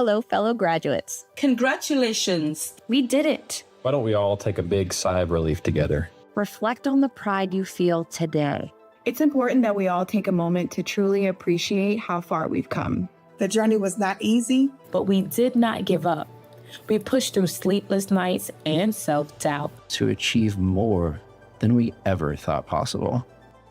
Hello, fellow graduates. Congratulations. We did it. Why don't we all take a big sigh of relief together? Reflect on the pride you feel today. It's important that we all take a moment to truly appreciate how far we've come. The journey was not easy, But we did not give up. We pushed through sleepless nights and self-doubt to achieve more than we ever thought possible.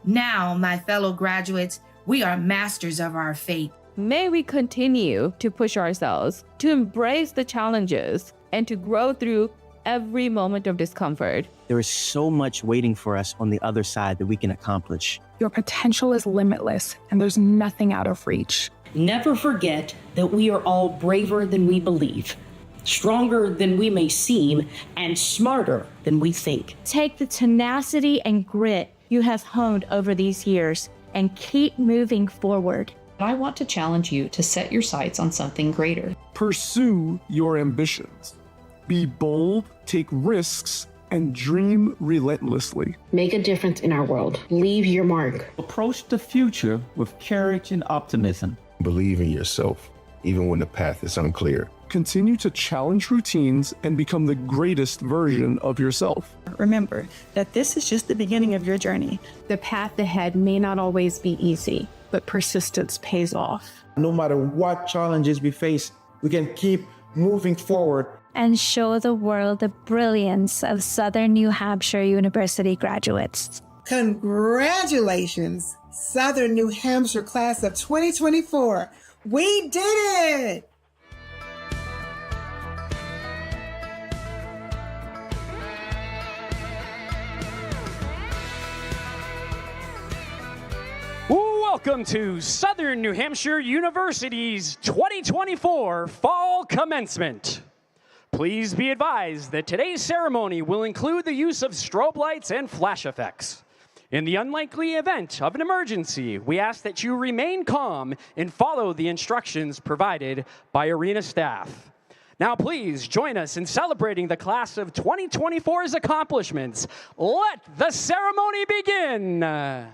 Now, my fellow graduates, we are masters of our fate. May we continue to push ourselves, to embrace the challenges, and to grow through every moment of discomfort. There is so much waiting for us on the other side that we can accomplish. Your potential is limitless, and there's nothing out of reach. Never forget that we are all braver than we believe, stronger than we may seem, and smarter than we think. Take the tenacity and grit you have honed over these years and keep moving forward. I want to challenge you to set your sights on something greater. Pursue your ambitions. Be bold, take risks, and dream relentlessly. Make a difference in our world. Leave your mark. Approach the future with courage and optimism. Believe in yourself, even when the path is unclear. Continue to challenge routines and become the greatest version of yourself. Remember that this is just the beginning of your journey. The path ahead may not always be easy, but persistence pays off. No matter what challenges we face, we can keep moving forward and show the world the brilliance of Southern New Hampshire University graduates. Congratulations, Southern New Hampshire class of 2024. We did it! Welcome to Southern New Hampshire University's 2024 Fall Commencement. Please be advised that today's ceremony will include the use of strobe lights and flash effects. In the unlikely event of an emergency, we ask that you remain calm and follow the instructions provided by arena staff. Now please join us in celebrating the class of 2024's accomplishments. Let the ceremony begin.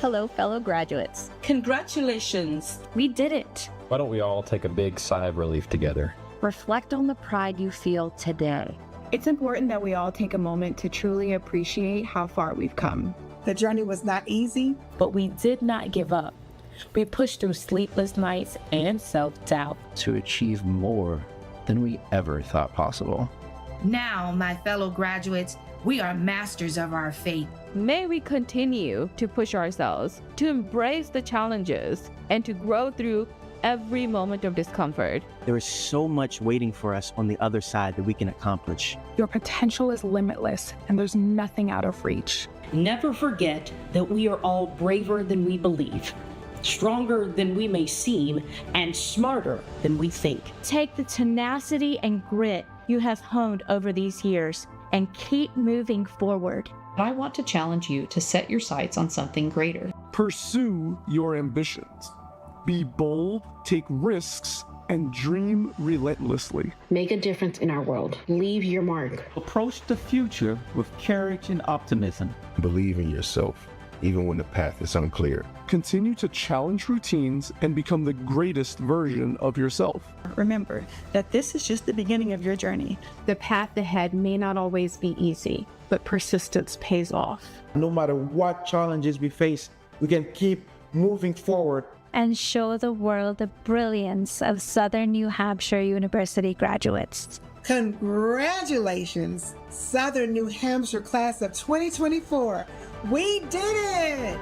Hello, fellow graduates. Congratulations. We did it. Why don't we all take a big sigh of relief together? Reflect on the pride you feel today. It's important that we all take a moment to truly appreciate how far we've come. The journey was not easy, but we did not give up. We pushed through sleepless nights and self-doubt to achieve more than we ever thought possible. Now, my fellow graduates, we are masters of our fate. May we continue to push ourselves, to embrace the challenges, and to grow through every moment of discomfort. There is so much waiting for us on the other side that we can accomplish. Your potential is limitless, and there's nothing out of reach. Never forget that we are all braver than we believe, stronger than we may seem, and smarter than we think. Take the tenacity and grit you have honed over these years and keep moving forward. I want to challenge you to set your sights on something greater. Pursue your ambitions. Be bold, take risks, and dream relentlessly. Make a difference in our world. Leave your mark. Approach the future with courage and optimism. Believe in yourself, even when the path is unclear. Continue to challenge routines and become the greatest version of yourself. Remember that this is just the beginning of your journey. The path ahead may not always be easy, but persistence pays off. No matter what challenges we face, we can keep moving forward and show the world the brilliance of Southern New Hampshire University graduates. Congratulations, Southern New Hampshire class of 2024. We did it!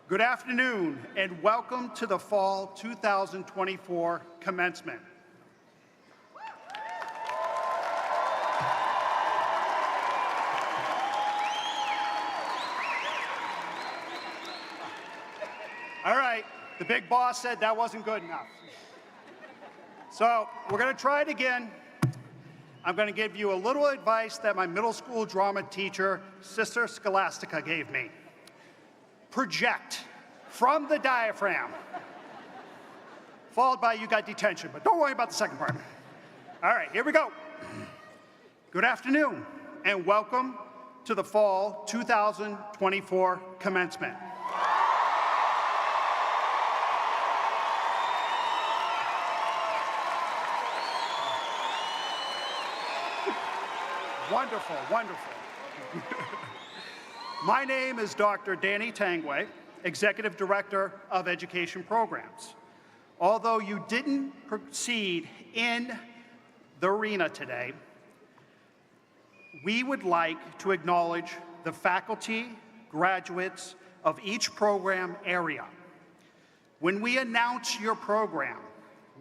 Good afternoon, and welcome to the Fall 2024 Commencement. All right, the big boss said that wasn't good enough. So we're going to try it again. I'm going to give you a little advice that my middle school drama teacher, Sister Scholastica, gave me. Project from the diaphragm. Followed by you got detention, but don't worry about the second part. All right, here we go. Good afternoon, and welcome to the Fall 2024 Commencement. Wonderful, wonderful. My name is Dr. Danny Tangway, Executive Director of Education Programs. Although you didn't proceed in the arena today, we would like to acknowledge the faculty, graduates of each program area. When we announce your program,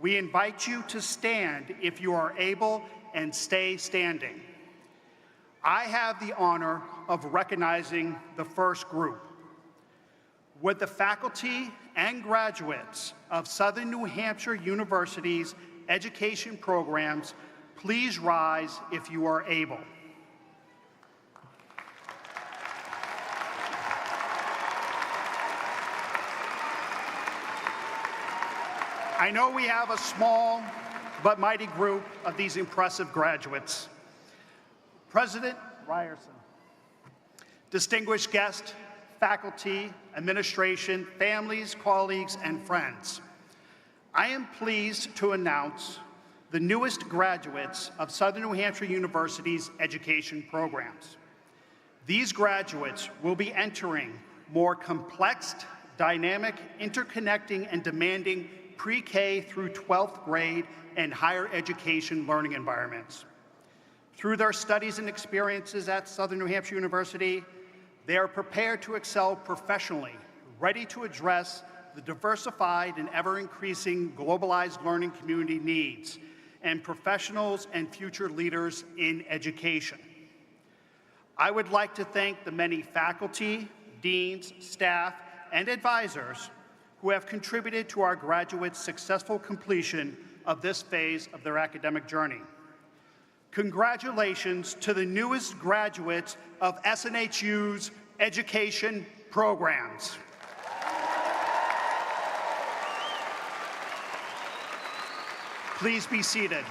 we invite you to stand if you are able and stay standing. I have the honor of recognizing the first group. Would the faculty and graduates of Southern New Hampshire University's education programs please rise if you are able. I know we have a small but mighty group of these impressive graduates. President Ryerson, distinguished guests, faculty, administration, families, colleagues, and friends, I am pleased to announce the newest graduates of Southern New Hampshire University's education programs. These graduates will be entering more complex, dynamic, interconnecting, and demanding pre-K through 12th grade and higher education learning environments. Through their studies and experiences at Southern New Hampshire University, they are prepared to excel professionally, ready to address the diversified and ever-increasing globalized learning community needs and professionals and future leaders in education. I would like to thank the many faculty, deans, staff, and advisors who have contributed to our graduates' successful completion of this phase of their academic journey. Congratulations to the newest graduates of SNHU's education programs. Please be seated.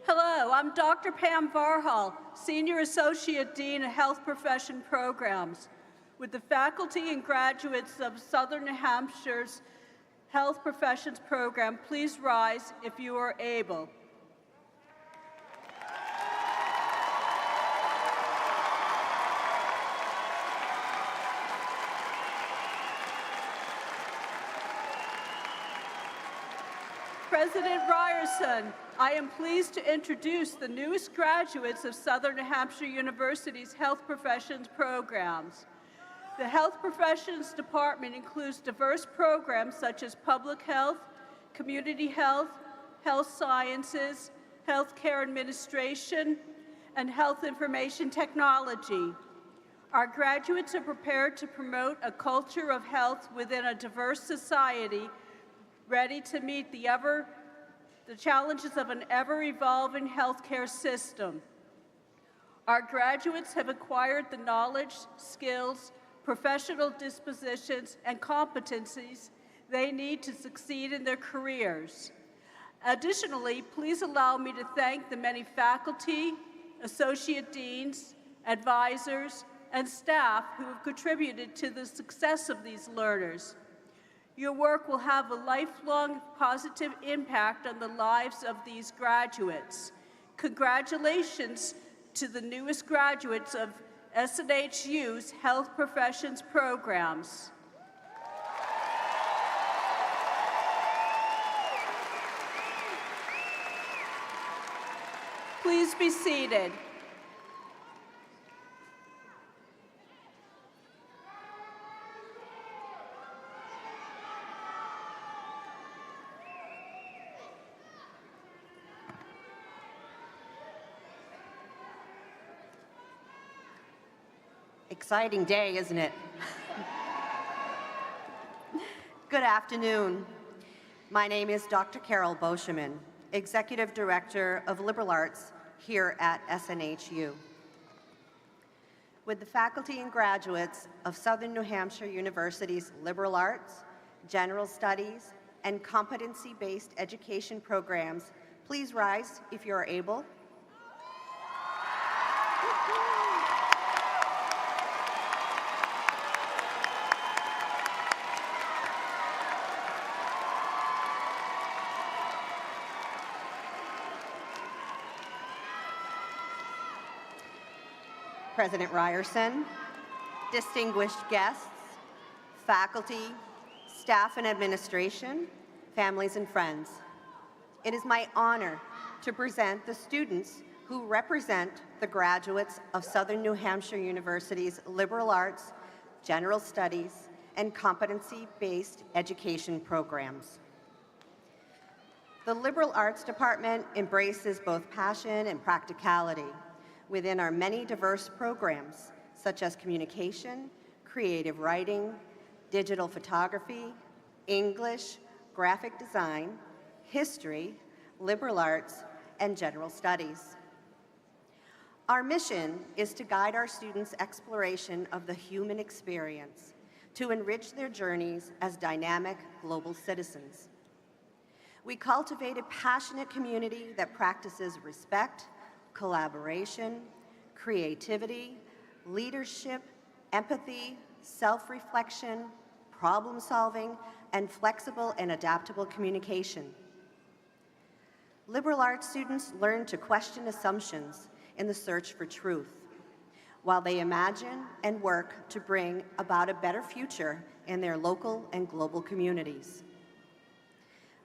Hello, I'm Dr. Pam Varhal, Senior Associate Dean of Health Profession Programs. With the faculty and graduates of Southern New Hampshire's Health Professions Program, please rise if you are able. President Ryerson, I am pleased to introduce the newest graduates of Southern New Hampshire University's Health Professions Programs. The Health Professions Department includes diverse programs such as public health, community health, health sciences, healthcare administration, and health information technology. Our graduates are prepared to promote a culture of health within a diverse society, ready to meet the challenges of an ever-evolving healthcare system. Our graduates have acquired the knowledge, skills, professional dispositions, and competencies they need to succeed in their careers. Additionally, please allow me to thank the many faculty, associate deans, advisors, and staff who have contributed to the success of these learners. Your work will have a lifelong positive impact on the lives of these graduates. Congratulations to the newest graduates of SNHU's health professions programs. Please be seated. Exciting day, isn't it? Good afternoon. My name is Dr. Carol Boscheman, Executive Director of Liberal Arts here at SNHU. With the faculty and graduates of Southern New Hampshire University's Liberal Arts, General Studies, and Competency-Based Education programs, please rise if you are able. President Ryerson, distinguished guests, faculty, staff and administration, families and friends. It is my honor to present the students who represent the graduates of Southern New Hampshire University's Liberal Arts, General Studies, and Competency-Based Education programs. The Liberal Arts Department embraces both passion and practicality within our many diverse programs, such as communication, creative writing, digital photography, English, graphic design, history, liberal arts, and general studies. Our mission is to guide our students' exploration of the human experience, to enrich their journeys as dynamic global citizens. We cultivate a passionate community that practices respect, collaboration, creativity, leadership, empathy, self-reflection, problem-solving, and flexible and adaptable communication. Liberal arts students learn to question assumptions in the search for truth, while they imagine and work to bring about a better future in their local and global communities.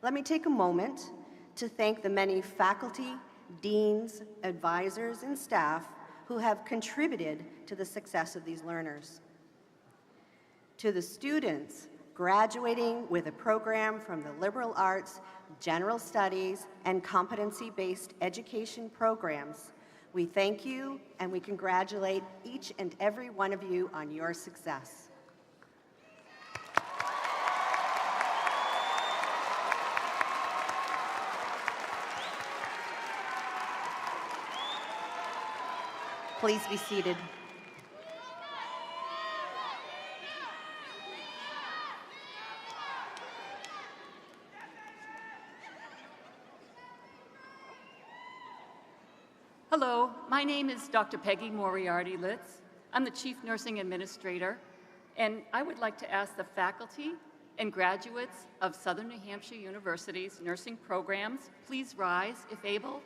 Let me take a moment to thank the many faculty, deans, advisors, and staff who have contributed to the success of these learners. To the students graduating with a program from the Liberal Arts, General Studies, and Competency-Based Education programs, we thank you and we congratulate each and every one of you on your success. Please be seated. Hello, my name is Dr. Peggy Moriarty-Litz. I'm the Chief Nursing Administrator, and I would like to ask the faculty and graduates of Southern New Hampshire University's nursing programs, please rise if able.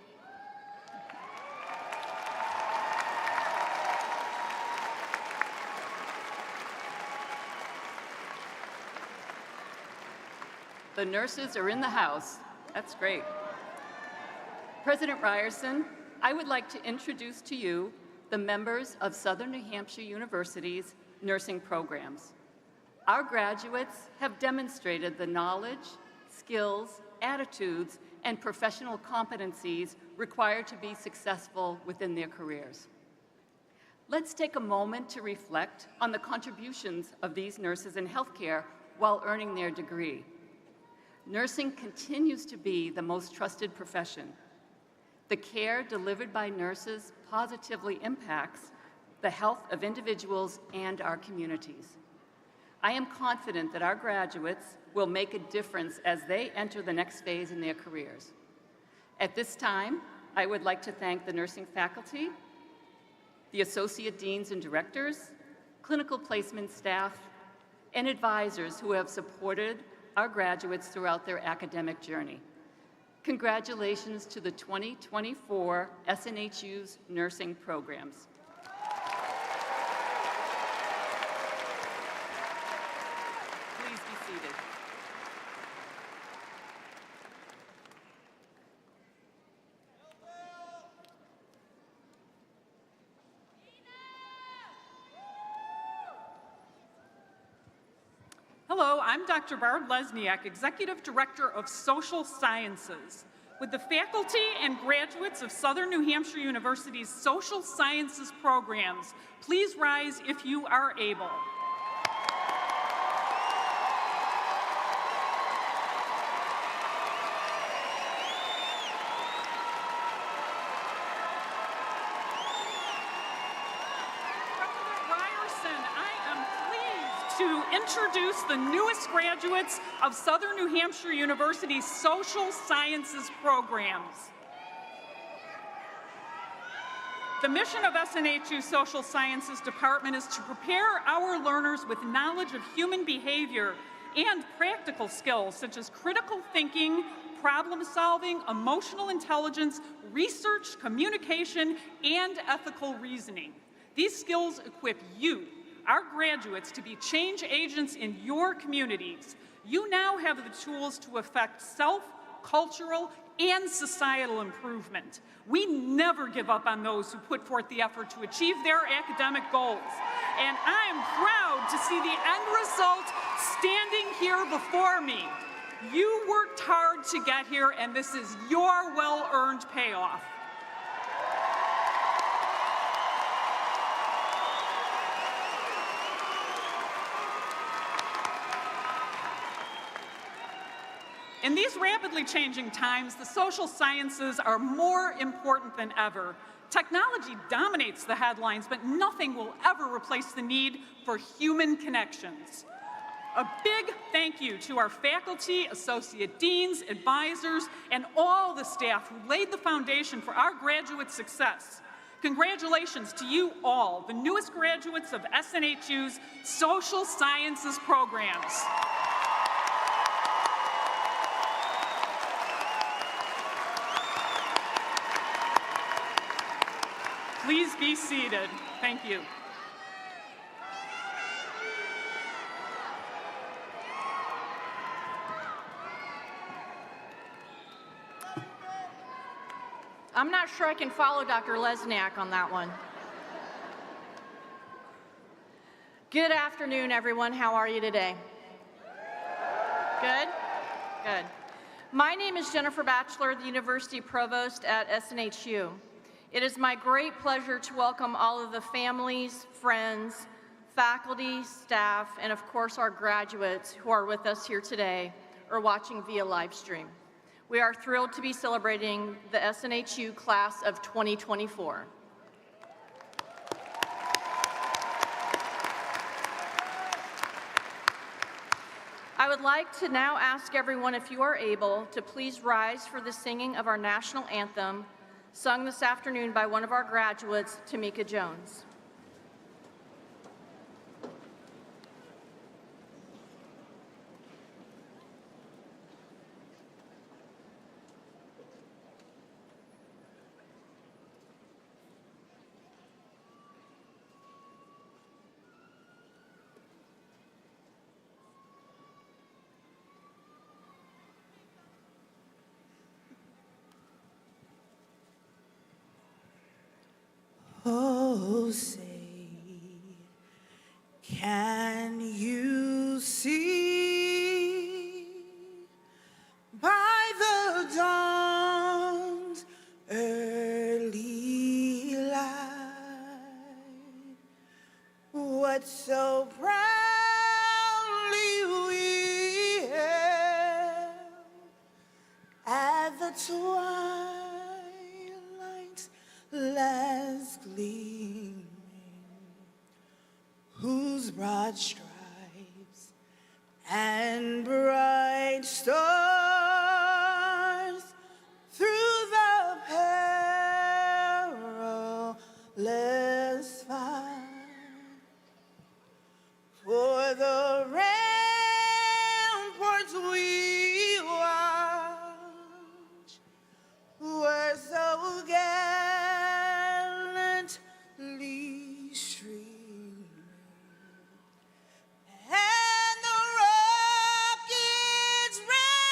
The nurses are in the house. That's great. President Ryerson, I would like to introduce to you the members of Southern New Hampshire University's nursing programs. Our graduates have demonstrated the knowledge, skills, attitudes, and professional competencies required to be successful within their careers. Let's take a moment to reflect on the contributions of these nurses in healthcare while earning their degree. Nursing continues to be the most trusted profession. The care delivered by nurses positively impacts the health of individuals and our communities. I am confident that our graduates will make a difference as they enter the next phase in their careers. At this time, I would like to thank the nursing faculty, the associate deans and directors, clinical placement staff, and advisors who have supported our graduates throughout their academic journey. Congratulations to the 2024 SNHU's nursing programs. Hello, I'm Dr. Barb Lesniak, Executive Director of Social Sciences. With the faculty and graduates of Southern New Hampshire University's Social Sciences programs, please rise if you are able. To introduce the newest graduates of Southern New Hampshire University's Social Sciences programs. The mission of SNHU's Social Sciences Department is to prepare our learners with knowledge of human behavior and practical skills such as critical thinking, problem solving, emotional intelligence, research, communication, and ethical reasoning. These skills equip you, our graduates, to be change agents in your communities. You now have the tools to affect cultural, and societal improvement. We never give up on those who put forth the effort to achieve their academic goals. And I am proud to see the end result standing here before me. You worked hard to get here, and this is your well-earned payoff. In these rapidly changing times, the social sciences are more important than ever. Technology dominates the headlines, but nothing will ever replace the need for human connections. A big thank you to our faculty, associate deans, advisors, and all the staff who laid the foundation for our graduate success. Congratulations to you all, the newest graduates of SNHU's Social Sciences programs. Please be seated. Thank you. I'm not sure I can follow Dr. Lesniak on that one. Good afternoon, everyone. How are you today? Good? Good. My name is Jennifer Batchelor, the University Provost at SNHU. It is my great pleasure to welcome all of the families, friends, faculty, staff, and of course our graduates who are with us here today or watching via live stream. We are thrilled to be celebrating the SNHU class of 2024. I would like to now ask everyone, if you are able, to please rise for the singing of our national anthem, sung this afternoon by one of our graduates, Tameka Jones. Oh, say, can you see by the dawn's early light what so proudly we hailed at the twilight's last gleaming, whose broad stripes and bright stars through the perilous fight, for the ramparts we watch were so gallantly streaming, and the rockets ran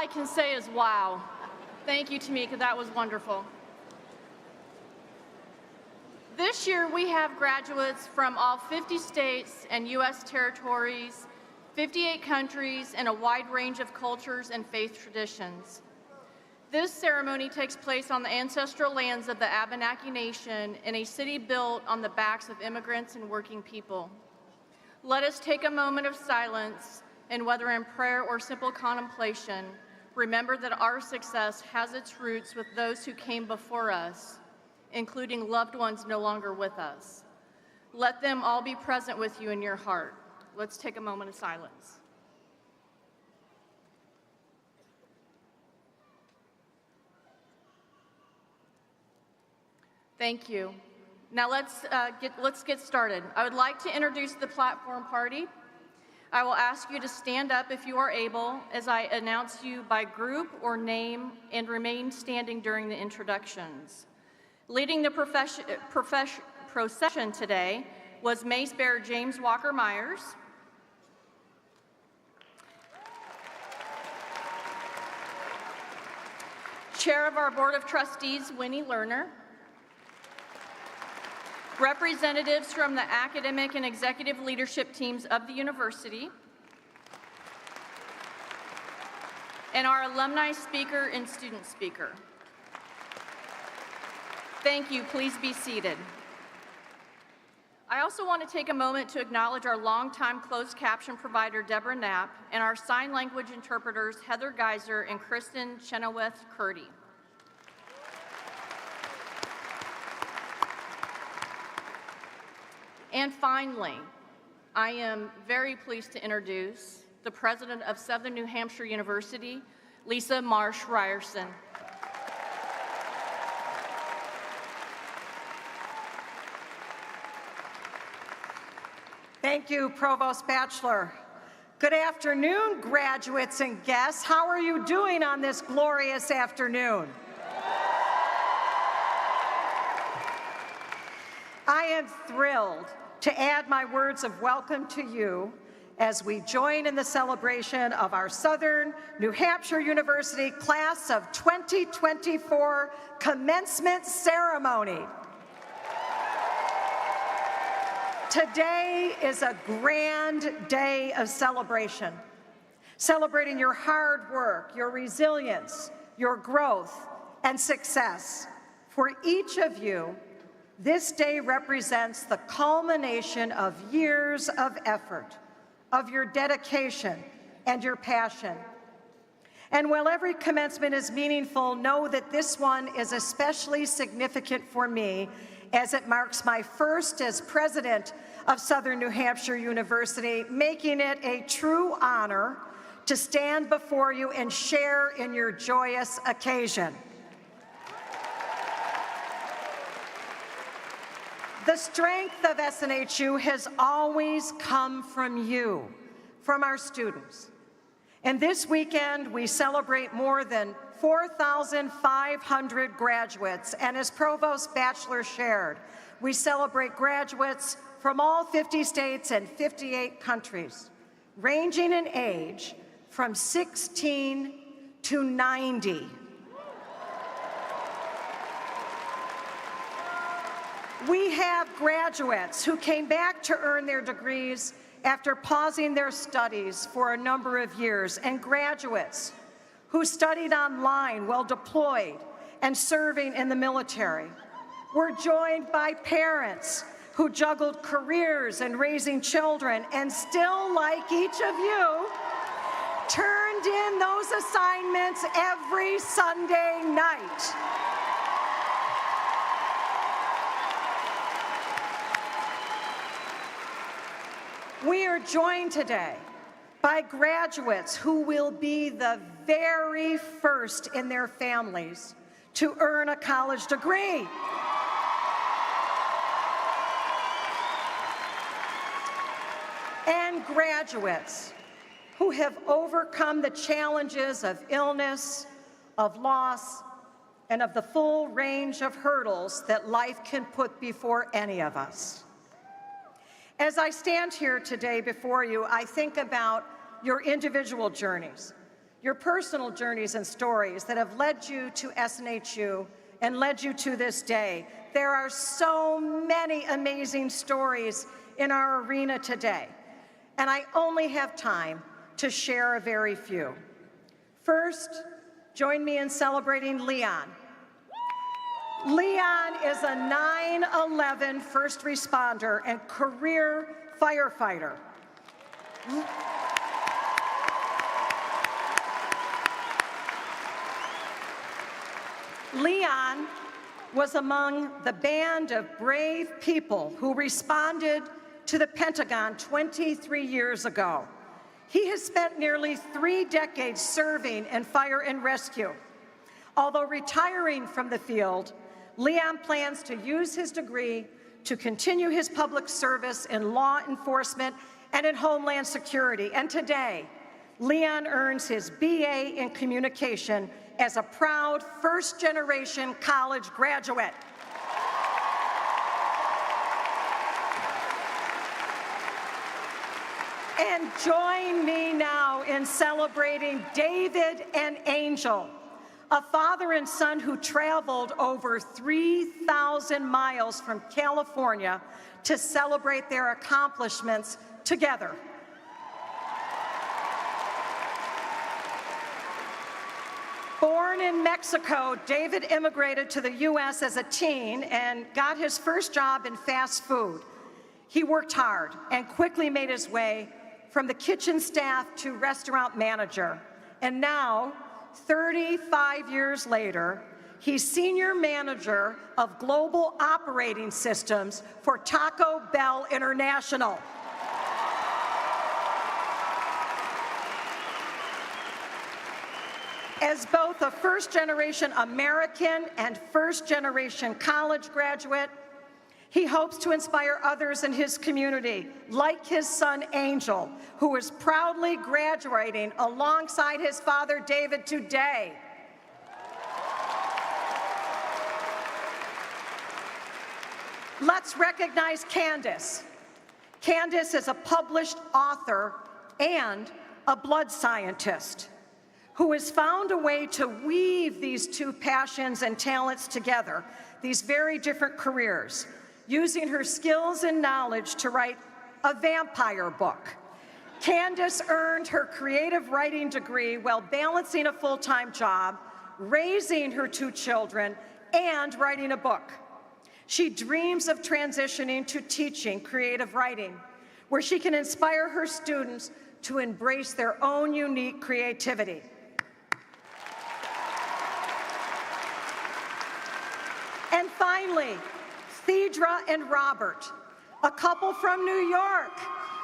I can say is wow. Thank you, Tameka. That was wonderful. This year, we have graduates from all 50 states and U.S. territories, 58 countries, and a wide range of cultures and faith traditions. This ceremony takes place on the ancestral lands of the Abenaki Nation in a city built on the backs of immigrants and working people. Let us take a moment of silence, and whether in prayer or simple contemplation, remember that our success has its roots with those who came before us, including loved ones no longer with us. Let them all be present with you in your heart. Let's take a moment of silence. Thank you. Now let's get started. I would like to introduce the platform party. I will ask you to stand up if you are able as I announce you by group or name and remain standing during the introductions. Leading the procession today was Mace Bearer James Walker Myers, Chair of our Board of Trustees Winnie Lerner, representatives from the academic and executive leadership teams of the university, and our alumni speaker and student speaker. Thank you. Please be seated. I also want to take a moment to acknowledge our longtime closed caption provider, Deborah Knapp, and our sign language interpreters, Heather Geiser and Kristen Chenoweth-Curdy. And finally, I am very pleased to introduce the president of Southern New Hampshire University, Lisa Marsh Ryerson. Thank you, Provost Bachelor. Good afternoon, graduates and guests. How are you doing on this glorious afternoon? I am thrilled to add my words of welcome to you as we join in the celebration of our Southern New Hampshire University Class of 2024 Commencement Ceremony. Today is a grand day of celebration, celebrating your hard work, your resilience, your growth, and success. For each of you, this day represents the culmination of years of effort, of your dedication and your passion. And while every commencement is meaningful, know that this one is especially significant for me as it marks my first as president of Southern New Hampshire University, making it a true honor to stand before you and share in your joyous occasion. The strength of SNHU has always come from you, from our students. And this weekend, we celebrate more than 4,500 graduates. And as Provost Bachelor shared, we celebrate graduates from all 50 states and 58 countries, ranging in age from 16 to 90. We have graduates who came back to earn their degrees after pausing their studies for a number of years, and graduates who studied online while deployed and serving in the military. We're joined by parents who juggled careers and raising children, and still, like each of you, turned in those assignments every Sunday night. We are joined today by graduates who will be the very first in their families to earn a college degree. And graduates who have overcome the challenges of illness, of loss, and of the full range of hurdles that life can put before any of us. As I stand here today before you, I think about your individual journeys, your personal journeys and stories that have led you to SNHU and led you to this day. There are so many amazing stories in our arena today, and I only have time to share a very few. First, join me in celebrating Leon. Leon is a 9/11 first responder and career firefighter. Leon was among the band of brave people who responded to the Pentagon 23 years ago. He has spent nearly 3 decades serving in fire and rescue. Although retiring from the field, Leon plans to use his degree to continue his public service in law enforcement and in Homeland Security. And today, Leon earns his BA in communication as a proud first-generation college graduate. And join me now in celebrating David and Angel, a father and son who traveled over 3,000 miles from California to celebrate their accomplishments together. Born in Mexico, David immigrated to the U.S. as a teen and got his first job in fast food. He worked hard and quickly made his way from the kitchen staff to restaurant manager. And now, 35 years later, he's senior manager of global operating systems for Taco Bell International. As both a first-generation American and first-generation college graduate, he hopes to inspire others in his community, like his son Angel, who is proudly graduating alongside his father David today. Let's recognize Candace. Candace is a published author and a blood scientist who has found a way to weave these two passions and talents together, these very different careers, using her skills and knowledge to write a vampire book. Candace earned her creative writing degree while balancing a full-time job, raising her 2 children, and writing a book. She dreams of transitioning to teaching creative writing, where she can inspire her students to embrace their own unique creativity. And finally, Thedra and Robert, a couple from New York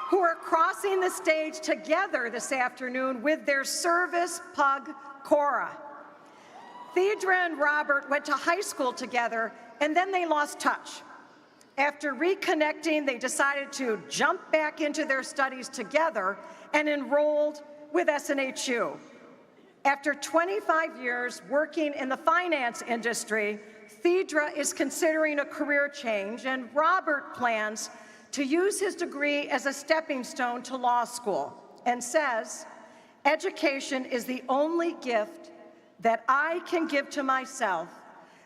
who are crossing the stage together this afternoon with their service pug, Cora. Thedra and Robert went to high school together, and then they lost touch. After reconnecting, they decided to jump back into their studies together and enrolled with SNHU. After 25 years working in the finance industry, Thedra is considering a career change, and Robert plans to use his degree as a stepping stone to law school and says, "Education is the only gift that I can give to myself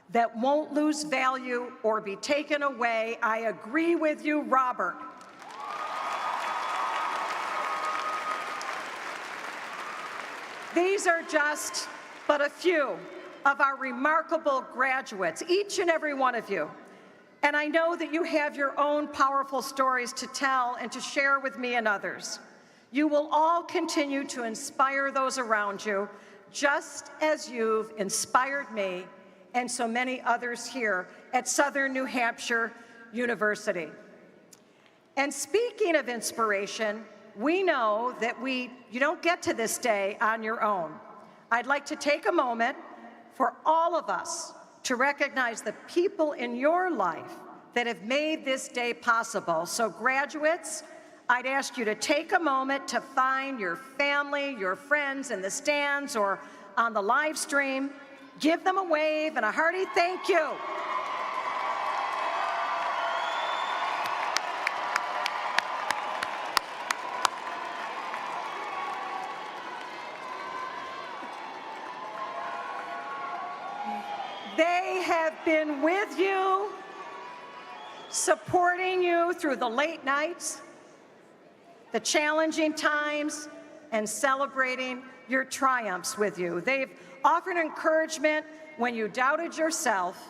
that won't lose value or be taken away." I agree with you, Robert. These are just but a few of our remarkable graduates, each and every one of you. And I know that you have your own powerful stories to tell and to share with me and others. You will all continue to inspire those around you, just as you've inspired me and so many others here at Southern New Hampshire University. And speaking of inspiration, we know that you don't get to this day on your own. I'd like to take a moment for all of us to recognize the people in your life that have made this day possible. So graduates, I'd ask you to take a moment to find your family, your friends in the stands or on the live stream. Give them a wave and a hearty thank you. been with you, supporting you through the late nights, the challenging times, and celebrating your triumphs with you. They've offered encouragement when you doubted yourself,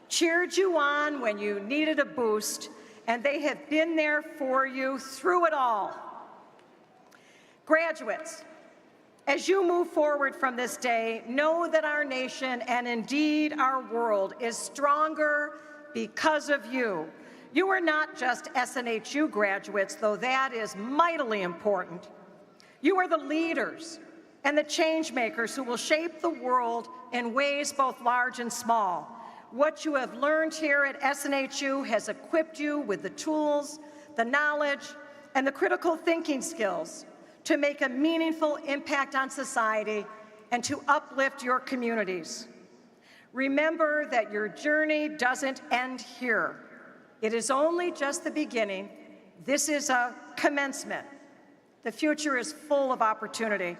cheered you on when you needed a boost, and they have been there for you through it all. Graduates, as you move forward from this day, know that our nation and indeed our world is stronger because of you. You are not just SNHU graduates, though that is mightily important. You are the leaders and the change makers who will shape the world in ways both large and small. What you have learned here at SNHU has equipped you with the tools, the knowledge, and the critical thinking skills to make a meaningful impact on society and to uplift your communities. Remember that your journey doesn't end here. It is only just the beginning. This is a commencement. The future is full of opportunity,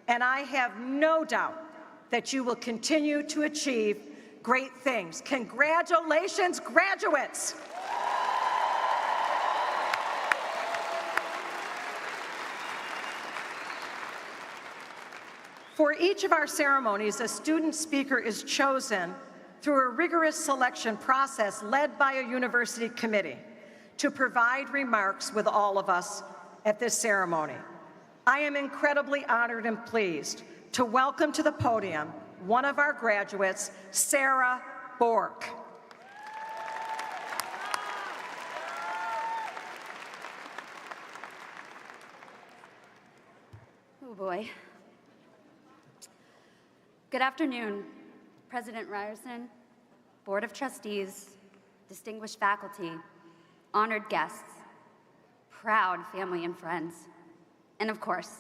and I have no doubt that you will continue to achieve great things. Congratulations, graduates! For each of our ceremonies, a student speaker is chosen through a rigorous selection process led by a university committee to provide remarks with all of us at this ceremony. I am incredibly honored and pleased to welcome to the podium one of our graduates, Sarah Bourque. Oh boy. Good afternoon, President Ryerson, Board of Trustees, distinguished faculty, honored guests, proud family and friends, and of course,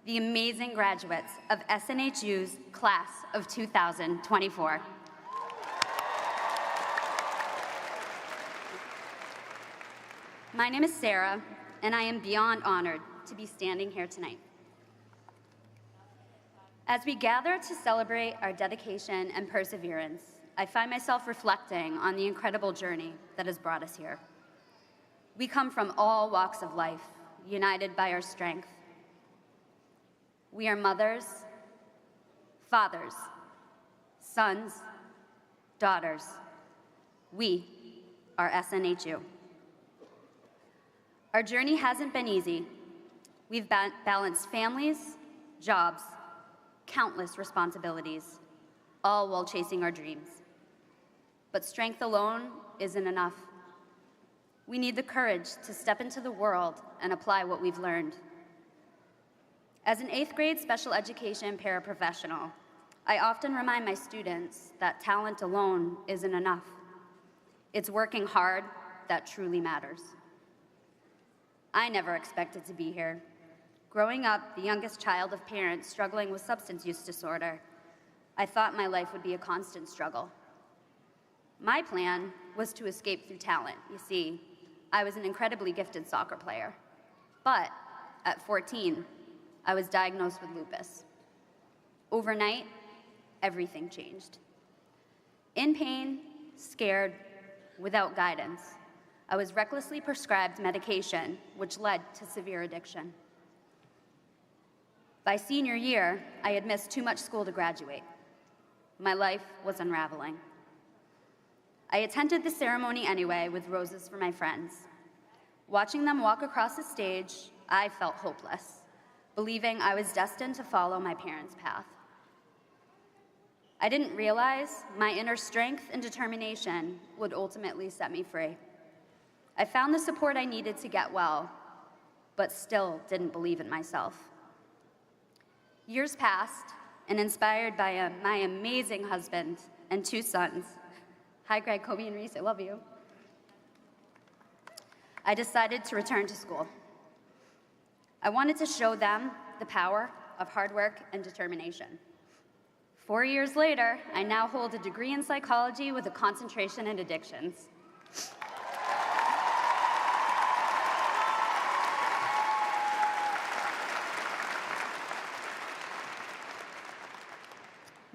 the amazing graduates of SNHU's class of 2024. My name is Sarah, and I am beyond honored to be standing here tonight. As we gather to celebrate our dedication and perseverance, I find myself reflecting on the incredible journey that has brought us here. We come from all walks of life, united by our strength. We are mothers, fathers, sons, daughters. We are SNHU. Our journey hasn't been easy. We've balanced families, jobs, countless responsibilities, all while chasing our dreams. But strength alone isn't enough. We need the courage to step into the world and apply what we've learned. As an 8th grade special education paraprofessional, I often remind my students that talent alone isn't enough. It's working hard that truly matters. I never expected to be here. Growing up, the youngest child of parents struggling with substance use disorder, I thought my life would be a constant struggle. My plan was to escape through talent. You see, I was an incredibly gifted soccer player. But at 14, I was diagnosed with lupus. Overnight, everything changed. In pain, scared, without guidance, I was recklessly prescribed medication, which led to severe addiction. By senior year, I had missed too much school to graduate. My life was unraveling. I attended the ceremony anyway with roses for my friends. Watching them walk across the stage, I felt hopeless, believing I was destined to follow my parents' path. I didn't realize my inner strength and determination would ultimately set me free. I found the support I needed to get well, but still didn't believe in myself. Years passed, and inspired by my amazing husband and 2 sons, hi Greg, Kobe, and Reese, I love you, I decided to return to school. I wanted to show them the power of hard work and determination. 4 years later, I now hold a degree in psychology with a concentration in addictions.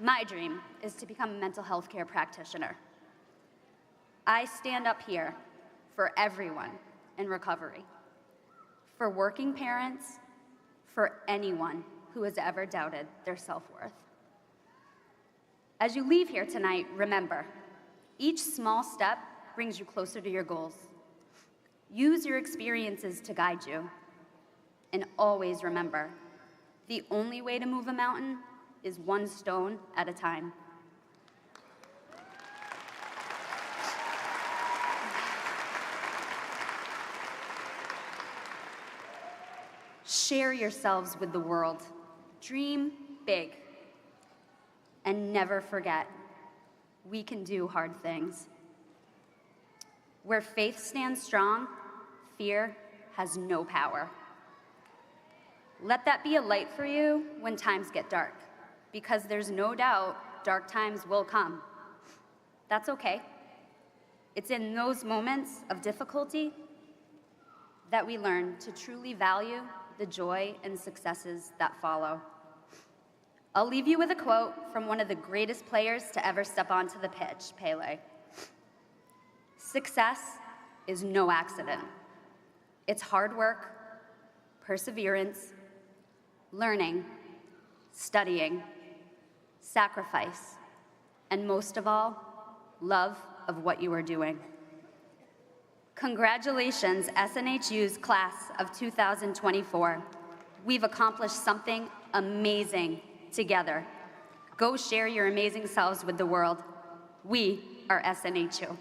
My dream is to become a mental health care practitioner. I stand up here for everyone in recovery, for working parents, for anyone who has ever doubted their self-worth. As you leave here tonight, remember, each small step brings you closer to your goals. Use your experiences to guide you. And always remember, the only way to move a mountain is one stone at a time. Share yourselves with the world. Dream big. And never forget, we can do hard things. Where faith stands strong, fear has no power. Let that be a light for you when times get dark, because there's no doubt dark times will come. That's okay. It's in those moments of difficulty that we learn to truly value the joy and successes that follow. I'll leave you with a quote from one of the greatest players to ever step onto the pitch, Pele. Success is no accident. It's hard work, perseverance, learning, studying, sacrifice, and most of all, love of what you are doing. Congratulations, SNHU's class of 2024. We've accomplished something amazing together. Go share your amazing selves with the world. We are SNHU.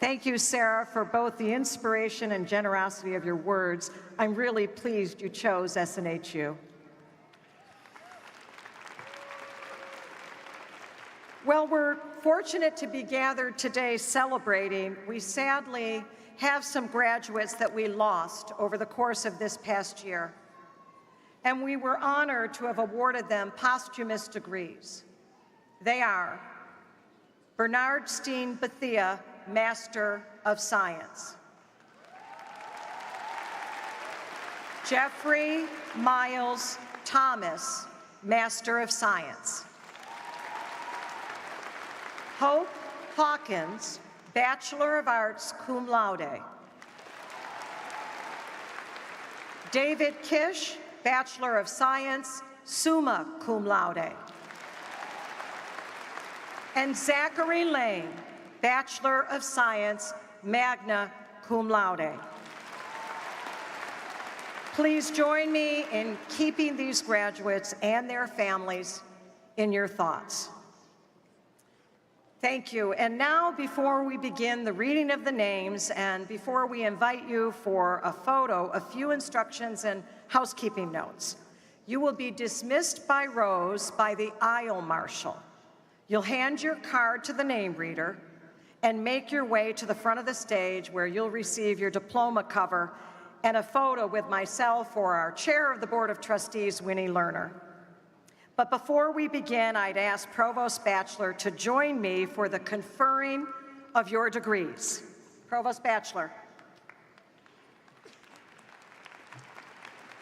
Thank you, Sarah, for both the inspiration and generosity of your words. I'm really pleased you chose SNHU. Well, we're fortunate to be gathered today celebrating. We sadly have some graduates that we lost over the course of this past year, and we were honored to have awarded them posthumous degrees. They are Bernard Steen Bethia, Master of Science. Jeffrey Miles Thomas, Master of Science. Hope Hawkins, Bachelor of Arts, cum laude. David Kish, Bachelor of Science, summa cum laude. And Zachary Lane, Bachelor of Science, magna cum laude. Please join me in keeping these graduates and their families in your thoughts. Thank you. And now, before we begin the reading of the names and before we invite you for a photo, a few instructions and housekeeping notes. You will be dismissed by rows by the aisle marshal. You'll hand your card to the name reader and make your way to the front of the stage where you'll receive your diploma cover and a photo with myself or our Chair of the Board of Trustees, Winnie Lerner. But before we begin, I'd ask Provost Bachelor to join me for the conferring of your degrees. Provost Bachelor.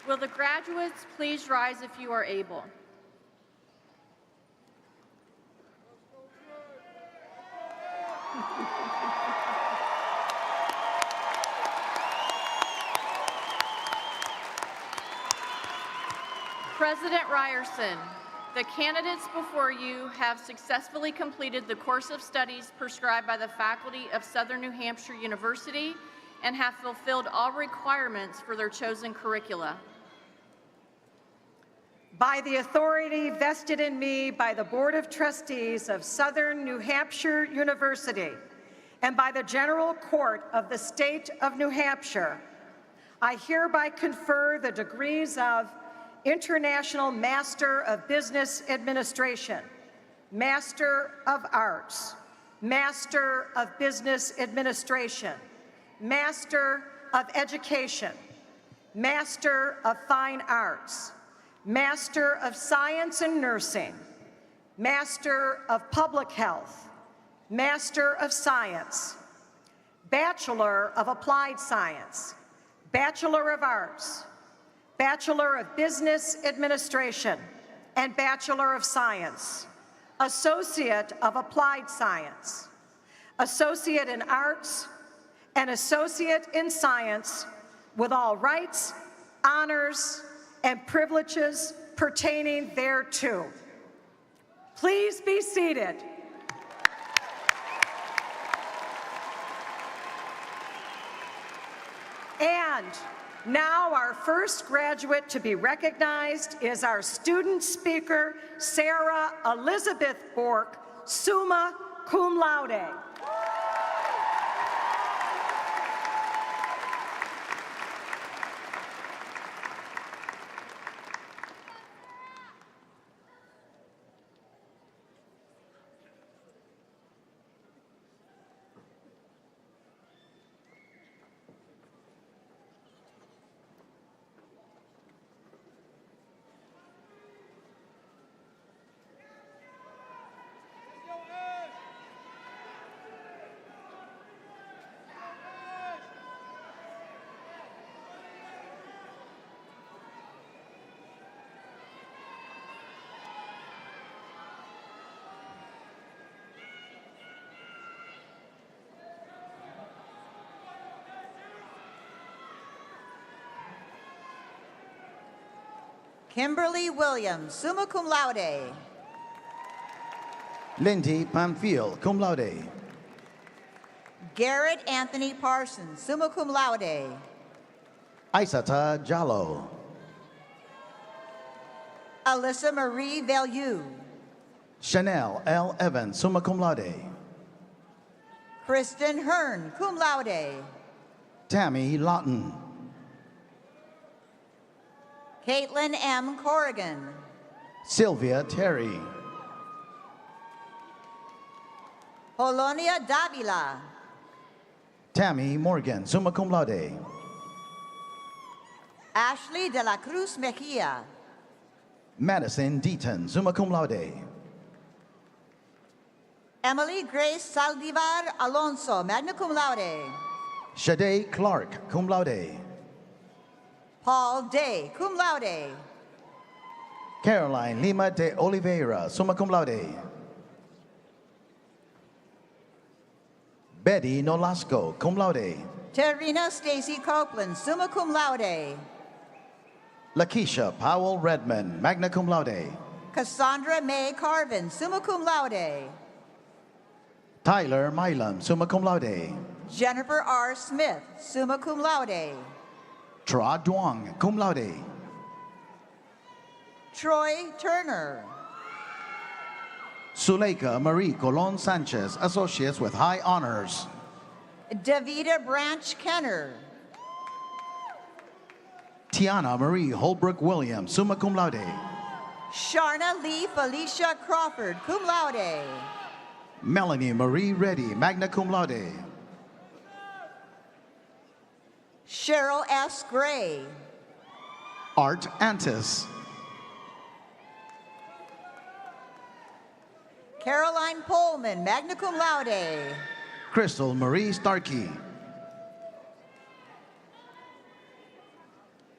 Will the graduates please rise if you are able? President Ryerson, the candidates before you have successfully completed the course of studies prescribed by the faculty of Southern New Hampshire University and have fulfilled all requirements for their chosen curricula. By the authority vested in me by the Board of Trustees of Southern New Hampshire University and by the General Court of the State of New Hampshire, I hereby confer the degrees of International Master of Business Administration, Master of Arts, Master of Business Administration, Master of Education, Master of Fine Arts, Master of Science and Nursing, Master of Public Health, Master of Science, Bachelor of Applied Science, Bachelor of Arts, Bachelor of Business Administration, and Bachelor of Science, Associate of Applied Science, Associate in Arts, and Associate in Science with all rights, honors, and privileges pertaining thereto. Please be seated. And now our first graduate to be recognized is our student speaker, Sarah Elizabeth Bourque, summa cum laude. Kimberly Williams, summa cum laude. Lindy Pamphile, cum laude. Garrett Anthony Parsons, summa cum laude. Isata Jallo. Alyssa Marie Velu. Chanel L. Evans, summa cum laude. Kristen Hearn, cum laude. Tammy Lawton. Caitlin M. Corrigan. Sylvia Terry. Polonia Davila. Tammy Morgan, summa cum laude. Ashley de la Cruz Mejia. Madison Deaton, summa cum laude. Emily Grace Saldivar Alonso, magna cum laude. Shade Clark, cum laude. Paul Day, cum laude. Caroline Lima de Oliveira, summa cum laude. Betty Nolasco, cum laude. Terina Stacy Copeland, summa cum laude. Lakeisha Powell Redmond, magna cum laude. Cassandra May Carvin, summa cum laude. Tyler Milam, summa cum laude. Jennifer R. Smith, summa cum laude. Tra Duong, cum laude. Troy Turner. Suleika Marie Colon Sanchez, associates with high honors. Davida Branch Kenner. Tiana Marie Holbrook Williams, summa cum laude. Sharna Lee Felicia Crawford, cum laude. Melanie Marie Reddy, magna cum laude. Cheryl S. Gray. Art Antis. Caroline Pullman, magna cum laude. Crystal Marie Starkey.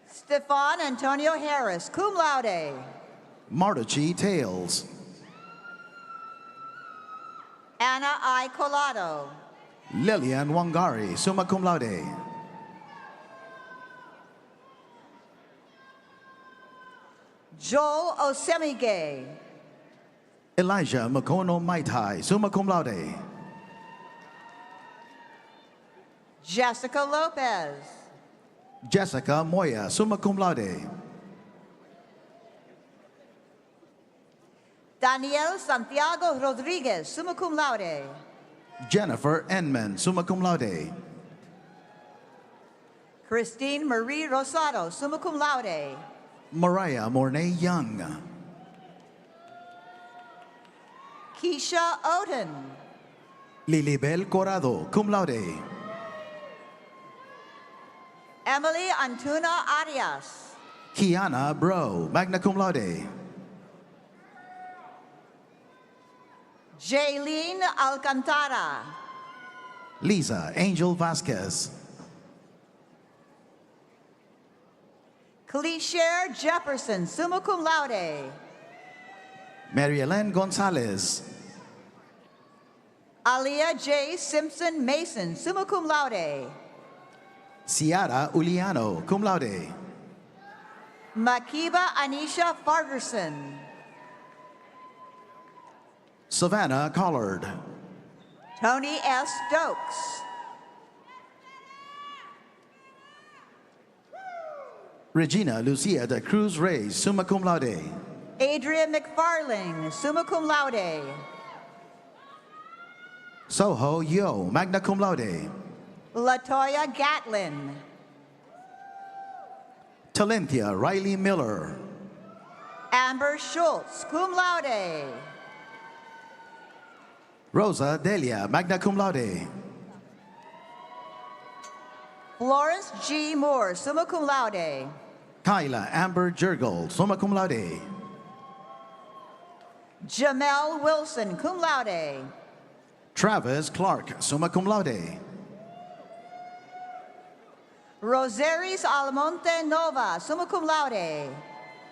Stefan Antonio Harris, cum laude. Martachi Tales. Anna I. Colado. Lillian Wangari, summa cum laude. Joel Osemige. Elijah Makono Maitai, summa cum laude. Jessica Lopez. Jessica Moya, summa cum laude. Daniel Santiago Rodriguez, summa cum laude. Jennifer Enman, summa cum laude. Christine Marie Rosado, summa cum laude. Mariah Mornay Young. Keisha Oden. Lilibel Corrado, cum laude. Emily Antuna Arias. Kiana Bro, magna cum laude. Jaylene Alcantara. Lisa Angel Vasquez. Cleasher Jefferson, summa cum laude. Mary Ellen Gonzalez. Aliyah J. Simpson Mason, summa cum laude. Ciara Uliano, cum laude. Makiba Anisha Fargerson. Savannah Collard. Tony S. Stokes. Regina Lucia de Cruz Reyes, summa cum laude. Adria McFarling, summa cum laude. Soho Yo, magna cum laude. Latoya Gatlin. Talentia Riley Miller. Amber Schultz, cum laude. Rosa Delia, magna cum laude. Florence G. Moore, summa cum laude. Kyla Amber Jurgel, summa cum laude. Jamel Wilson, cum laude. Travis Clark, summa cum laude. Rosaris Almonte Nova, summa cum laude.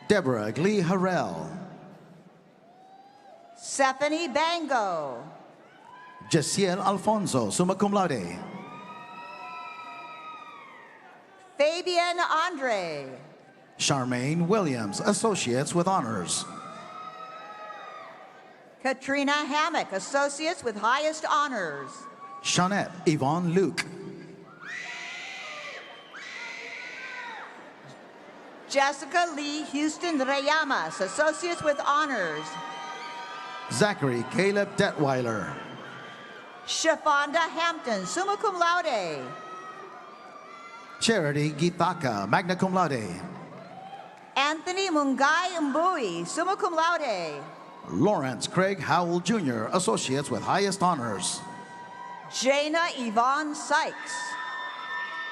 Deborah Glee Harrell. Stephanie Bango. Jaciel Alfonso, summa cum laude. Fabian Andre. Charmaine Williams, Associates with Honors. Katrina Hammock, Associates with Highest Honors. Shawnette Yvonne Luke. Jessica Lee Houston Reyamas, Associates with Honors. Zachary Caleb Detweiler. Shafonda Hampton, summa cum laude. Charity Gitaka, magna cum laude. Anthony Mungai Mbui, summa cum laude. Lawrence Craig Howell Jr., Associates with Highest Honors. Jana Yvonne Sykes.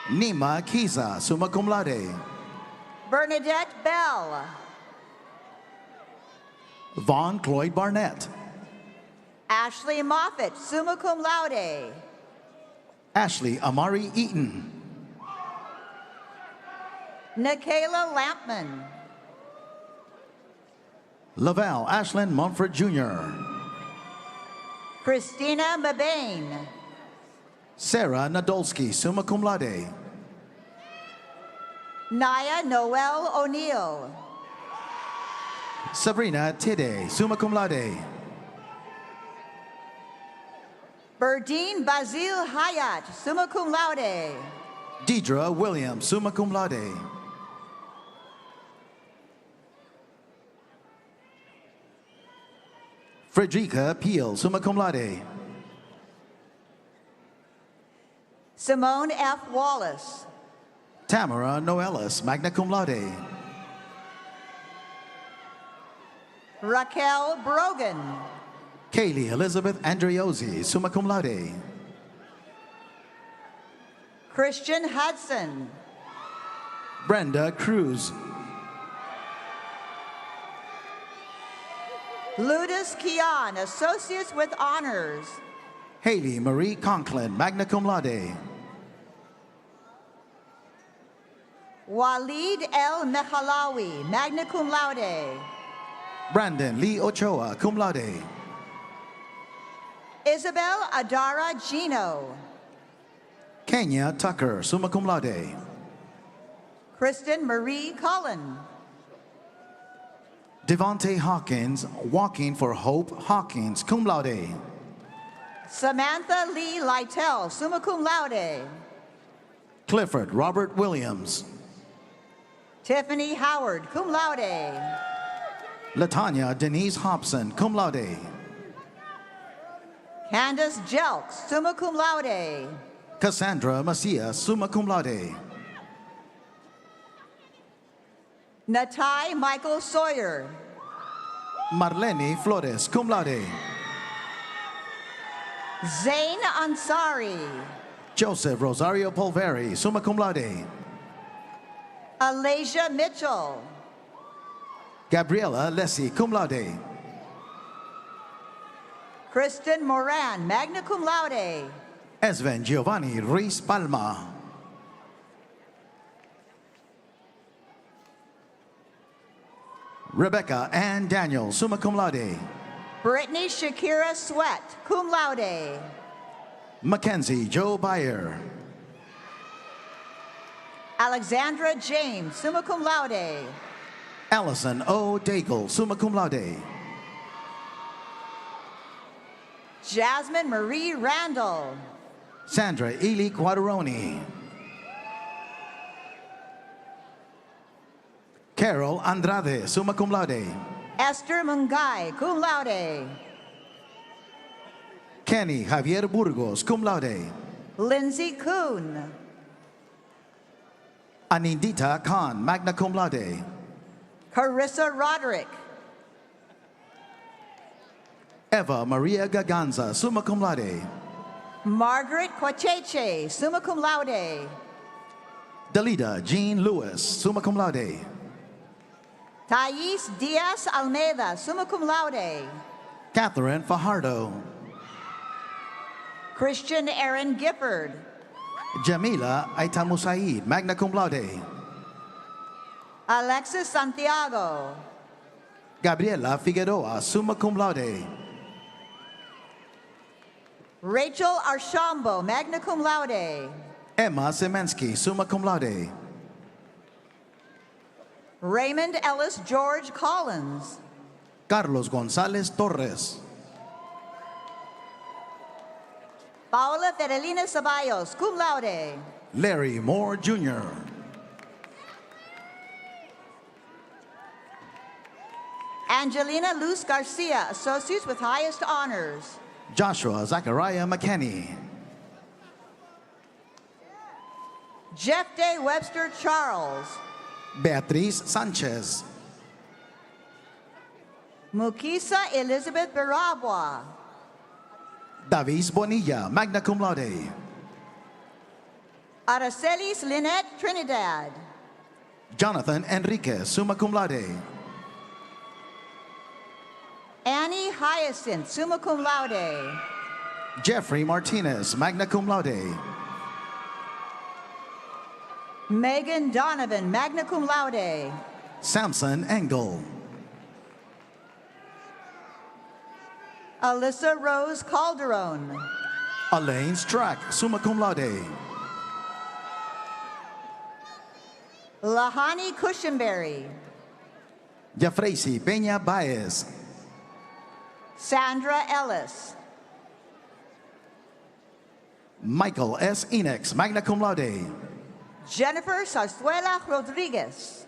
Nima Kiza, summa cum laude. Bernadette Bell. Vaughn Cloyd Barnett. Ashley Moffett, summa cum laude. Ashley Amari Eaton. Nikayla Lampman. Laval Ashlyn Mumford Jr. Christina Mabane. Sarah Nadolski, summa cum laude. Naya Noel O'Neill. Sabrina Tide, summa cum laude. Berdine Bazil Hayat, summa cum laude. Deidre Williams, summa cum laude. Frederica Peel, summa cum laude. Simone F. Wallace. Tamara Noelis, magna cum laude. Raquel Brogan. Kaylee Elizabeth Andriozzi, summa cum laude. Christian Hudson. Brenda Cruz. Ludus Kian, Associates with Honors. Haley Marie Conklin, magna cum laude. Walid El Mehalawi, magna cum laude. Brandon Lee Ochoa, cum laude. Isabel Adara Gino. Kenya Tucker, summa cum laude. Kristen Marie Cullen. Devontae Hawkins, Walking for Hope Hawkins, cum laude. Samantha Lee Lytle, summa cum laude. Clifford Robert Williams. Tiffany Howard, cum laude. Latanya Denise Hobson, cum laude. Candace Jelks, summa cum laude. Cassandra Macias, summa cum laude. Natai Michael Sawyer. Marlene Flores, cum laude. Zain Ansari. Joseph Rosario Polveri, summa cum laude. Alasia Mitchell. Gabriela Lessie, cum laude. Kristen Moran, magna cum laude. Esven Giovanni Ruiz Palma. Rebecca Ann Daniel, summa cum laude. Brittany Shakira Sweat, cum laude. Mackenzie Joe Bayer. Alexandra James, summa cum laude. Allison O. Daigle, summa cum laude. Jasmine Marie Randall. Sandra Ely Quadraroni. Carol Andrade, summa cum laude. Esther Mungai, cum laude. Kenny Javier Burgos, cum laude. Lindsay Kuhn. Anindita Khan, magna cum laude. Carissa Roderick. Eva Maria Gaganza, summa cum laude. Margaret Quacheche, summa cum laude. Dalida Jean Lewis, summa cum laude. Thais Diaz Almeida, summa cum laude. Catherine Fajardo. Christian Aaron Gifford. Jamila Aitamusaid, magna cum laude. Alexis Santiago. Gabriela Figueroa, summa cum laude. Rachel Archambault, magna cum laude. Emma Semensky, summa cum laude. Raymond Ellis George Collins. Carlos Gonzalez Torres. Paola Fidelina Ceballos, cum laude. Larry Moore Jr. Angelina Luz Garcia, associates with highest honors. Joshua Zachariah McKinney. Jeff Day Webster Charles. Beatriz Sanchez. Mukisa Elizabeth Barabua. Davis Bonilla, magna cum laude. Aracelis Lynette Trinidad. Jonathan Enriquez, summa cum laude. Annie Hyacinth, summa cum laude. Jeffrey Martinez, magna cum laude. Megan Donovan, magna cum laude. Samson Engel. Alyssa Rose Calderon. Elaine Strack, summa cum laude. Lahani Cushenberry. Jafresi Peña Baez. Sandra Ellis. Michael S. Enex, magna cum laude. Jennifer Sarzuela Rodriguez.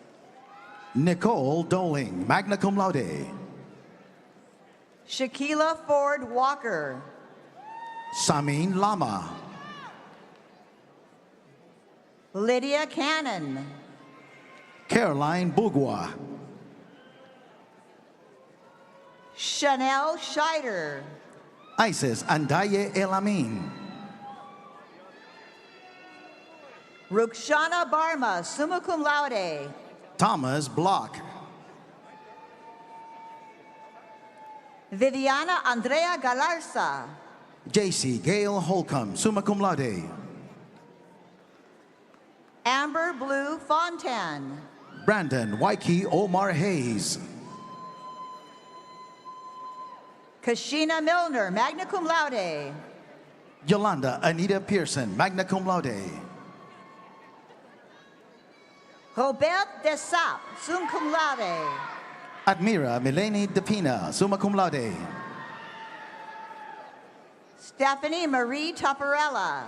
Nicole Doling, magna cum laude. Shaquila Ford Walker. Samin Lama. Lydia Cannon. Caroline Bugua. Chanel Scheider. Isis Andaye Elamin. Rukshana Barma, summa cum laude. Thomas Block. Viviana Andrea Galarza. JC Gail Holcomb, summa cum laude. Amber Blue Fontan. Brandon Waiki Omar Hayes. Kashina Milner, magna cum laude. Yolanda Anita Pearson, magna cum laude. Robert Desap, sum cum laude. Admira Mileni Depina, summa cum laude. Stephanie Marie Taparella.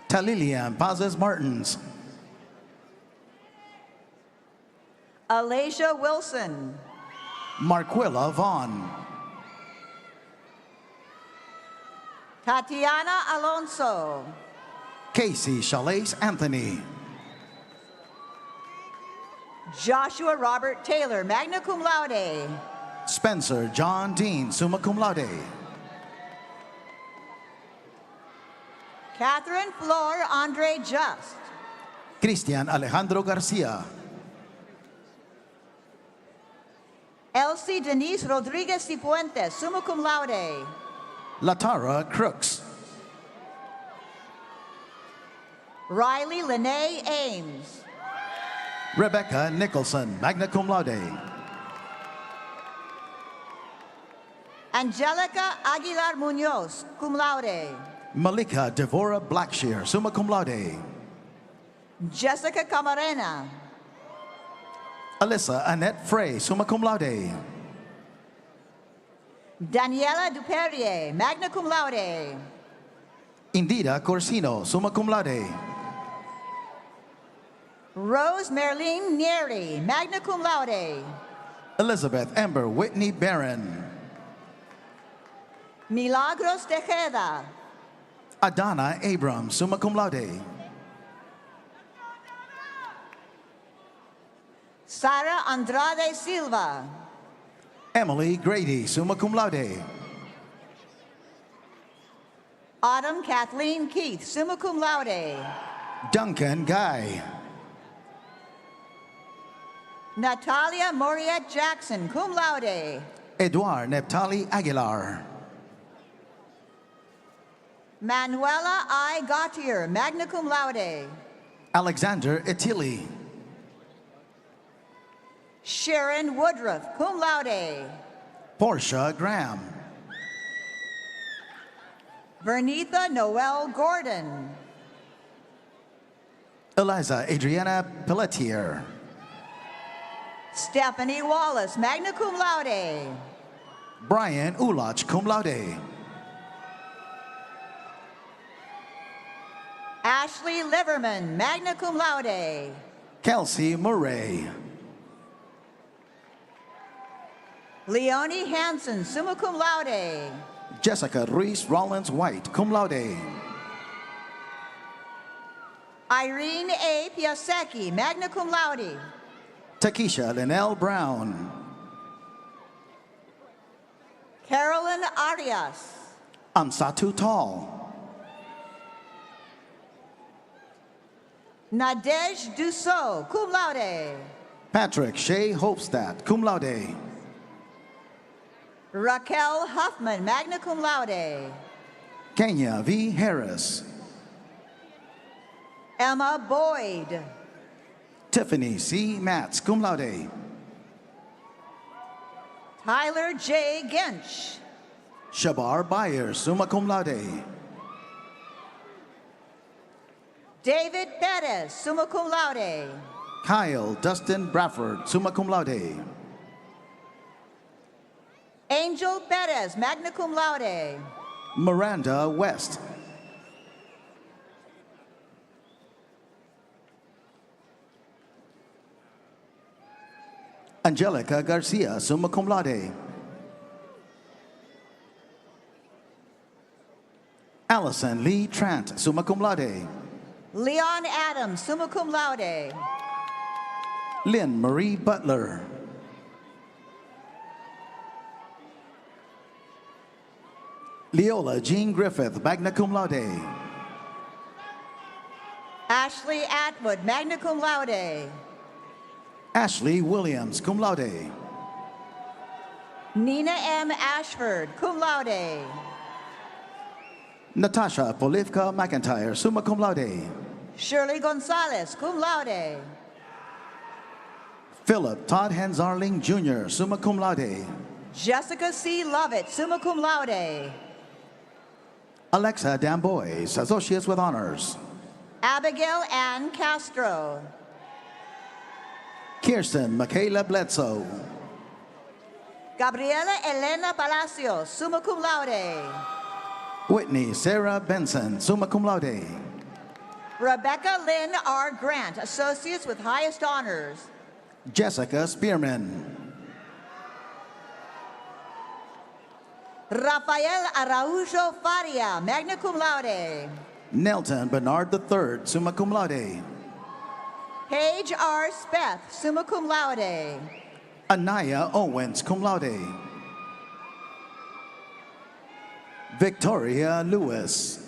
Talilian Pazes Martins. Alasia Wilson. Marquilla Vaughn. Tatiana Alonso. Casey Chalace Anthony. Joshua Robert Taylor, magna cum laude. Spencer John Dean, summa cum laude. Catherine Flor Andre Just. Cristian Alejandro Garcia. Elsie Denise Rodriguez Cifuentes, summa cum laude. Latara Crooks. Riley Lene Ames. Rebecca Nicholson, magna cum laude. Angelica Aguilar Munoz, cum laude. Malika Devora Blackshear, summa cum laude. Jessica Camarena. Alyssa Annette Frey, summa cum laude. Daniela Duperrier, magna cum laude. Indira Corsino, summa cum laude. Rose Merlin Nieri, magna cum laude. Elizabeth Amber Whitney Barron. Milagros Tejeda. Adana Abrams, summa cum laude. Sara Andrade Silva. Emily Grady, summa cum laude. Autumn Kathleen Keith, summa cum laude. Duncan Guy. Natalia Moriette Jackson, cum laude. Edouard Neptali Aguilar. Manuela I. Gautier, magna cum laude. Alexander Etili. Sharon Woodruff, cum laude. Portia Graham. Vernitha Noel Gordon. Eliza Adriana Pelletier. Stephanie Wallace, magna cum laude. Brian Ulach, cum laude. Ashley Liverman, magna cum laude. Kelsey Murray. Leonie Hansen, summa cum laude. Jessica Ruiz Rollins White, cum laude. Irene A. Piasecki, magna cum laude. Takesha Linnell Brown. Carolyn Arias. Ansatu Tall. Nadej Dussault, cum laude. Patrick Shea Hopestadt, cum laude. Raquel Huffman, magna cum laude. Kenya V. Harris. Emma Boyd. Tiffany C. Matz, cum laude. Tyler J. Gench. Shabar Byers, summa cum laude. David Perez, summa cum laude. Kyle Dustin Bradford, summa cum laude. Angel Perez, magna cum laude. Miranda West. Angelica Garcia, summa cum laude. Allison Lee Trant, summa cum laude. Leon Adams, summa cum laude. Lynn Marie Butler. Leola Jean Griffith, magna cum laude. Ashley Atwood, magna cum laude. Ashley Williams, cum laude. Nina M. Ashford, cum laude. Natasha Polivka McIntyre, summa cum laude. Shirley Gonzalez, cum laude. Philip Todd Hensarling Jr., summa cum laude. Jessica C. Lovett, summa cum laude. Alexa Dambois, Associates with Honors. Abigail Ann Castro. Kirsten Michaela Bledsoe. Gabriela Elena Palacios, summa cum laude. Whitney Sarah Benson, summa cum laude. Rebecca Lynn R. Grant, Associates with Highest Honors. Jessica Spearman. Rafael Araujo Faria, magna cum laude. Nelton Bernard III, summa cum laude. Paige R. Speth, summa cum laude. Anaya Owens, cum laude. Victoria Lewis.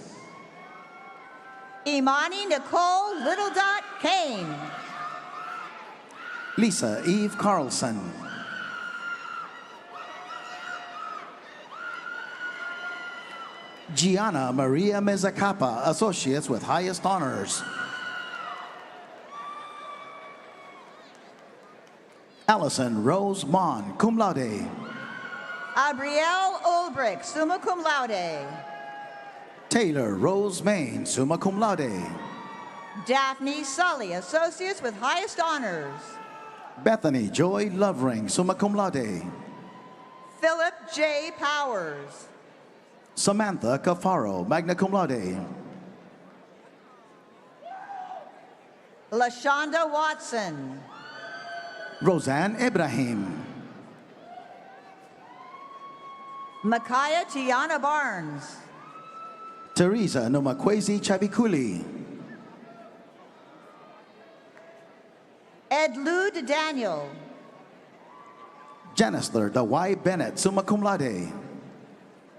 Imani Nicole Little Dot Kane. Lisa Eve Carlson. Gianna Maria Mezacapa, Associates with Highest Honors. Allison Rose Mon, cum laude. Abrielle Ulbrich, summa cum laude. Taylor Rose Main, summa cum laude. Daphne Sully, associates with highest honors. Bethany Joy Lovering, summa cum laude. Philip J. Powers. Samantha Cafaro, magna cum laude. LaShonda Watson. Roseanne Ibrahim. Micaiah Tiana Barnes. Teresa Nomakwezi Chabikuli. Edlude Daniel. Janister Dawai Bennett, summa cum laude.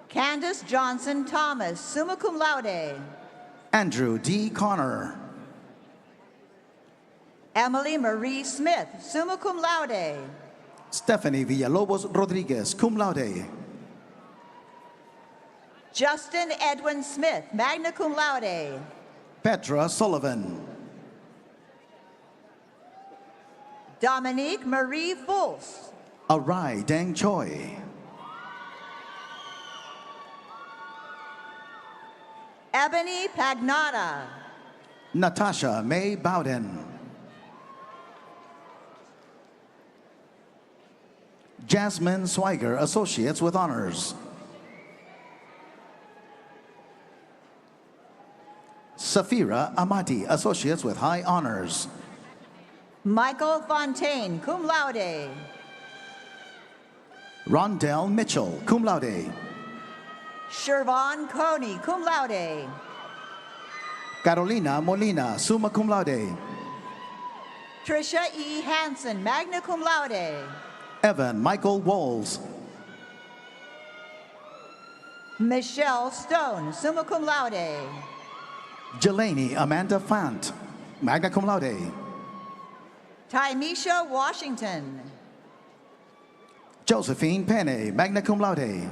Candace Johnson Thomas, summa cum laude. Andrew D. Connor. Emily Marie Smith, summa cum laude. Stephanie Villalobos Rodriguez, cum laude. Justin Edwin Smith, magna cum laude. Petra Sullivan. Dominique Marie Fultz. Arai Deng Choi. Ebony Pagnotta. Natasha May Bowden. Jasmine Swiger, associates with honors. Safira Amati, associates with high honors. Michael Fontaine, cum laude. Rondell Mitchell, cum laude. Shervon Coney, cum laude. Carolina Molina, summa cum laude. Trisha E. Hansen, magna cum laude. Evan Michael Walls. Michelle Stone, summa cum laude. Jelani Amanda Fant, magna cum laude. Tymisha Washington. Josephine Penne, magna cum laude.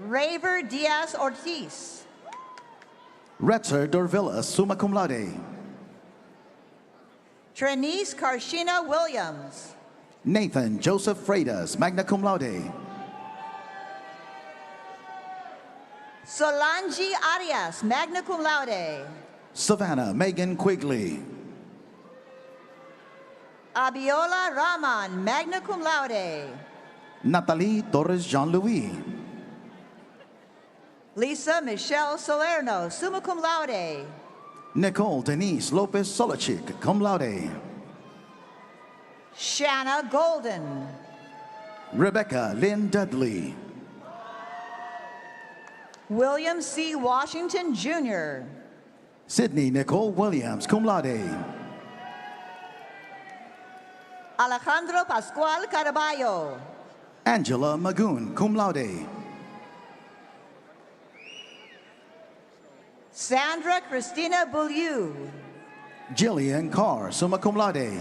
Raver Diaz Ortiz. Retzer Dorvilla, summa cum laude. Trenice Karshina Williams. Nathan Joseph Freitas, magna cum laude. Solange Arias, magna cum laude. Savannah Megan Quigley. Abiola Rahman, magna cum laude. Natalie Torres Jean-Louis. Lisa Michelle Salerno, summa cum laude. Nicole Denise Lopez Solachik, cum laude. Shanna Golden. Rebecca Lynn Dudley. William C. Washington, Jr. Sydney Nicole Williams, cum laude. Alejandro Pascual Caraballo. Angela Magoon, cum laude. Sandra Christina Beaulieu. Jillian Carr, summa cum laude.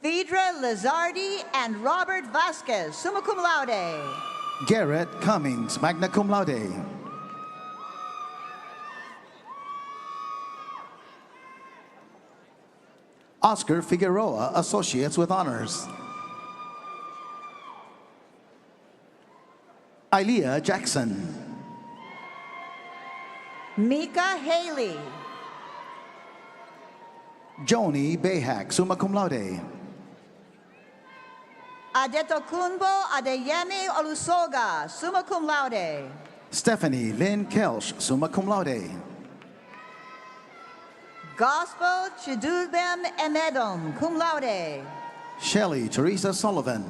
Phaedra Lizardi and Robert Vasquez, summa cum laude. Garrett Cummings, magna cum laude. Oscar Figueroa, associates with honors. Ilea Jackson. Mika Haley. Joni Behak, summa cum laude. Adetokunbo Adeyemi Olusoga, summa cum laude. Stephanie Lynn Kelsch, summa cum laude. Gospel Chidubem Emedom, cum laude. Shelley Teresa Sullivan.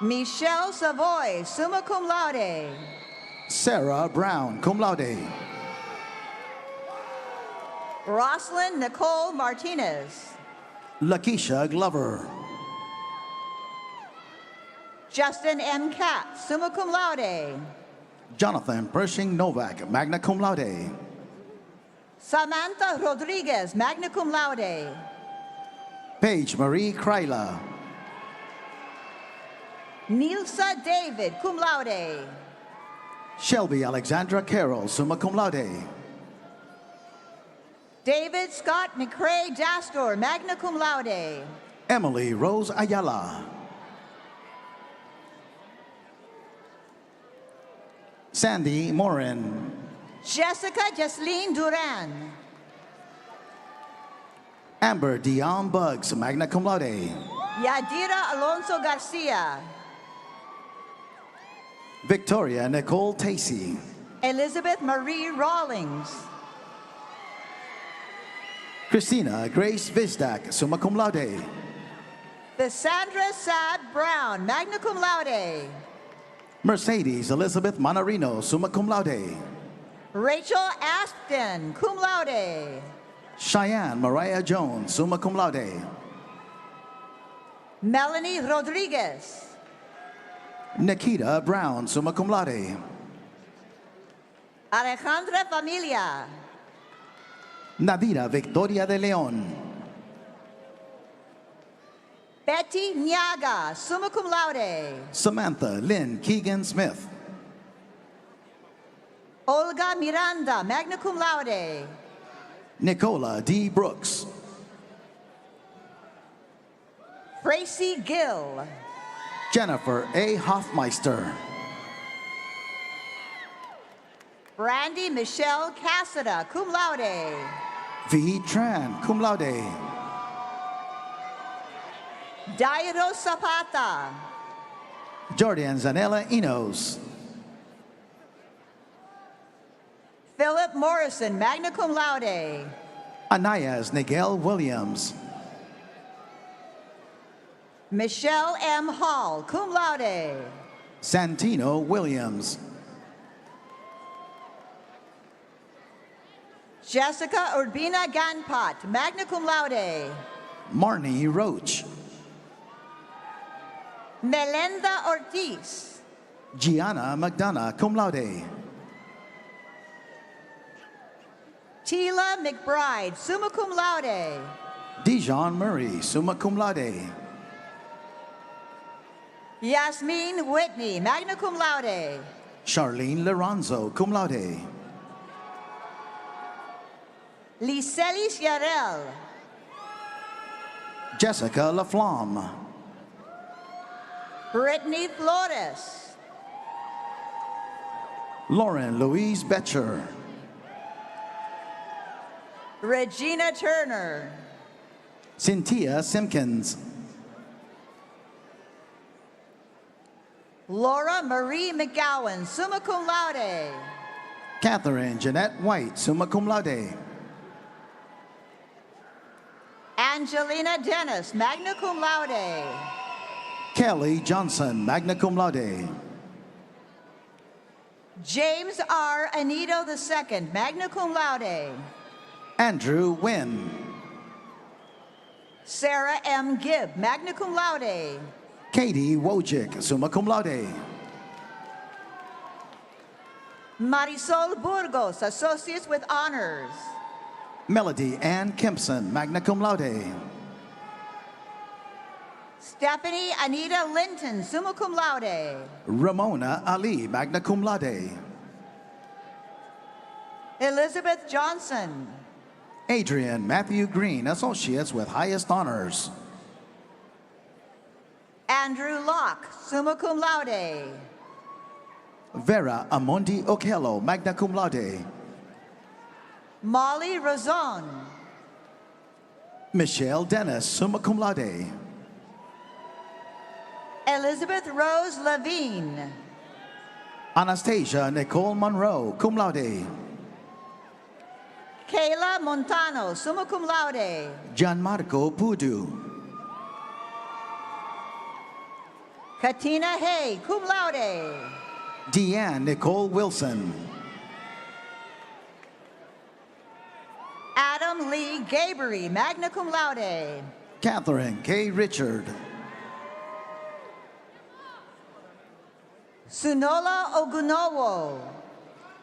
Michelle Savoy, summa cum laude. Sarah Brown, cum laude. Roslyn Nicole Martinez. Lakeisha Glover. Justin M. Katz, summa cum laude. Jonathan Pershing Novak, magna cum laude. Samantha Rodriguez, magna cum laude. Paige Marie Kryla. Nilsa David, cum laude. Shelby Alexandra Carroll, summa cum laude. David Scott McCrae Dastor, magna cum laude. Emily Rose Ayala. Sandy Morin. Jessica Jesseline Duran. Amber Dion Buggs, magna cum laude. Yadira Alonso Garcia. Victoria Nicole Tacey. Elizabeth Marie Rawlings. Christina Grace Visdak, summa cum laude. Cassandra Sad Brown, magna cum laude. Mercedes Elizabeth Manarino, summa cum laude. Rachel Aston, cum laude. Cheyenne Mariah Jones, summa cum laude. Melanie Rodriguez. Nikita Brown, summa cum laude. Alejandra Familia. Nadira Victoria de Leon. Betty Niaga, summa cum laude. Samantha Lynn Keegan Smith. Olga Miranda, magna cum laude. Nicola D. Brooks. Tracy Gill. Jennifer A. Hoffmeister. Brandy Michelle Cassada, cum laude. V. Tran, cum laude. Dairo Zapata. Jordan Zanella Enos. Philip Morrison, magna cum laude. Anayas Nigel Williams. Michelle M. Hall, cum laude. Santino Williams. Jessica Urbina Ganpat, magna cum laude. Marnie Roach. Melenda Ortiz. Gianna McDonough, cum laude. Tila McBride, summa cum laude. Dijon Murray, summa cum laude. Yasmin Whitney, magna cum laude. Charlene Lorenzo, cum laude. Licelis Yarel. Jessica Laflamme. Brittany Flores. Lauren Louise Betcher. Regina Turner. Cynthia Simpkins. Laura Marie McGowan, summa cum laude. Catherine Jeanette White, summa cum laude. Angelina Dennis, magna cum laude. Kelly Johnson, magna cum laude. James R. Anito II, magna cum laude. Andrew Wynn. Sarah M. Gibb, magna cum laude. Katie Wojcik, summa cum laude. Marisol Burgos, associates with honors. Melody Ann Kempson, magna cum laude. Stephanie Anita Linton, summa cum laude. Ramona Ali, magna cum laude. Elizabeth Johnson. Adrian Matthew Green, associates with highest honors. Andrew Locke, summa cum laude. Vera Amondi Okello, magna cum laude. Molly Razon. Michelle Dennis, summa cum laude. Elizabeth Rose Levine. Anastasia Nicole Monroe, cum laude. Kayla Montano, summa cum laude. Gianmarco Pudu. Katina Hay, cum laude. Deanne Nicole Wilson. Adam Lee Gabery, magna cum laude. Catherine K. Richard. Sunola Ogunowo.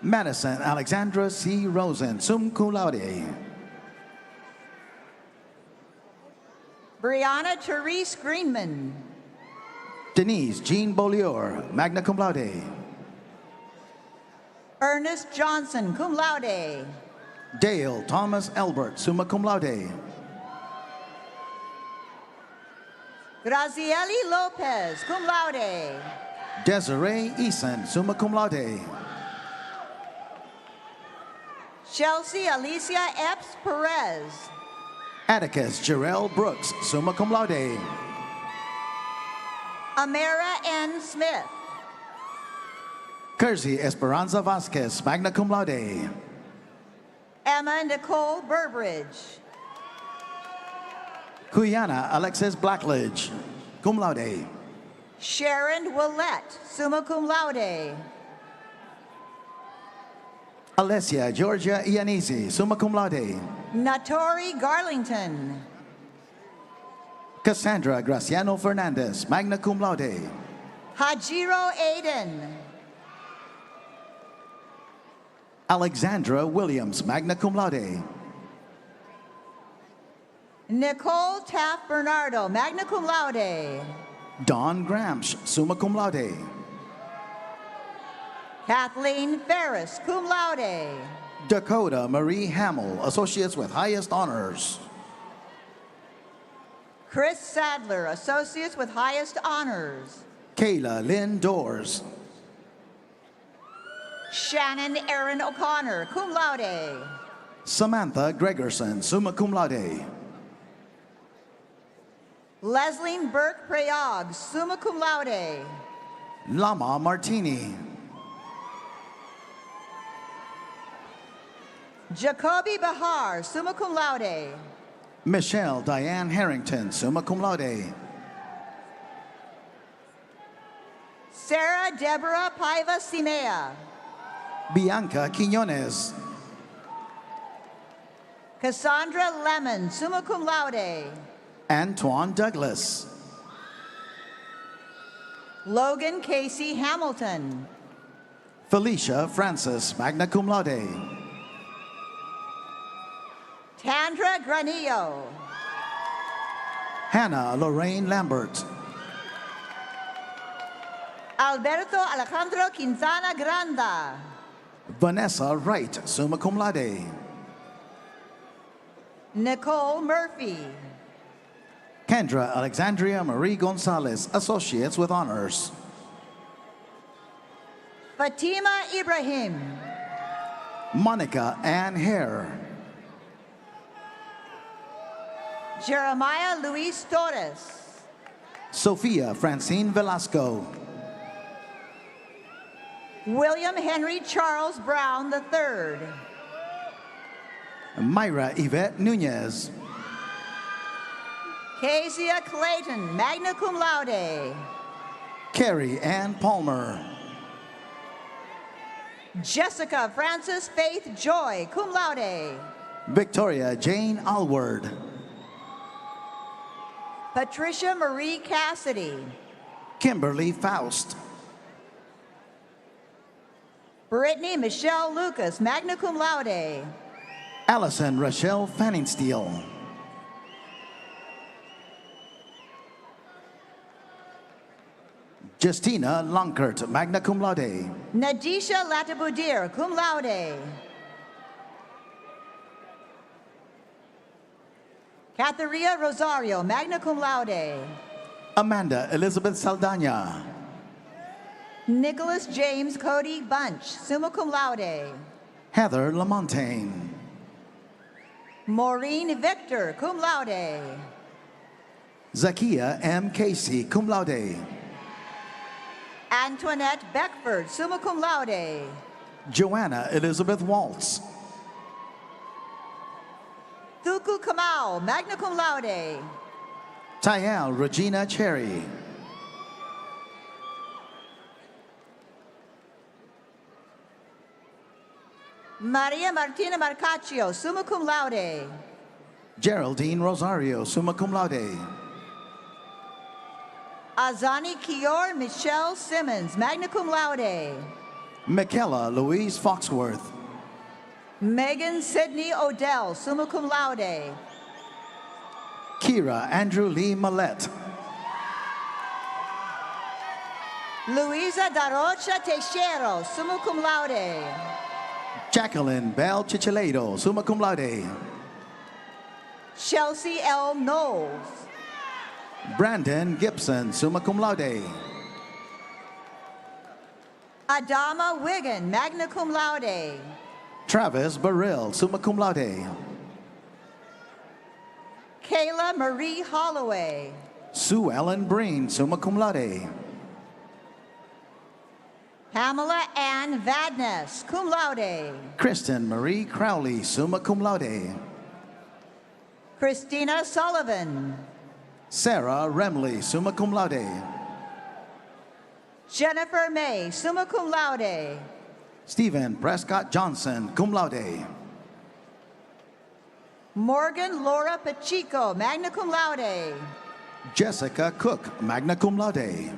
Madison Alexandra C. Rosen, sum cum laude. Brianna Therese Greenman. Denise Jean Beaulieu, magna cum laude. Ernest Johnson, cum laude. Dale Thomas Elbert, summa cum laude. Grazieli Lopez, cum laude. Desiree Eason, summa cum laude. Chelsea Alicia Epps Perez. Atticus Jarrell Brooks, summa cum laude. Amara N. Smith. Kersey Esperanza Vasquez, magna cum laude. Emma Nicole Burbridge. Kuyana Alexis Blackledge, cum laude. Sharon Willette, summa cum laude. Alessia Georgia Ianese, summa cum laude. Natori Garlington. Cassandra Graciano Fernandez, magna cum laude. Hajiro Aiden. Alexandra Williams, magna cum laude. Nicole Taft Bernardo, magna cum laude. Dawn Gramsch, summa cum laude. Kathleen Ferris, cum laude. Dakota Marie Hamill, associates with highest honors. Chris Sadler, associates with highest honors. Kayla Lynn Doors. Shannon Erin O'Connor, cum laude. Samantha Gregerson, summa cum laude. Leslie Burke Prayog, summa cum laude. Lama Martini. Jacoby Bahar, summa cum laude. Michelle Diane Harrington, summa cum laude. Sarah Deborah Paiva Simea. Bianca Quiñones. Cassandra Lemon, summa cum laude. Antoine Douglas. Logan Casey Hamilton. Felicia Francis, magna cum laude. Tandra Granillo. Hannah Lorraine Lambert. Alberto Alejandro Quintana Granda. Vanessa Wright, summa cum laude. Nicole Murphy. Kendra Alexandria Marie Gonzalez, associates with honors. Fatima Ibrahim. Monica Ann Hare. Jeremiah Luis Torres. Sophia Francine Velasco. William Henry Charles Brown III. Myra Yvette Nunez. Kezia Clayton, magna cum laude. Carrie Ann Palmer. Jessica Frances Faith Joy, cum laude. Victoria Jane Alward. Patricia Marie Cassidy. Kimberly Faust. Brittany Michelle Lucas, magna cum laude. Allison Rochelle Fanningsteele. Justina Lunkert, magna cum laude. Nadisha Latabudir, cum laude. Catherine Rosario, magna cum laude. Amanda Elizabeth Saldana. Nicholas James Cody Bunch, summa cum laude. Heather Lamontagne. Maureen Victor, cum laude. Zakia M. Casey, cum laude. Antoinette Beckford, summa cum laude. Joanna Elizabeth Waltz. Thuku Kamau, magna cum laude. Tyal Regina Cherry. Maria Martina Marcaccio, summa cum laude. Geraldine Rosario, summa cum laude. Azani Kior Michelle Simmons, magna cum laude. Michaela Louise Foxworth. Megan Sidney Odell, summa cum laude. Kira Andrew Lee Millette. Luisa Darocha Teixeiro, summa cum laude. Jacqueline Bell Chichiledo, summa cum laude. Chelsea L. Knowles. Brandon Gibson, summa cum laude. Adama Wigan, magna cum laude. Travis Burrill, summa cum laude. Kayla Marie Holloway. Sue Ellen Breen, summa cum laude. Pamela Ann Vadness, cum laude. Kristen Marie Crowley, summa cum laude. Christina Sullivan. Sarah Remley, summa cum laude. Jennifer May, summa cum laude. Stephen Prescott Johnson, cum laude. Morgan Laura Pacheco, magna cum laude. Jessica Cook, magna cum laude.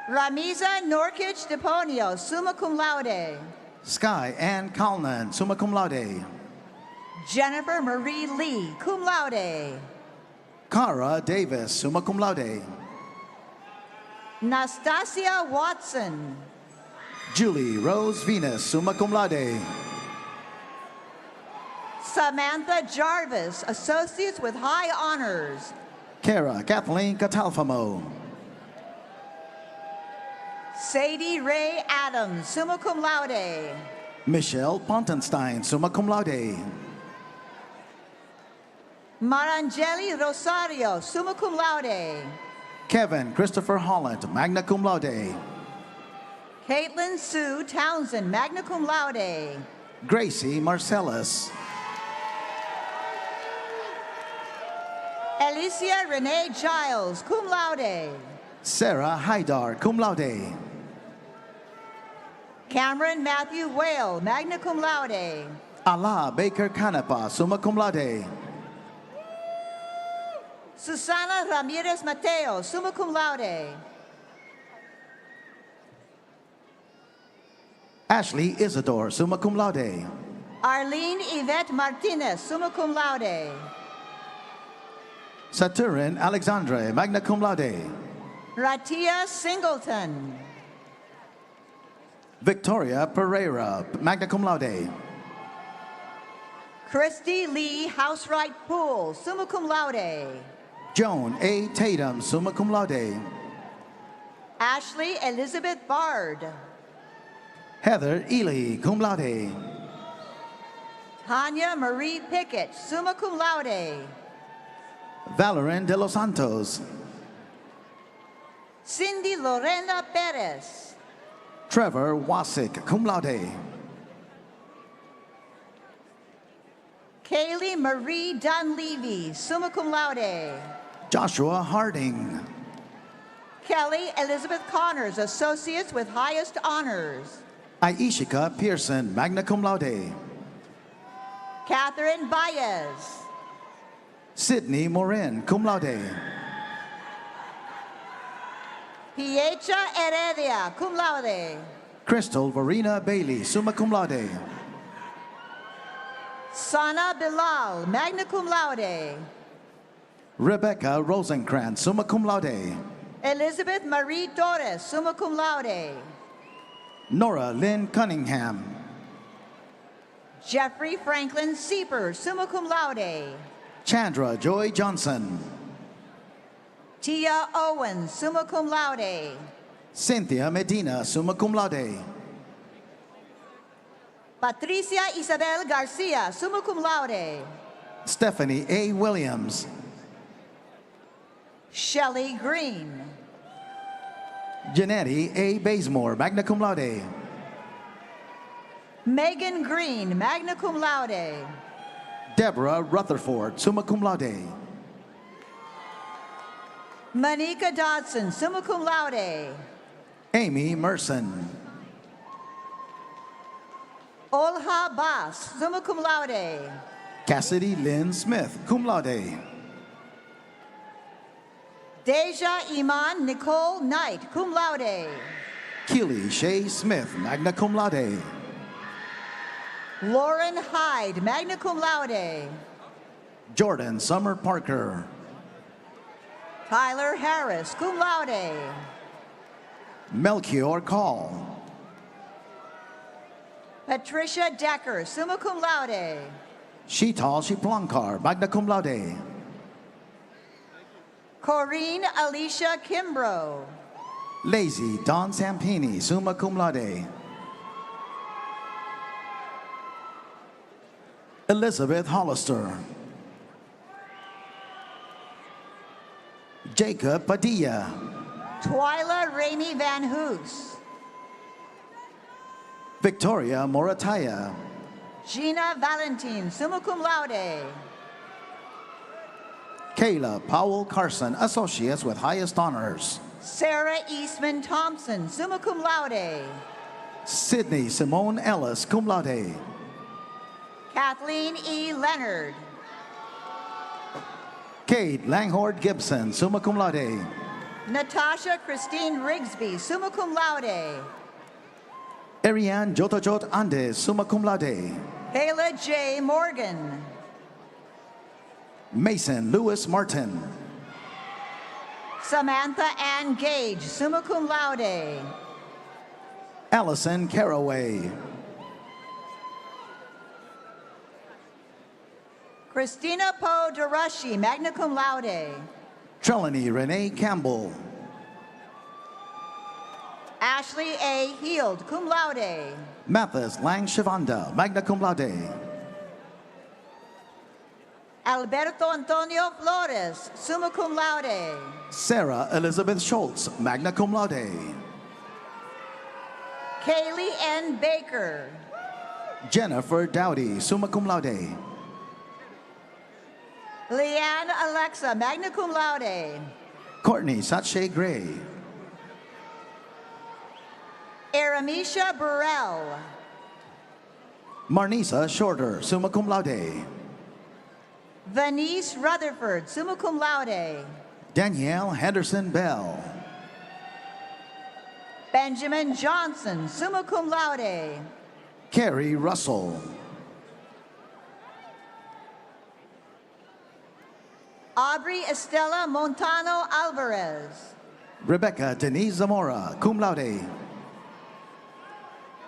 Ramiza Norkic Deponio, summa cum laude. Sky Ann Kalnan, summa cum laude. Jennifer Marie Lee, cum laude. Cara Davis, summa cum laude. Nastasia Watson. Julie Rose Venus, summa cum laude. Samantha Jarvis, associates with high honors. Kara Kathleen Catalfamo. Sadie Ray Adams, summa cum laude. Michelle Pontenstein, summa cum laude. Marangeli Rosario, summa cum laude. Kevin Christopher Holland, magna cum laude. Caitlin Sue Townsend, magna cum laude. Gracie Marcellus. Alicia Renee Giles, cum laude. Sarah Haidar, cum laude. Cameron Matthew Whale, magna cum laude. Allah Baker Canepa, summa cum laude. Susana Ramirez Mateo, summa cum laude. Ashley Isidore, summa cum laude. Arlene Yvette Martinez, summa cum laude. Saturin Alexandre, magna cum laude. Ratia Singleton. Victoria Pereira, magna cum laude. Christy Lee Housewright Poole, summa cum laude. Joan A. Tatum, summa cum laude. Ashley Elizabeth Bard. Heather Ely, cum laude. Tanya Marie Pickett, summa cum laude. Valorin de los Santos. Cindy Lorena Perez. Trevor Wasick, cum laude. Kaylee Marie Dunleavy, summa cum laude. Joshua Harding. Kelly Elizabeth Connors, associates with highest honors. Aishika Pearson, magna cum laude. Catherine Baez. Sydney Morin, cum laude. Piecha Heredia, cum laude. Crystal Verena Bailey, summa cum laude. Sana Bilal, magna cum laude. Rebecca Rosenkrantz, summa cum laude. Elizabeth Marie Torres, summa cum laude. Nora Lynn Cunningham. Jeffrey Franklin Sieper, summa cum laude. Chandra Joy Johnson. Tia Owens, summa cum laude. Cynthia Medina, summa cum laude. Patricia Isabel Garcia, summa cum laude. Stephanie A. Williams. Shelley Green. Janetti A. Bazemore, magna cum laude. Megan Green, magna cum laude. Deborah Rutherford, summa cum laude. Monica Dodson, summa cum laude. Amy Merson. Olha Bass, summa cum laude. Cassidy Lynn Smith, cum laude. Deja Iman Nicole Knight, cum laude. Keely Shea Smith, magna cum laude. Lauren Hyde, magna cum laude. Jordan Summer Parker. Tyler Harris, cum laude. Melchior Call. Patricia Decker, summa cum laude. Sheetal Shiplankar, magna cum laude. Corinne Alicia Kimbrough. Lazy Don Sampini, summa cum laude. Elizabeth Hollister. Jacob Padilla. Twyla Ramey Van Hoos. Victoria Morataya. Gina Valentin, summa cum laude. Kayla Powell Carson, associates with highest honors. Sarah Eastman Thompson, summa cum laude. Sydney Simone Ellis, cum laude. Kathleen E. Leonard. Kate Langhord Gibson, summa cum laude. Natasha Christine Rigsby, summa cum laude. Ariane Jotojot Andes, summa cum laude. Kayla J. Morgan. Mason Lewis Martin. Samantha Ann Gage, summa cum laude. Allison Caraway. Christina Poe Durashi, magna cum laude. Trelawney Renee Campbell. Ashley A. Heald, cum laude. Mathis Lang Shivanda, magna cum laude. Alberto Antonio Flores, summa cum laude. Sarah Elizabeth Schultz, magna cum laude. Kaylee N. Baker. Jennifer Dowdy, summa cum laude. Leanne Alexa, magna cum laude. Courtney Sache Gray. Aramisha Burrell. Marnisa Shorter, summa cum laude. Venice Rutherford, summa cum laude. Danielle Henderson Bell. Benjamin Johnson, summa cum laude. Carrie Russell. Aubrey Estela Montano Alvarez. Rebecca Denise Zamora, cum laude.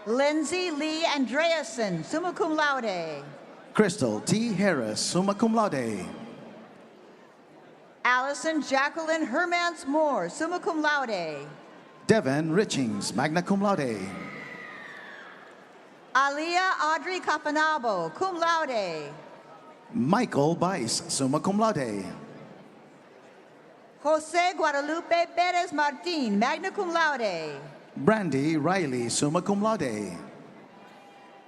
Lindsay Lee Andreasen, summa cum laude. Crystal T. Harris, summa cum laude. Allison Jacqueline Hermans Moore, summa cum laude. Devin Richings, magna cum laude. Aliyah Audrey Capanabo, cum laude. Michael Bice, summa cum laude. Jose Guadalupe Perez Martin, magna cum laude. Brandy Riley, summa cum laude.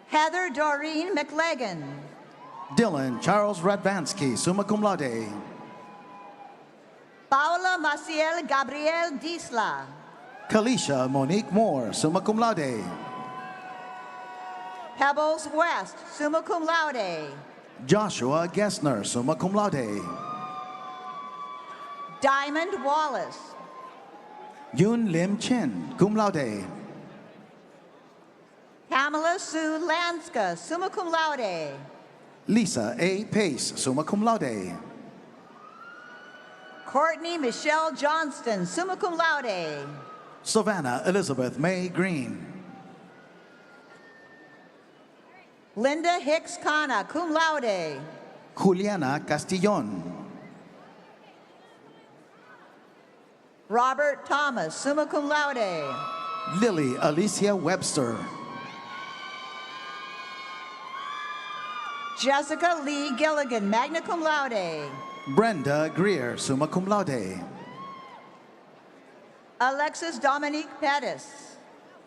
Heather Doreen McLagan. Dylan Charles Radvansky, summa cum laude. Paula Maciel Gabriel Disla. Kalisha Monique Moore, summa cum laude. Pebbles West, summa cum laude. Joshua Gessner, summa cum laude. Diamond Wallace. Yoon Lim Chin, cum laude. Pamela Sue Lanska, summa cum laude. Lisa A. Pace, summa cum laude. Courtney Michelle Johnston, summa cum laude. Savannah Elizabeth May Green. Linda Hicks Kana, cum laude. Juliana Castillon. Robert Thomas, summa cum laude. Lily Alicia Webster. Jessica Lee Gilligan, magna cum laude. Brenda Greer, summa cum laude. Alexis Dominique Pettis.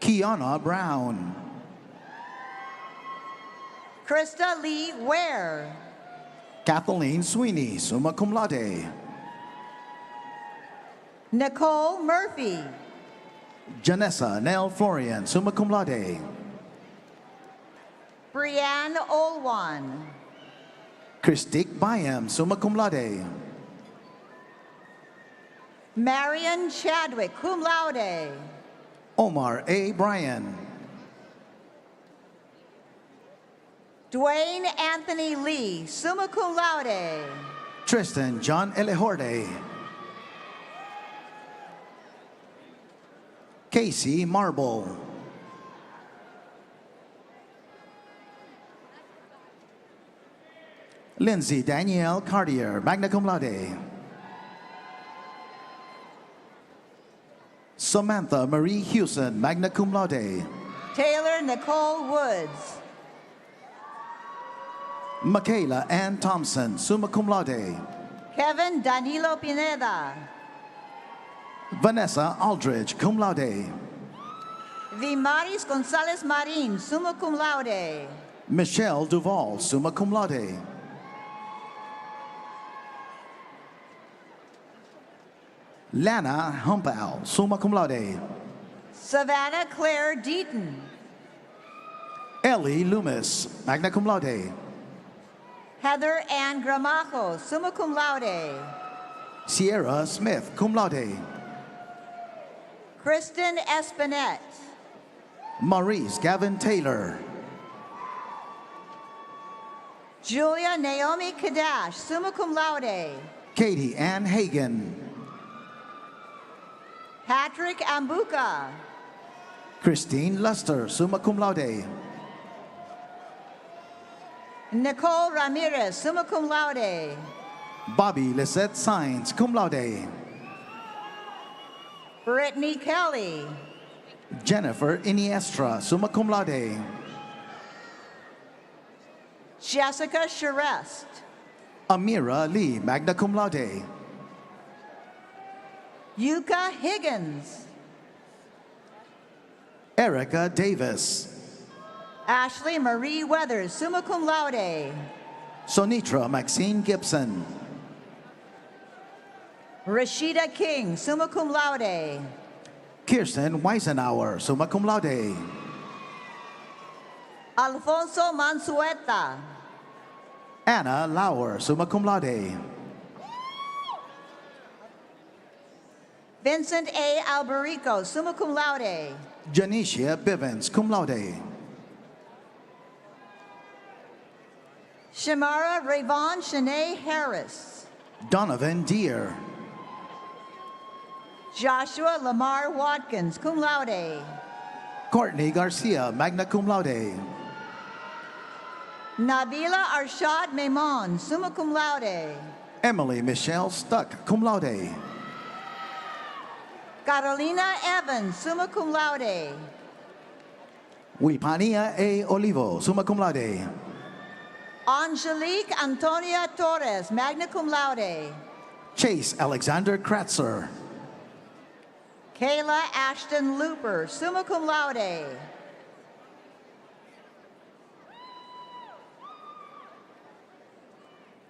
Kiana Brown. Krista Lee Ware. Kathleen Sweeney, summa cum laude. Nicole Murphy. Janessa Nell Florian, summa cum laude. Brianne Olwan. Christique Byam, summa cum laude. Marion Chadwick, cum laude. Omar A. Bryan. Dwayne Anthony Lee, summa cum laude. Tristan John Elehorde. Casey Marble. Lindsay Danielle Cartier, magna cum laude. Samantha Marie Hewson, magna cum laude. Taylor Nicole Woods. Michaela Ann Thompson, summa cum laude. Kevin Danilo Pineda. Vanessa Aldridge, cum laude. Vimaris Gonzalez Marin, summa cum laude. Michelle Duval, summa cum laude. Lana Humpal, summa cum laude. Savannah Claire Deaton. Ellie Loomis, magna cum laude. Heather Ann Gramajo, summa cum laude. Sierra Smith, cum laude. Kristen Espinette. Maurice Gavin Taylor. Julia Naomi Kadash, summa cum laude. Katie Ann Hagan. Patrick Ambuka. Christine Luster, summa cum laude. Nicole Ramirez, summa cum laude. Bobby Lisette Sainz, cum laude. Brittany Kelly. Jennifer Iniestra, summa cum laude. Jessica Charest. Amira Lee, magna cum laude. Yuka Higgins. Erica Davis. Ashley Marie Weathers, summa cum laude. Sonitra Maxine Gibson. Rashida King, summa cum laude. Kirsten Weisenauer, summa cum laude. Alfonso Mansueta. Anna Lauer, summa cum laude. Vincent A. Alberico, summa cum laude. Janicia Bivens, cum laude. Shamara Rayvon Shanae Harris. Donovan Deere. Joshua Lamar Watkins, cum laude. Courtney Garcia, magna cum laude. Nabila Arshad Maimon, summa cum laude. Emily Michelle Stuck, cum laude. Carolina Evans, summa cum laude. Wipania A. Olivo, summa cum laude. Angelique Antonia Torres, magna cum laude. Chase Alexander Kratzer. Kayla Ashton Looper, summa cum laude.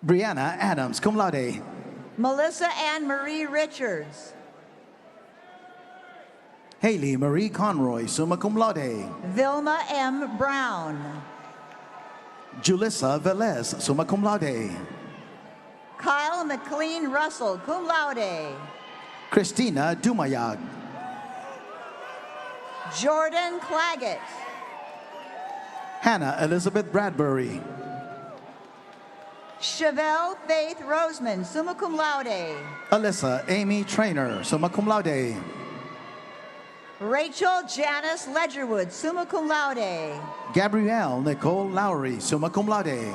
Brianna Adams, cum laude. Melissa Ann Marie Richards. Haley Marie Conroy, summa cum laude. Vilma M. Brown. Julissa Velez, summa cum laude. Kyle McLean Russell, cum laude. Christina Dumayag. Jordan Claggett. Hannah Elizabeth Bradbury. Chevelle Faith Roseman, summa cum laude. Alyssa Amy Trainer, summa cum laude. Rachel Janice Ledgerwood, summa cum laude. Gabrielle Nicole Lowry, summa cum laude.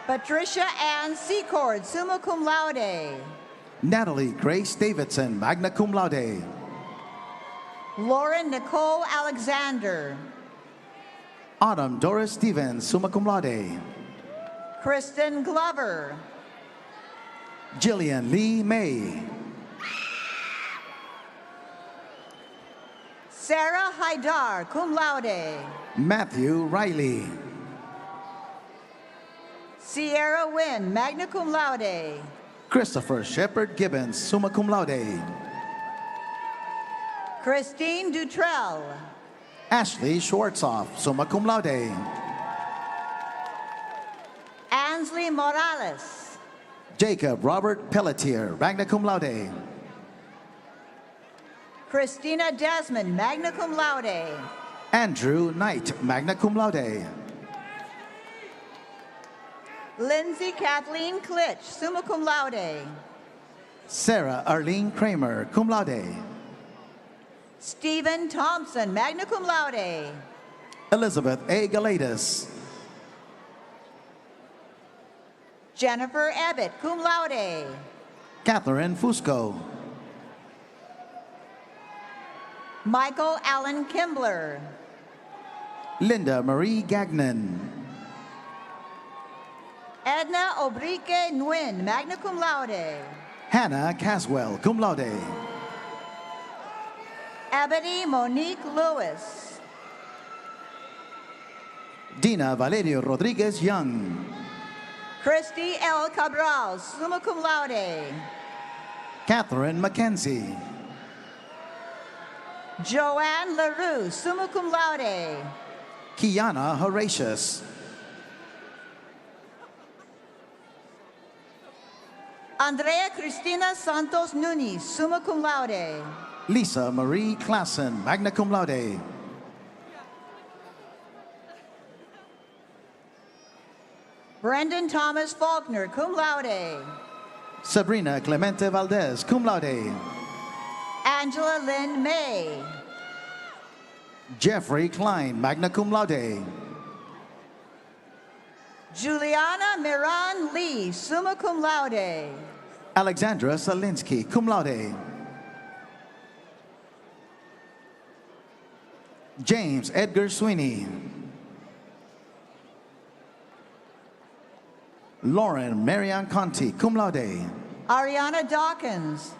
Patricia Ann Secord, summa cum laude. Natalie Grace Davidson, magna cum laude. Lauren Nicole Alexander. Autumn Doris Stevens, summa cum laude. Kristen Glover. Jillian Lee May. Sarah Haidar, cum laude. Matthew Riley. Sierra Wynn, magna cum laude. Christopher Shepard Gibbons, summa cum laude. Christine Dutrell. Ashley Schwartzoff, summa cum laude. Ansley Morales. Jacob Robert Pelletier, magna cum laude. Christina Desmond, magna cum laude. Andrew Knight, magna cum laude. Lindsay Kathleen Klitsch, summa cum laude. Sarah Arlene Kramer, cum laude. Stephen Thompson, magna cum laude. Elizabeth A. Galatis. Jennifer Abbott, cum laude. Catherine Fusco. Michael Allen Kimbler. Linda Marie Gagnon. Edna Obrique Nguyen, magna cum laude. Hannah Caswell, cum laude. Ebony Monique Lewis. Dina Valerio Rodriguez Young. Christy L. Cabral, summa cum laude. Catherine Mackenzie. Joanne LaRue, summa cum laude. Kiana Horatius. Andrea Cristina Santos Nunes, summa cum laude. Lisa Marie Klassen, magna cum laude. Brendan Thomas Faulkner, cum laude. Sabrina Clemente Valdez, cum laude. Angela Lynn May. Jeffrey Klein, magna cum laude. Juliana Miran Lee, summa cum laude. Alexandra Salinsky, cum laude. James Edgar Sweeney. Lauren Marianne Conti, cum laude. Ariana Dawkins.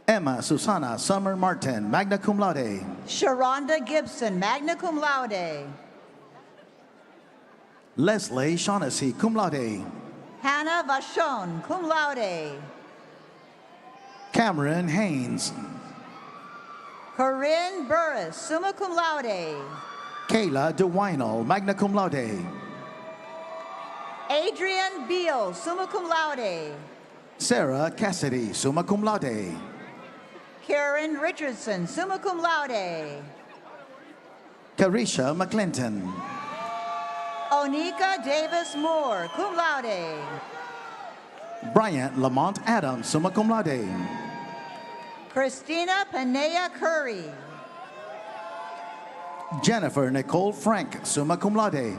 Emma Susana Summer Martin, magna cum laude. Sharonda Gibson, magna cum laude. Leslie Shaughnessy, cum laude. Hannah Vachon, cum laude. Cameron Haynes. Corinne Burris, summa cum laude. Kayla DeWinel, magna cum laude. Adrian Beal, summa cum laude. Sarah Cassidy, summa cum laude. Karen Richardson, summa cum laude. Carisha McClinton. Onika Davis Moore, cum laude. Bryant Lamont Adams, summa cum laude. Christina Panea Curry. Jennifer Nicole Frank, summa cum laude.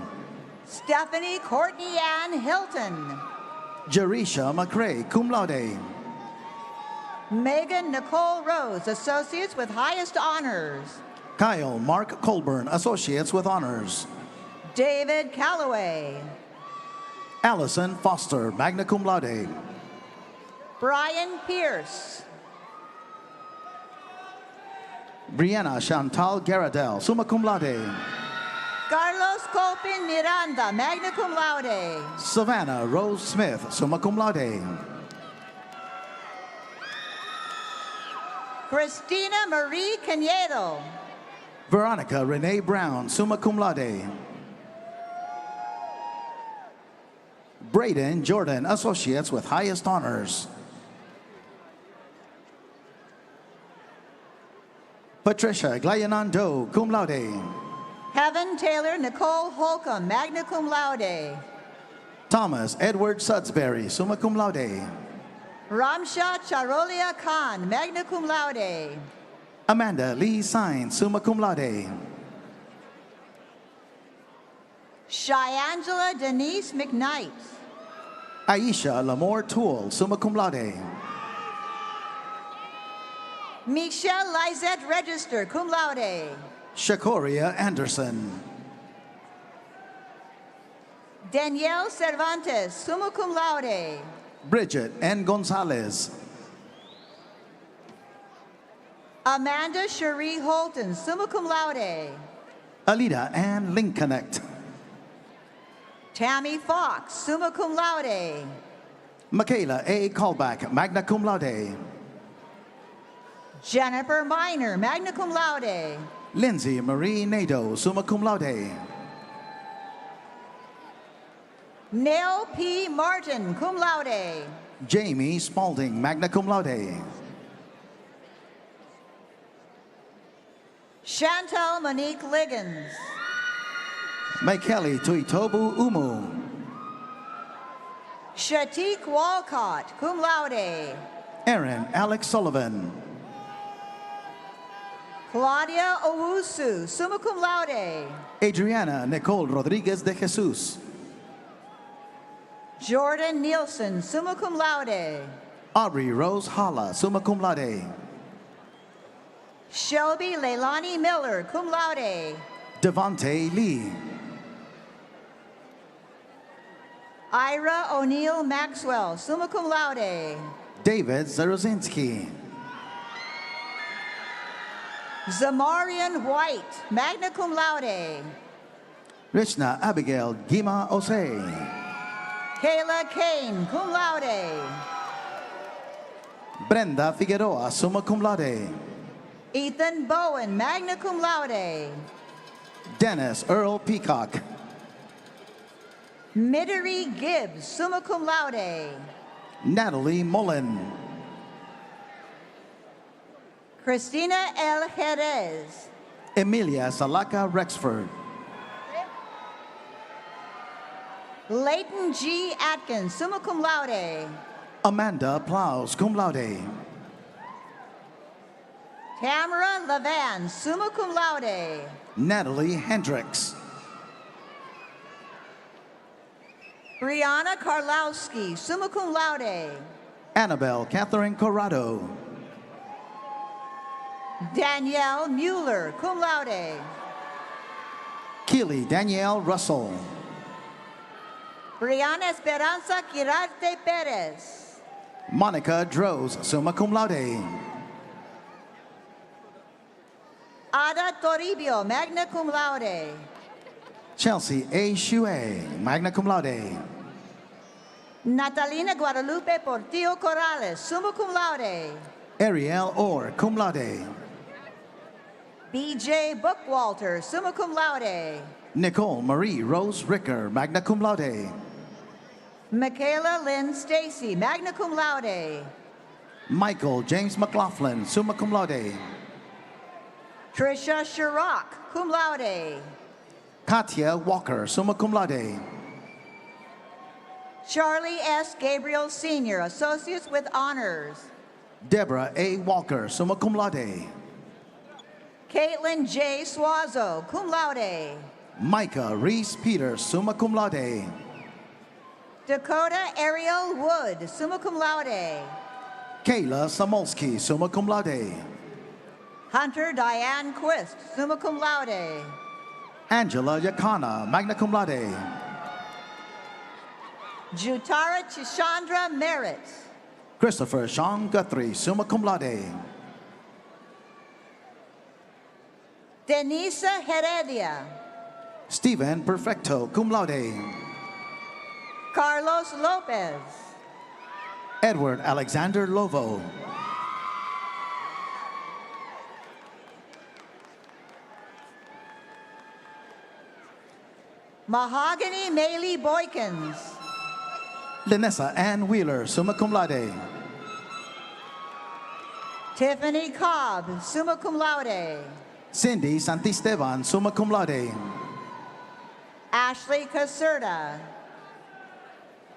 Stephanie Courtney Ann Hilton. Jerisha McCrae, cum laude. Megan Nicole Rose, associates with highest honors. Kyle Mark Colburn, associates with honors. David Calloway. Allison Foster, magna cum laude. Brian Pierce. Brianna Chantal Garadel, summa cum laude. Carlos Copin Miranda, magna cum laude. Savannah Rose Smith, summa cum laude. Christina Marie Canedo. Veronica Renee Brown, summa cum laude. Braden Jordan, associates with highest honors. Patricia Glayanando, cum laude. Heaven Taylor Nicole Holcomb, magna cum laude. Thomas Edward Sudsbury, summa cum laude. Ramsha Charolia Khan, magna cum laude. Amanda Lee Sines, summa cum laude. Shyangela Denise McKnight. Aisha Lamore Toole, summa cum laude. Michelle Lizette Register, cum laude. Shakoria Anderson. Danielle Cervantes, summa cum laude. Bridget N. Gonzalez. Amanda Cherie Holton, summa cum laude. Alida Ann Lincolnect. Tammy Fox, summa cum laude. Michaela A. Callback, magna cum laude. Jennifer Miner, magna cum laude. Lindsay Marie Nadeau, summa cum laude. Nell P. Martin, cum laude. Jamie Spalding, magna cum laude. Chantal Monique Liggins. Michaeli Tuitobu Umu. Shatik Walcott, cum laude. Aaron Alex Sullivan. Claudia Owusu, summa cum laude. Adriana Nicole Rodriguez de Jesus. Jordan Nielsen, summa cum laude. Aubrey Rose Hala, summa cum laude. Shelby Leilani Miller, cum laude. Devontae Lee. Ira O'Neill Maxwell, summa cum laude. David Zaruzinski. Zamarian White, magna cum laude. Rishna Abigail Gima Osei. Kayla Kane, cum laude. Brenda Figueroa, summa cum laude. Ethan Bowen, magna cum laude. Dennis Earl Peacock. Midori Gibbs, summa cum laude. Natalie Mullen. Christina L. Jerez. Emilia Salaka Rexford. Leighton G. Atkins, summa cum laude. Amanda Plows, cum laude. Tamara Levan, summa cum laude. Natalie Hendricks. Brianna Karlowski, summa cum laude. Annabelle Catherine Corrado. Danielle Mueller, cum laude. Keely Danielle Russell. Brianna Esperanza Quirarte Perez. Monica Droz, summa cum laude. Ada Toribio, magna cum laude. Chelsea A. Shue, magna cum laude. Natalina Guadalupe Portillo Corrales, summa cum laude. Ariel Orr, cum laude. B.J. Bookwalter, summa cum laude. Nicole Marie Rose Ricker, magna cum laude. Michaela Lynn Stacy, magna cum laude. Michael James McLaughlin, summa cum laude. Trisha Chirac, cum laude. Katia Walker, summa cum laude. Charlie S. Gabriel Sr., Associates with Honors. Deborah A. Walker, summa cum laude. Caitlin J. Suazo, cum laude. Micah Reese Peters, summa cum laude. Dakota Ariel Wood, summa cum laude. Kayla Samolsky, summa cum laude. Hunter Diane Quist, summa cum laude. Angela Yakana, magna cum laude. Jutara Chishandra Merritt. Christopher Sean Guthrie, summa cum laude. Denisa Heredia. Stephen Perfecto, cum laude. Carlos Lopez. Edward Alexander Lovo. Mahogany Maylee Boykins. Linessa Ann Wheeler, summa cum laude. Tiffany Cobb, summa cum laude. Cindy Santisteban, summa cum laude. Ashley Caserta.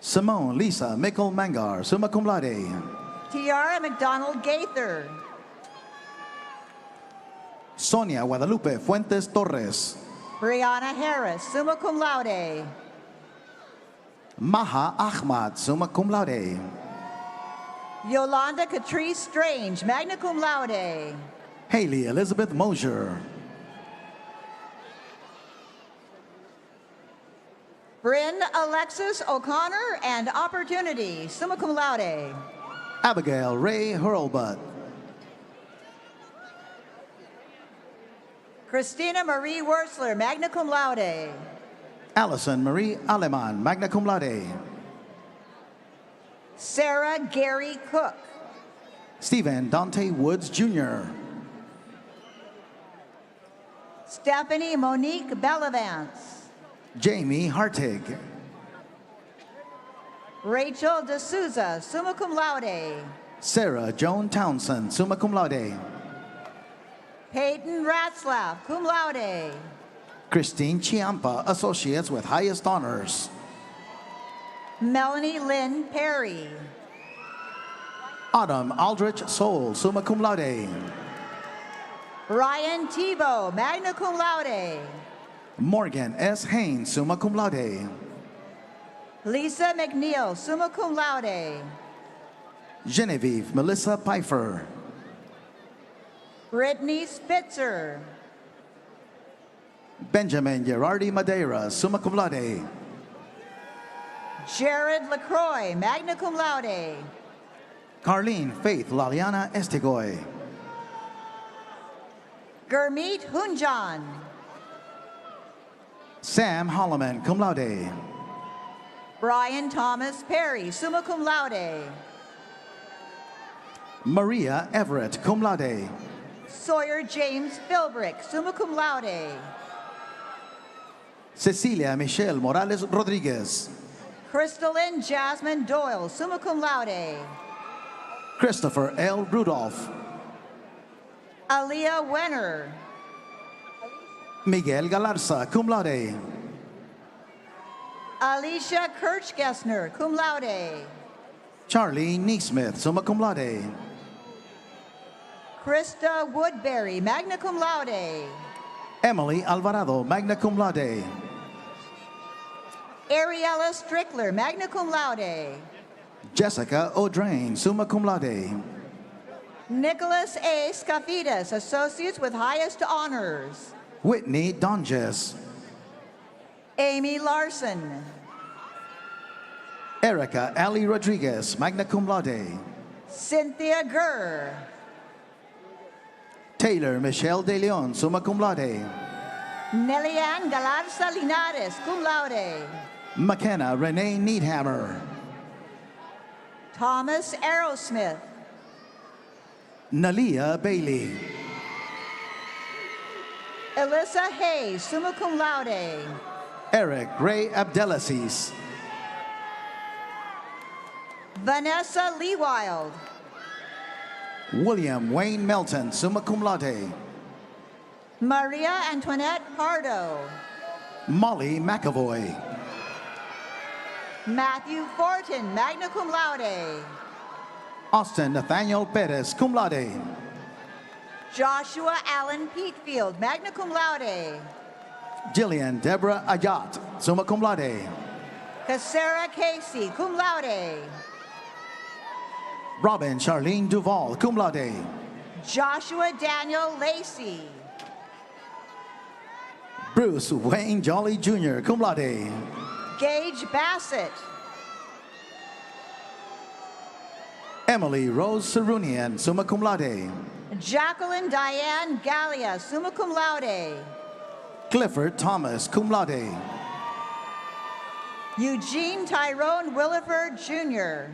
Simone Lisa Mickle Mangar, summa cum laude. Tiara McDonald Gaither. Sonia Guadalupe Fuentes Torres. Brianna Harris, summa cum laude. Maha Ahmad, summa cum laude. Yolanda Catrice Strange, magna cum laude. Haley Elizabeth Mosier. Bryn Alexis O'Connor and Opportunity, summa cum laude. Abigail Ray Hurlbut. Christina Marie Wurzler, magna cum laude. Allison Marie Aleman, magna cum laude. Sarah Gary Cook. Stephen Dante Woods Jr. Stephanie Monique Bellavance. Jamie Hartig. Rachel D'Souza, summa cum laude. Sarah Joan Townsend, summa cum laude. Peyton Ratzlaff, cum laude. Christine Chiampa, Associates with Highest Honors. Melanie Lynn Perry. Autumn Aldrich Soul, summa cum laude. Ryan Tebow, magna cum laude. Morgan S. Haynes, summa cum laude. Lisa McNeil, summa cum laude. Genevieve Melissa Pfeiffer. Brittany Spitzer. Benjamin Gerardi Madeira, summa cum laude. Jared LaCroix, magna cum laude. Carlene Faith Laliana Estigoy. Gurmeet Hunjan. Sam Holloman, cum laude. Brian Thomas Perry, summa cum laude. Maria Everett, cum laude. Sawyer James Philbrick, summa cum laude. Cecilia Michelle Morales Rodriguez. Crystalline Jasmine Doyle, summa cum laude. Christopher L. Rudolph. Aaliyah Wenner. Miguel Galarza, cum laude. Alicia Kirchgessner, cum laude. Charlie Neesmith, summa cum laude. Krista Woodbury, magna cum laude. Emily Alvarado, magna cum laude. Ariella Strickler, magna cum laude. Jessica O'Drain, summa cum laude. Nicholas A. Skafidas, associates with highest honors. Whitney Donges. Amy Larson. Erica Ali Rodriguez, magna cum laude. Cynthia Gurr. Taylor Michelle De Leon, summa cum laude. Nelian Galarza Linares, cum laude. McKenna Renee Needhammer. Thomas Aerosmith. Nalia Bailey. Alyssa Hayes, summa cum laude. Eric Ray Abdelaziz. Vanessa Leewild. William Wayne Melton, summa cum laude. Maria Antoinette Pardo. Molly McAvoy. Matthew Fortin, magna cum laude. Austin Nathaniel Perez, cum laude. Joshua Allen Peatfield, magna cum laude. Jillian Deborah Ayat, summa cum laude. Cassara Casey, cum laude. Robin Charlene Duval, cum laude. Joshua Daniel Lacey. Bruce Wayne Jolly Jr., cum laude. Gage Bassett. Emily Rose Sarunian, summa cum laude. Jacqueline Diane Gallia, summa cum laude. Clifford Thomas, cum laude. Eugene Tyrone Williford Jr.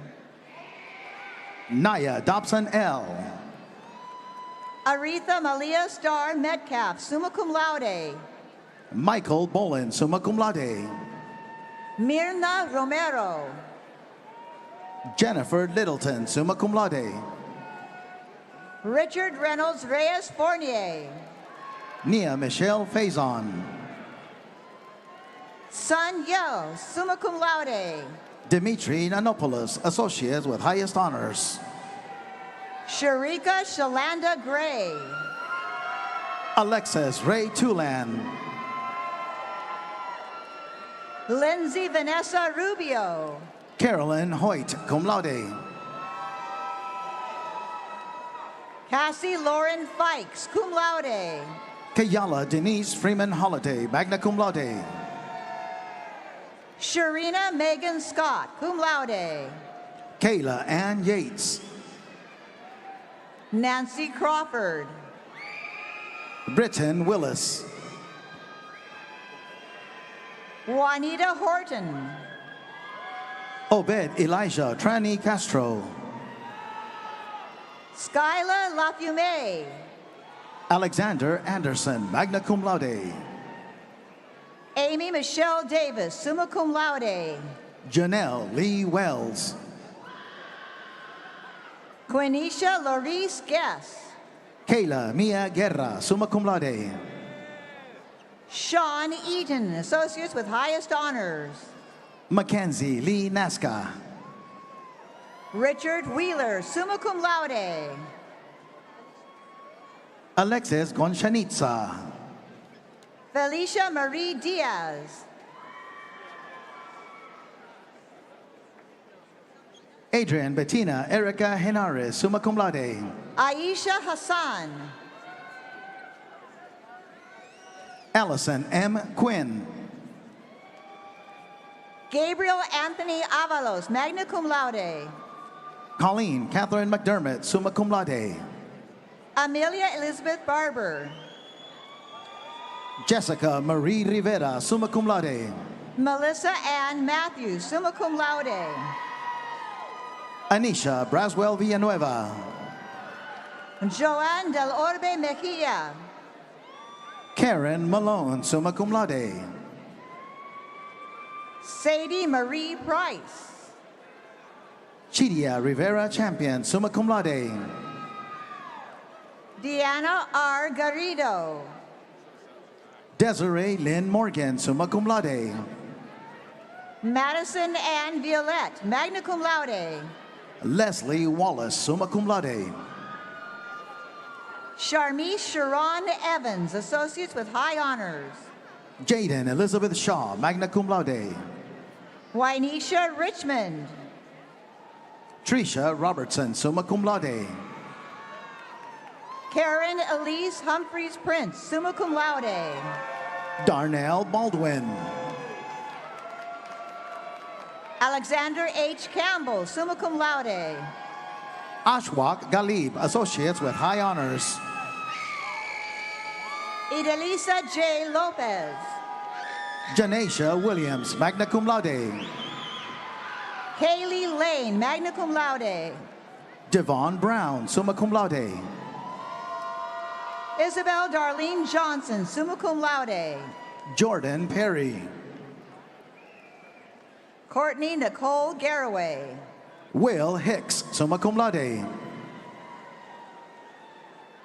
Naya Dobson L. Aretha Malia Starr Metcalf, summa cum laude. Michael Bolin, summa cum laude. Mirna Romero. Jennifer Littleton, summa cum laude. Richard Reynolds Reyes Fournier. Nia Michelle Faison. Sun Yo, summa cum laude. Dimitri Nanopoulos, associates with highest honors. Sharika Shalanda Gray. Alexis Ray Tulan. Lindsay Vanessa Rubio. Carolyn Hoyt, cum laude. Cassie Lauren Fikes, cum laude. Kayala Denise Freeman Holiday, magna cum laude. Sharina Megan Scott, cum laude. Kayla Ann Yates. Nancy Crawford. Britton Willis. Juanita Horton. Obed Elijah Trani Castro. Skyla Lafume. Alexander Anderson, magna cum laude. Amy Michelle Davis, summa cum laude. Janelle Lee Wells. Quenisha Larice Guess. Kayla Mia Guerra, summa cum laude. Sean Eaton, associates with highest honors. Mackenzie Lee Nasca. Richard Wheeler, summa cum laude. Alexis Gonchanitza. Felicia Marie Diaz. Adrian Bettina Erica Henares, summa cum laude. Aisha Hassan. Allison M. Quinn. Gabriel Anthony Avalos, magna cum laude. Colleen Catherine McDermott, summa cum laude. Amelia Elizabeth Barber. Jessica Marie Rivera, summa cum laude. Melissa Ann Matthews, summa cum laude. Anisha Braswell Villanueva. Joanne Del Orbe Mejia. Karen Malone, summa cum laude. Sadie Marie Price. Chidia Rivera Champion, summa cum laude. Deanna R. Garrido. Desiree Lynn Morgan, summa cum laude. Madison Ann Violette, magna cum laude. Leslie Wallace, summa cum laude. Sharmise Sharon Evans, associates with high honors. Jaden Elizabeth Shaw, magna cum laude. Wynisha Richmond. Tricia Robertson, summa cum laude. Karen Elise Humphreys Prince, summa cum laude. Darnell Baldwin. Alexander H. Campbell, summa cum laude. Ashwak Galib, associates with high honors. Idelisa J. Lopez. Janesha Williams, magna cum laude. Kaylee Lane, magna cum laude. Devon Brown, summa cum laude. Isabel Darlene Johnson, summa cum laude. Jordan Perry. Courtney Nicole Garraway. Will Hicks, summa cum laude.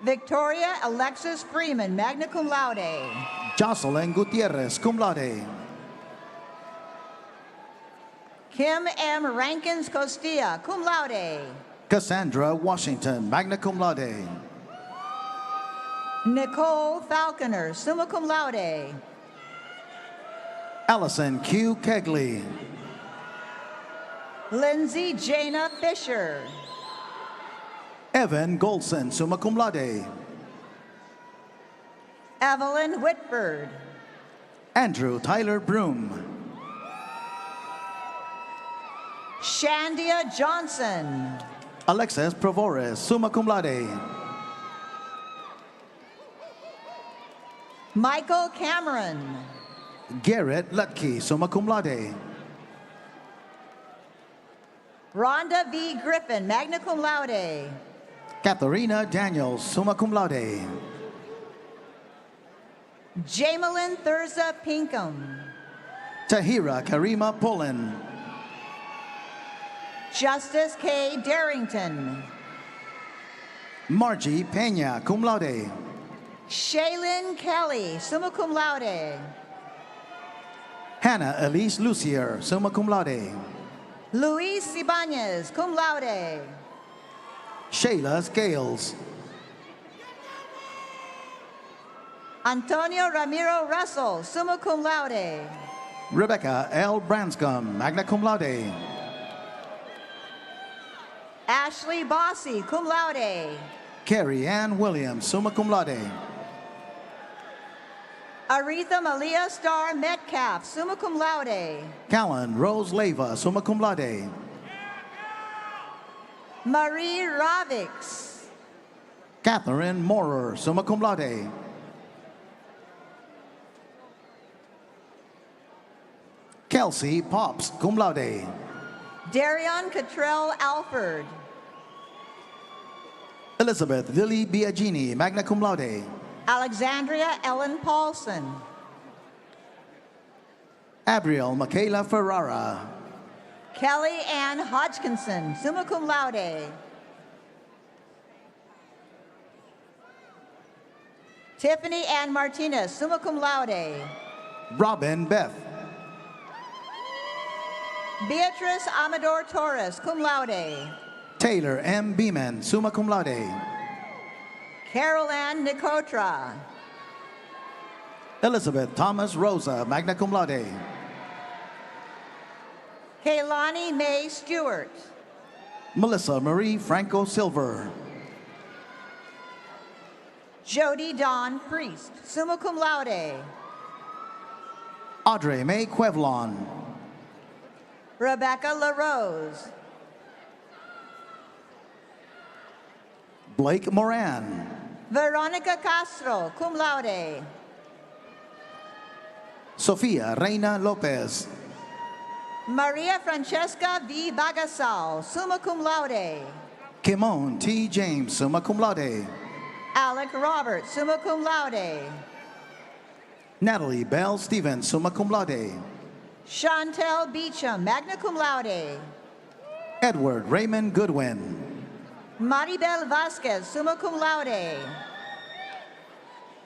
Victoria Alexis Freeman, magna cum laude. Jocelyn Gutierrez, cum laude. Kim M. Rankins Costilla, cum laude. Cassandra Washington, magna cum laude. Nicole Falconer, summa cum laude. Allison Q. Kegley. Lindsay Jana Fisher. Evan Goldson, summa cum laude. Evelyn Whitford. Andrew Tyler Broom. Shandia Johnson. Alexis Provores, summa cum laude. Michael Cameron. Garrett Lutke, summa cum laude. Rhonda V. Griffin, magna cum laude. Katharina Daniels, summa cum laude. Jamelyn Thurza Pinkham. Tahira Karima Pullen. Justice K. Darrington. Margie Pena, cum laude. Shaylin Kelly, summa cum laude. Hannah Elise Lucier, summa cum laude. Luis Ibanez, cum laude. Shayla Scales. Antonio Ramiro Russell, summa cum laude. Rebecca L. Branscombe, magna cum laude. Ashley Bossy, cum laude. Carrie Ann Williams, summa cum laude. Aretha Malia Star Metcalf, summa cum laude. Callan Rose Leva, summa cum laude. Marie Ravix. Catherine Morer, summa cum laude. Kelsey Pops, cum laude. Darion Cottrell Alford. Elizabeth Lily Biagini, magna cum laude. Alexandria Ellen Paulson. Abriel Michaela Ferrara. Kelly Ann Hodgkinson, summa cum laude. Tiffany Ann Martinez, summa cum laude. Robin Beth. Beatrice Amador Torres, cum laude. Taylor M. Beeman, summa cum laude. Carol Ann Nicotra. Elizabeth Thomas Rosa, magna cum laude. Kaylani Mae Stewart. Melissa Marie Franco Silver. Jody Dawn Priest, summa cum laude. Audrey May Quevlon. Rebecca LaRose. Blake Moran. Veronica Castro, cum laude. Sofia Reina Lopez. Maria Francesca V. Bagasal, summa cum laude. Kimon T. James, summa cum laude. Alec Roberts, summa cum laude. Natalie Bell Stevens, summa cum laude. Chantel Beecham, magna cum laude. Edward Raymond Goodwin. Maribel Vasquez, summa cum laude.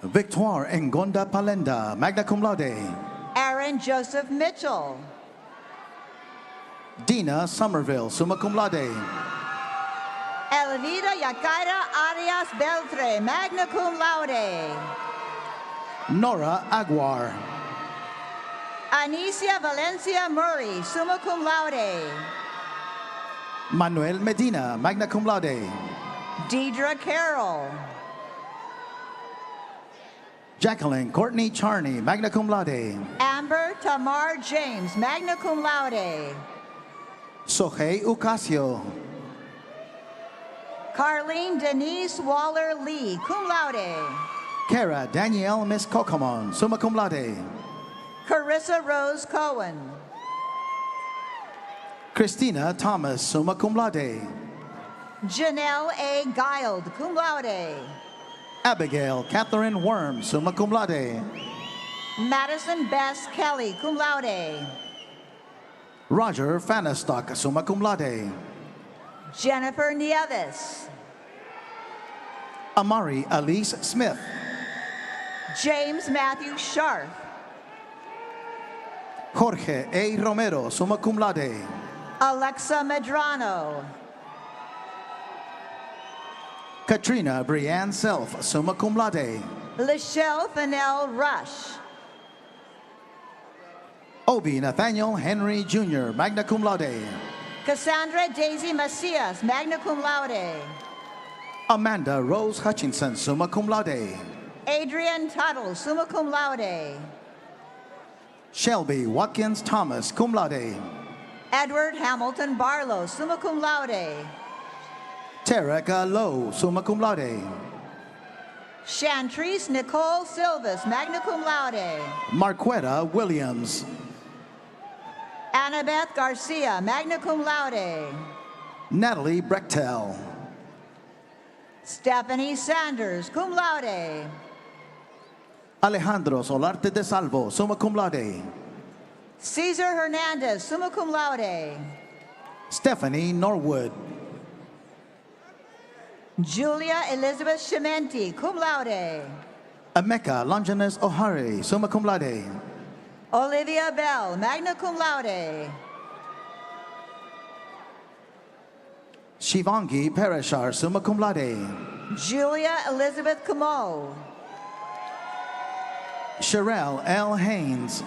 Victoire Engonda Palenda, magna cum laude. Aaron Joseph Mitchell. Dina Somerville, summa cum laude. Elvira Yacaira Arias Beltre, magna cum laude. Nora Aguar. Anicia Valencia Murray, summa cum laude. Manuel Medina, magna cum laude. Deidre Carroll. Jacqueline Courtney Charney, magna cum laude. Amber Tamar James, magna cum laude. Sohei Ucasio. Carlene Denise Waller Lee, cum laude. Kara Danielle Miss Kokomon, summa cum laude. Carissa Rose Cohen. Christina Thomas, summa cum laude. Janelle A. Guild, cum laude. Abigail Catherine Worm, summa cum laude. Madison Bess Kelly, cum laude. Roger Fanistock, summa cum laude. Jennifer Nieves. Amari Elise Smith. James Matthew Sharp. Jorge A. Romero, summa cum laude. Alexa Medrano. Katrina Brianne Self, summa cum laude. Lachelle Fennell Rush. Obi Nathaniel Henry Jr., magna cum laude. Cassandra Daisy Macias, magna cum laude. Amanda Rose Hutchinson, summa cum laude. Adrian Tuttle, summa cum laude. Shelby Watkins Thomas, cum laude. Edward Hamilton Barlow, summa cum laude. Tereka Lowe, summa cum laude. Chantrice Nicole Silvas, magna cum laude. Marquetta Williams. Annabeth Garcia, magna cum laude. Natalie Brechtel. Stephanie Sanders, cum laude. Alejandro Solarte de Salvo, summa cum laude. Cesar Hernandez, summa cum laude. Stephanie Norwood. Julia Elizabeth Shimenti, cum laude. Emeka Longinus O'Hare, summa cum laude. Olivia Bell, magna cum laude. Shivangi Parashar, summa cum laude. Julia Elizabeth Camo. Sherelle L. Haynes.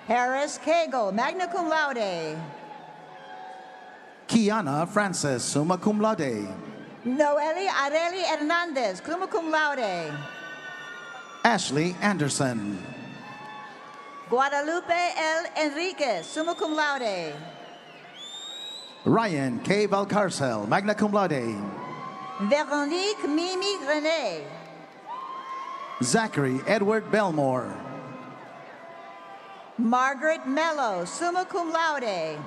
Harris Cagle, magna cum laude. Kiana Francis, summa cum laude. Noeli Areli Hernandez, summa cum laude. Ashley Anderson. Guadalupe L. Enriquez, summa cum laude. Ryan K. Valcarcel, magna cum laude. Veronique Mimi René. Zachary Edward Belmore. Margaret Mello, summa cum laude.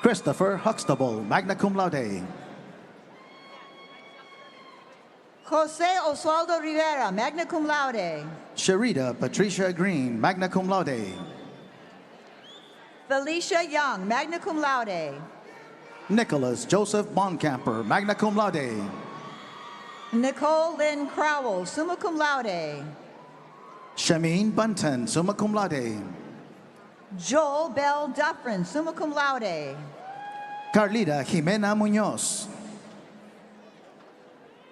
Christopher Huxtable, magna cum laude. Jose Oswaldo Rivera, magna cum laude. Sharita Patricia Green, magna cum laude. Felicia Young, magna cum laude. Nicholas Joseph Boncamper, magna cum laude. Nicole Lynn Crowell, summa cum laude. Shameen Bunton, summa cum laude. Joel Bell Duffrin, summa cum laude. Carlita Jimena Munoz.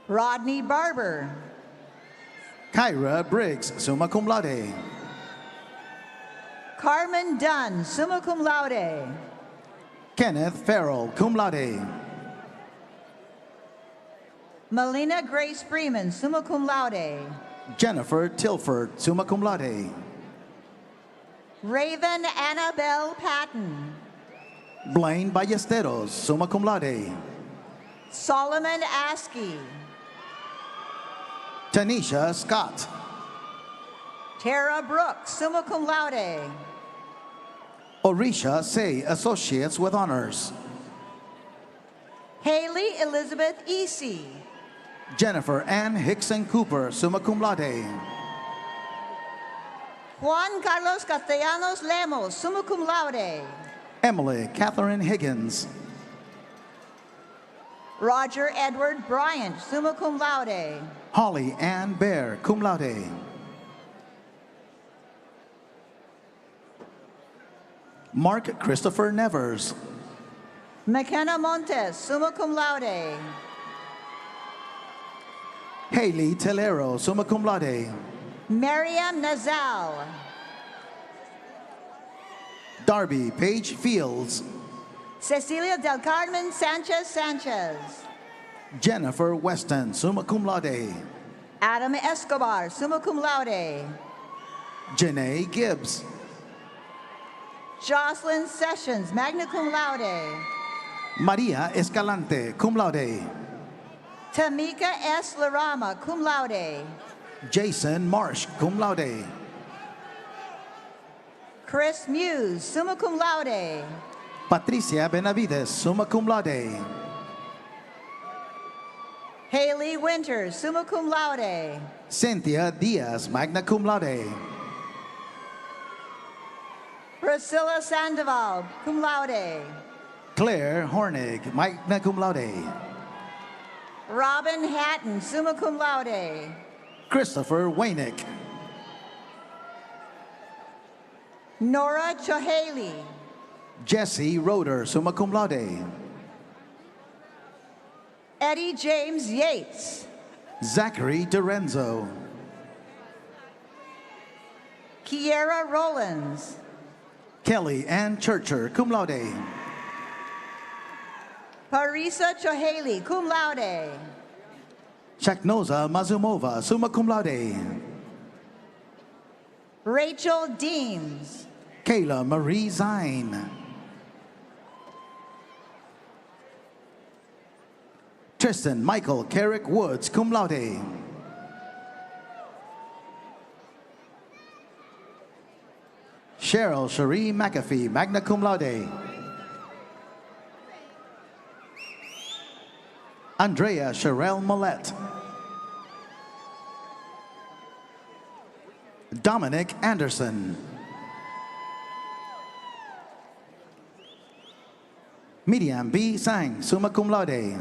Rodney Barber. Kyra Briggs, summa cum laude. Carmen Dunn, summa cum laude. Kenneth Farrell, cum laude. Melina Grace Freeman, summa cum laude. Jennifer Tilford, summa cum laude. Raven Annabelle Patton. Blaine Ballesteros, summa cum laude. Solomon Askey. Tanisha Scott. Tara Brooks, summa cum laude. Orisha Say, Associates with Honors. Haley Elizabeth Easy. Jennifer Ann Hickson Cooper, summa cum laude. Juan Carlos Castellanos Lemos, summa cum laude. Emily Catherine Higgins. Roger Edward Bryant, summa cum laude. Holly Ann Bear, cum laude. Mark Christopher Nevers. McKenna Montes, summa cum laude. Haley Telero, summa cum laude. Miriam Nazal. Darby Page Fields. Cecilia del Carmen Sanchez Sanchez. Jennifer Weston, summa cum laude. Adam Escobar, summa cum laude. Janae Gibbs. Jocelyn Sessions, magna cum laude. Maria Escalante, cum laude. Tameka S. Larama, cum laude. Jason Marsh, cum laude. Chris Muse, summa cum laude. Patricia Benavides, summa cum laude. Haley Winters, summa cum laude. Cynthia Diaz, magna cum laude. Priscilla Sandoval, cum laude. Claire Hornig, magna cum laude. Robin Hatton, summa cum laude. Christopher Wainick. Nora Chohaley. Jesse Roeder, summa cum laude. Eddie James Yates. Zachary Dorenzo. Kiera Rollins. Kelly Ann Churcher, cum laude. Parisa Chohaley, cum laude. Shaknoza Mazumova, summa cum laude. Rachel Deems. Kayla Marie Zine. Tristan Michael Carrick Woods, cum laude. Cheryl Cherie McAfee, magna cum laude. Andrea Sherelle Millette. Dominic Anderson. Miriam B. Sang, summa cum laude.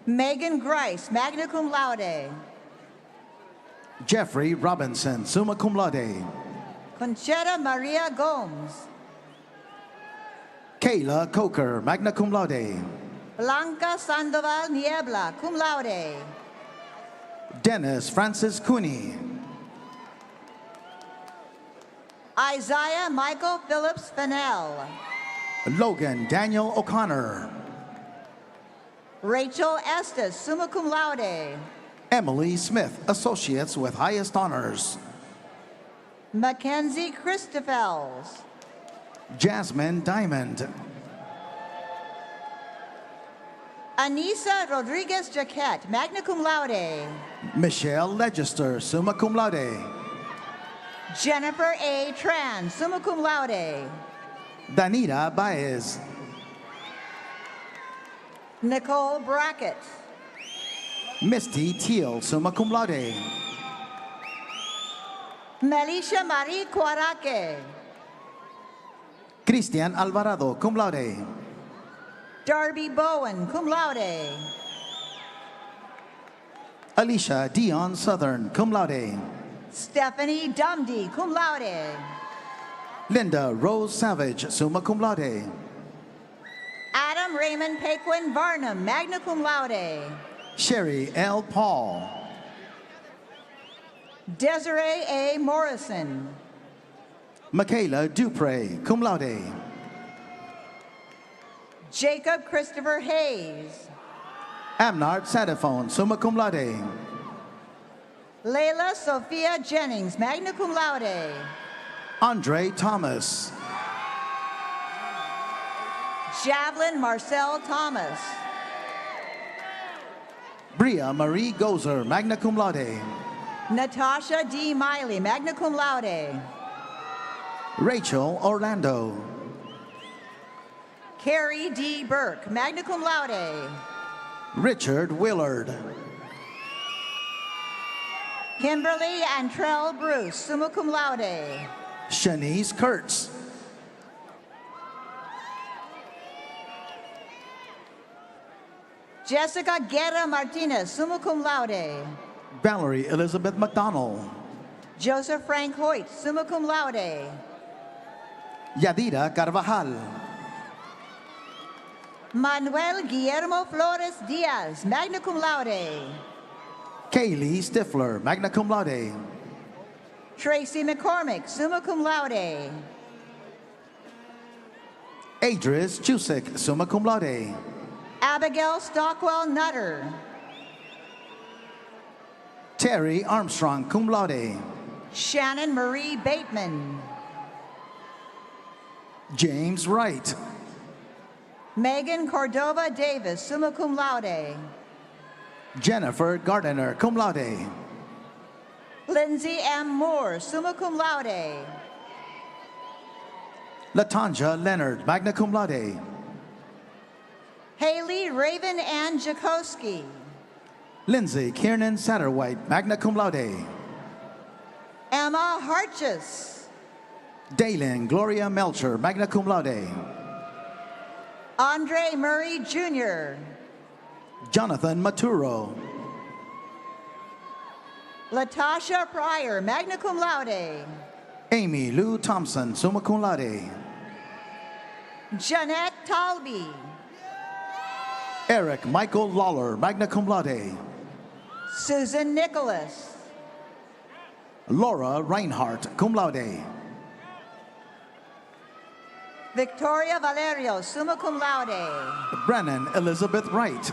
Megan Grice, magna cum laude. Jeffrey Robinson, summa cum laude. Conchetta Maria Gomes. Kayla Coker, magna cum laude. Blanca Sandoval Niebla, cum laude. Dennis Francis Cooney. Isaiah Michael Phillips Fennell. Logan Daniel O'Connor. Rachel Estes, summa cum laude. Emily Smith, Associates with Highest Honors. Mackenzie Christophels. Jasmine Diamond. Anissa Rodriguez Jaquette, magna cum laude. Michelle Legister, summa cum laude. Jennifer A. Tran, summa cum laude. Danita Baez. Nicole Brackett. Misty Teal, summa cum laude. Melisha Marie Cuaraque. Cristian Alvarado, cum laude. Darby Bowen, cum laude. Alicia Dion Southern, cum laude. Stephanie Dumdy, cum laude. Linda Rose Savage, summa cum laude. Adam Raymond Paquin Varnum, magna cum laude. Sherry L. Paul. Desiree A. Morrison. Michaela Dupre, cum laude. Jacob Christopher Hayes. Amnard Sadaphone, summa cum laude. Layla Sophia Jennings, magna cum laude. Andre Thomas. Javelin Marcel Thomas. Bria Marie Gozer, magna cum laude. Natasha D. Miley, magna cum laude. Rachel Orlando. Carrie D. Burke, magna cum laude. Richard Willard. Kimberly Antrell Bruce, summa cum laude. Shanice Kurtz. Jessica Guerra Martinez, summa cum laude. Valerie Elizabeth McDonald. Joseph Frank Hoyt, summa cum laude. Yadira Carvajal. Manuel Guillermo Flores Diaz, magna cum laude. Kaylee Stifler, magna cum laude. Tracy McCormick, summa cum laude. Adris Chusick, summa cum laude. Abigail Stockwell Nutter. Terry Armstrong, cum laude. Shannon Marie Bateman. James Wright. Megan Cordova Davis, summa cum laude. Jennifer Gardiner, cum laude. Lindsay M. Moore, summa cum laude. Latanja Leonard, magna cum laude. Haley Raven Ann Jakowski. Lindsay Kiernan Satterwhite, magna cum laude. Emma Harches. Daylin Gloria Melcher, magna cum laude. Andre Murray Jr. Jonathan Maturo. Latasha Pryor, magna cum laude. Amy Lou Thompson, summa cum laude. Jeanette Talby. Eric Michael Lawler, magna cum laude. Susan Nicholas. Laura Reinhardt, cum laude. Victoria Valerio, summa cum laude. Brennan Elizabeth Wright.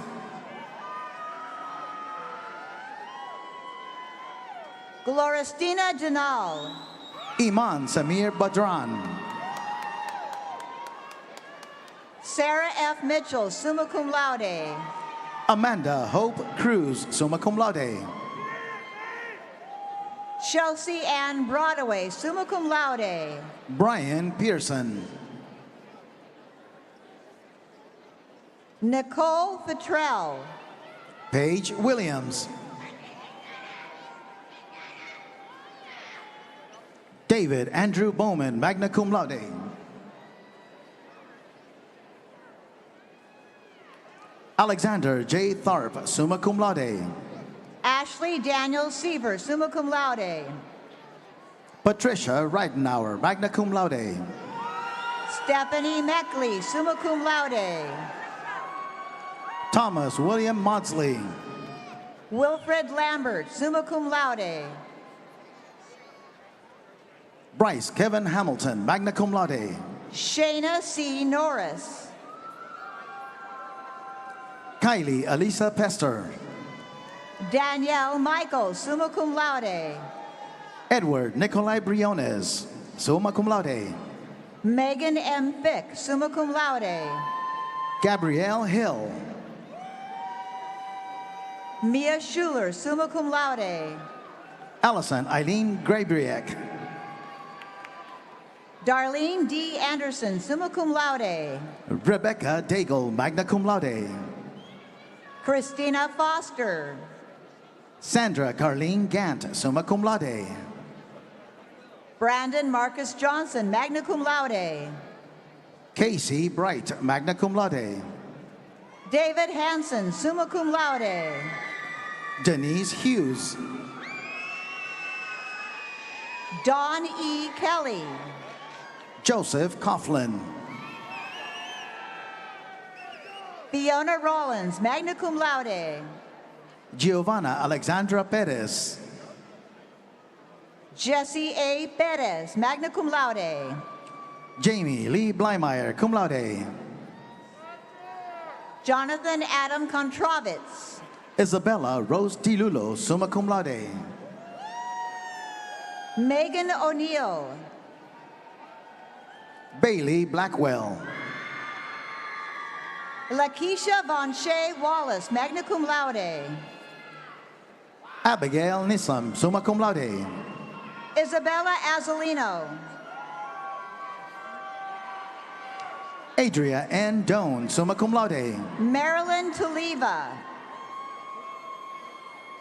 Gloristina Denal. Iman Samir Badran. Sarah F. Mitchell, summa cum laude. Amanda Hope Cruz, summa cum laude. Chelsea Ann Broadway, summa cum laude. Brian Pearson. Nicole Futrell. Paige Williams. David Andrew Bowman, magna cum laude. Alexander J. Tharp, summa cum laude. Ashley Daniel Seaver, summa cum laude. Patricia Reidenauer, magna cum laude. Stephanie Meckley, summa cum laude. Thomas William Maudsley. Wilfred Lambert, summa cum laude. Bryce Kevin Hamilton, magna cum laude. Shayna C. Norris. Kylie Elisa Pester. Danielle Michael, summa cum laude. Edward Nicolai Briones, summa cum laude. Megan M. Fick, summa cum laude. Gabrielle Hill. Mia Schuler, summa cum laude. Allison Eileen Grabriek. Darlene D. Anderson, summa cum laude. Rebecca Daigle, magna cum laude. Christina Foster. Sandra Carlene Gant, summa cum laude. Brandon Marcus Johnson, magna cum laude. Casey Bright, magna cum laude. David Hanson, summa cum laude. Denise Hughes. Dawn E. Kelly. Joseph Coughlin. Fiona Rollins, magna cum laude. Giovanna Alexandra Perez. Jesse A. Perez, magna cum laude. Jamie Lee Blymeyer, cum laude. Jonathan Adam Kontravitz. Isabella Rose DiLulo, summa cum laude. Megan O'Neill. Bailey Blackwell. Lakeisha Von Shea Wallace, magna cum laude. Abigail Nisam, summa cum laude. Isabella Azolino. Adria Ann Doan, summa cum laude. Marilyn Taliva.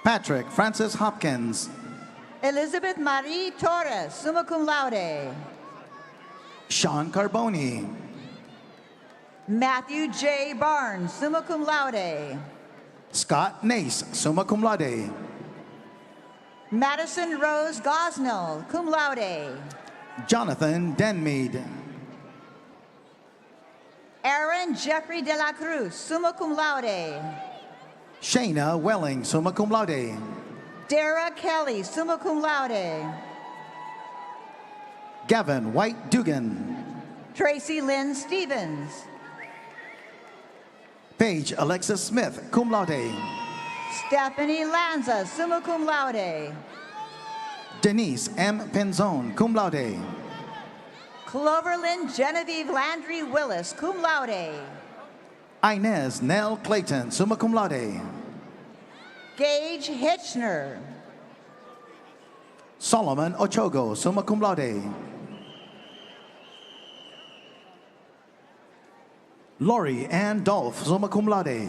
Patrick Francis Hopkins. Elizabeth Marie Torres, summa cum laude. Sean Carboni. Matthew J. Barnes, summa cum laude. Scott Nace, summa cum laude. Madison Rose Gosnell, cum laude. Jonathan Denmead. Aaron Jeffrey de la Cruz, summa cum laude. Shayna Welling, summa cum laude. Dara Kelly, summa cum laude. Gavin White Dugan. Tracy Lynn Stevens. Paige Alexis Smith, cum laude. Stephanie Lanza, summa cum laude. Denise M. Penzone, cum laude. Cloverland Genevieve Landry Willis, cum laude. Inez Nell Clayton, summa cum laude. Gage Hitchner. Solomon Ochogo, summa cum laude. Lori Ann Dolph, summa cum laude.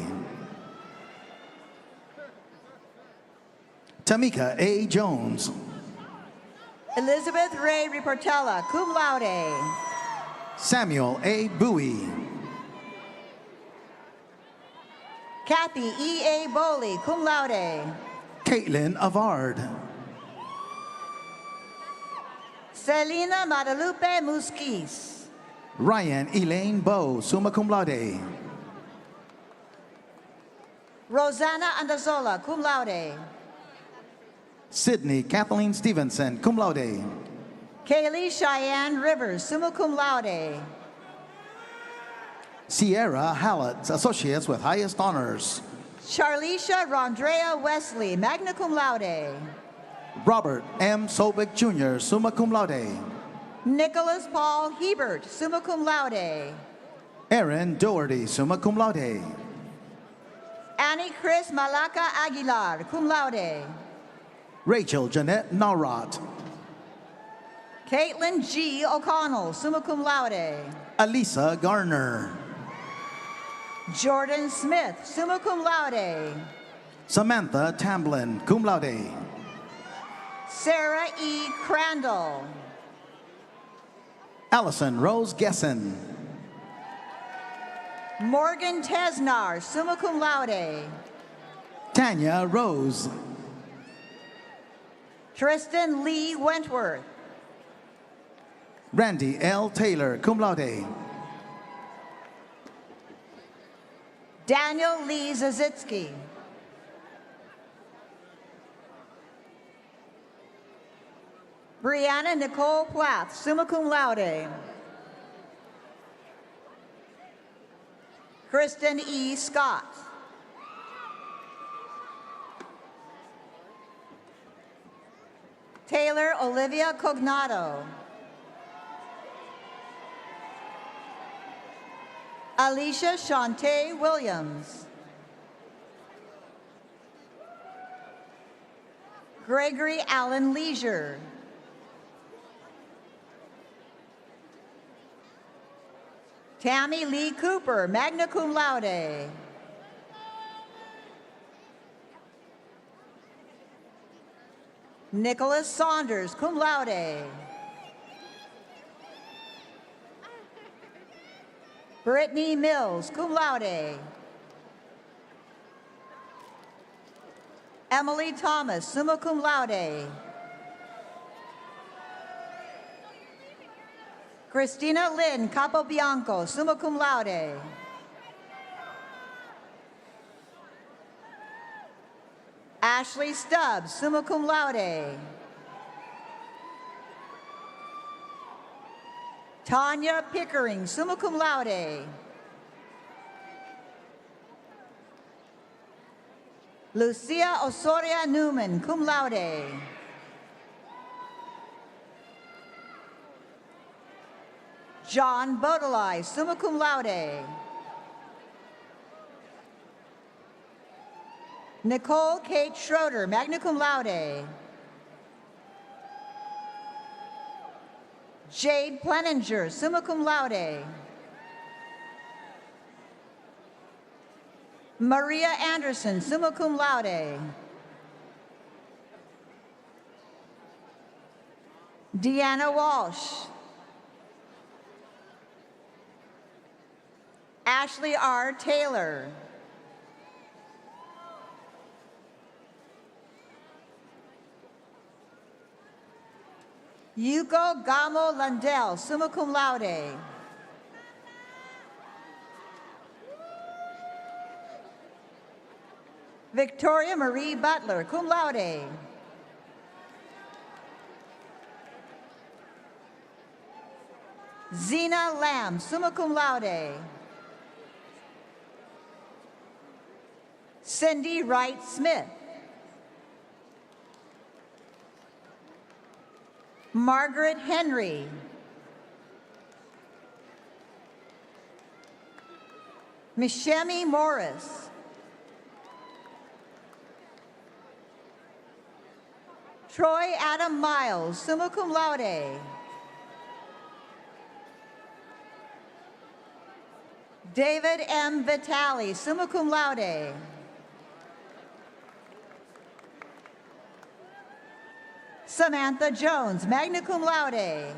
Tameka A. Jones. Elizabeth Ray Riportella, cum laude. Samuel A. Bowie. Kathy E.A. Bowley, cum laude. Caitlin Avard. Selena Guadalupe Musquiz. Ryan Elaine Bowe, summa cum laude. Rosanna Andazola, cum laude. Sydney Kathleen Stevenson, cum laude. Kaylee Cheyenne Rivers, summa cum laude. Sierra Hallett, associates with highest honors. Charlicia Rondrea Wesley, magna cum laude. Robert M. Sobek Jr., summa cum laude. Nicholas Paul Hebert, summa cum laude. Aaron Doherty, summa cum laude. Annie Chris Malaka Aguilar, cum laude. Rachel Jeanette Naurat. Caitlin G. O'Connell, summa cum laude. Alisa Garner. Jordan Smith, summa cum laude. Samantha Tamblin, cum laude. Sarah E. Crandall. Allison Rose Gessen. Morgan Tesnar, summa cum laude. Tanya Rose. Tristan Lee Wentworth. Randy L. Taylor, cum laude. Daniel Lee Zazitsky. Brianna Nicole Plath, summa cum laude. Kristen E. Scott. Taylor Olivia Cognato. Alicia Shantae Williams. Gregory Allen Leisure. Tammy Lee Cooper, magna cum laude. Nicholas Saunders, cum laude. Brittany Mills, cum laude. Emily Thomas, summa cum laude. Christina Lynn Capobianco, summa cum laude. Ashley Stubbs, summa cum laude. Tanya Pickering, summa cum laude. Lucia Osoria Newman, cum laude. John Bodalai, summa cum laude. Nicole Kate Schroeder, magna cum laude. Jade Pleninger, summa cum laude. Maria Anderson, summa cum laude. Deanna Walsh. Ashley R. Taylor. Yuko Gamo Landell, summa cum laude. Victoria Marie Butler, cum laude. Zena Lamb, summa cum laude. Cindy Wright Smith. Margaret Henry. Mishemi Morris. Troy Adam Miles, summa cum laude. David M. Vitale, summa cum laude. Samantha Jones, magna cum laude.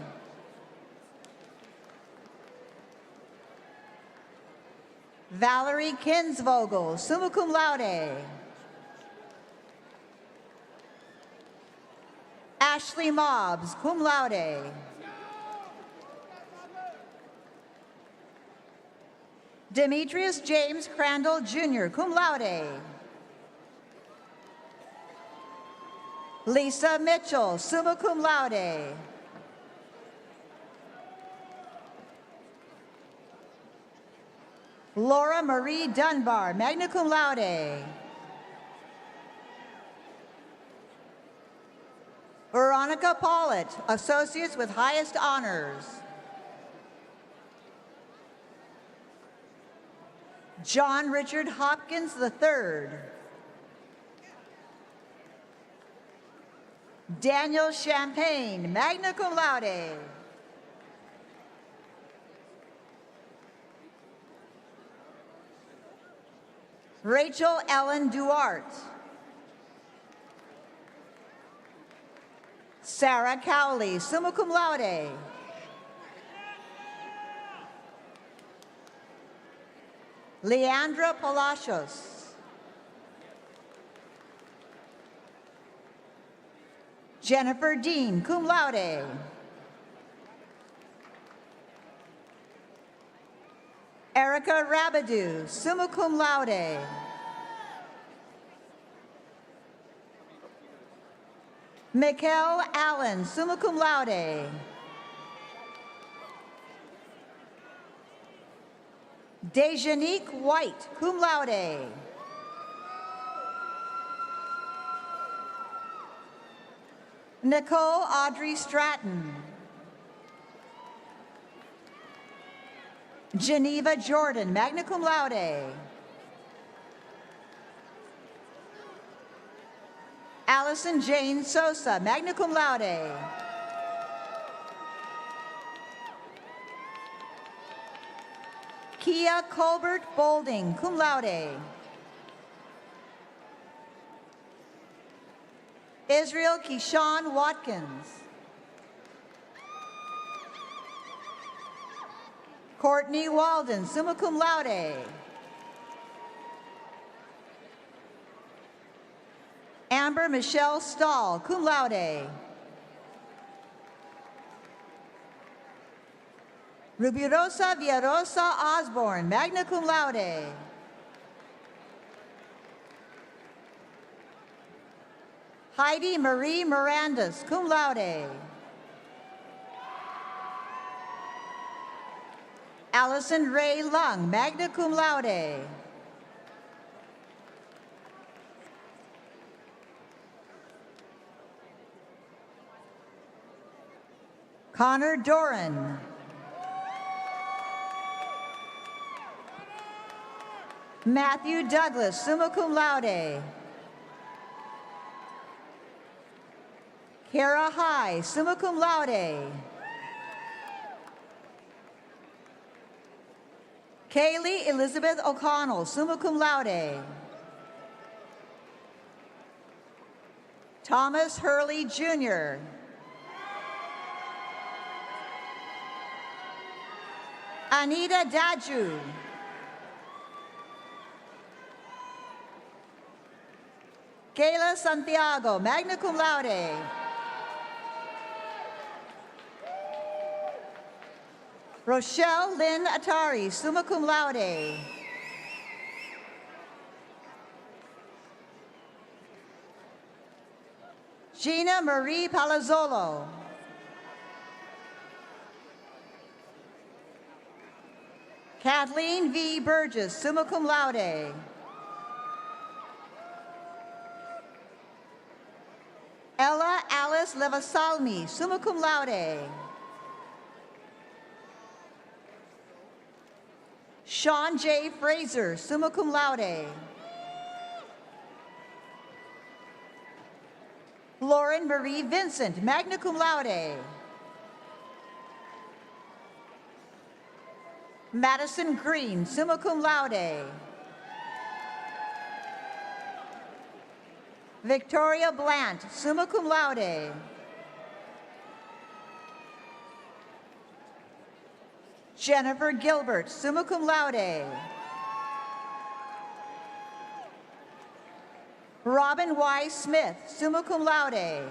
Valerie Kinsvogel, summa cum laude. Ashley Mobbs, cum laude. Demetrius James Crandall, Jr., cum laude. Lisa Mitchell, summa cum laude. Laura Marie Dunbar, magna cum laude. Veronica Pollitt, Associates with Highest Honors. John Richard Hopkins III. Daniel Champagne, magna cum laude. Rachel Ellen Duarte. Sarah Cowley, summa cum laude. Leandra Palacios. Jennifer Dean, cum laude. Erica Rabidou, summa cum laude. Mikkel Allen, summa cum laude. Dejanique White, cum laude. Nicole Audrey Stratton. Geneva Jordan, magna cum laude. Allison Jane Sosa, magna cum laude. Kia Colbert Bolding, cum laude. Israel Keyshawn Watkins. Courtney Walden, summa cum laude. Amber Michelle Stahl, cum laude. Rubirosa Villarosa Osborne, magna cum laude. Heidi Marie Mirandas, cum laude. Allison Ray Lung, magna cum laude. Connor Doran. Matthew Douglas, summa cum laude. Kara High, summa cum laude. Kaylee Elizabeth O'Connell, summa cum laude. Thomas Hurley, Jr. Anita Daju. Gayla Santiago, magna cum laude. Rochelle Lynn Atari, summa cum laude. Gina Marie Palazzolo. Kathleen V. Burgess, summa cum laude. Ella Alice Levasalmi, summa cum laude. Sean J. Fraser, summa cum laude. Lauren Marie Vincent, magna cum laude. Madison Green, summa cum laude. Victoria Blant, summa cum laude. Jennifer Gilbert, summa cum laude. Robin Y. Smith, summa cum laude.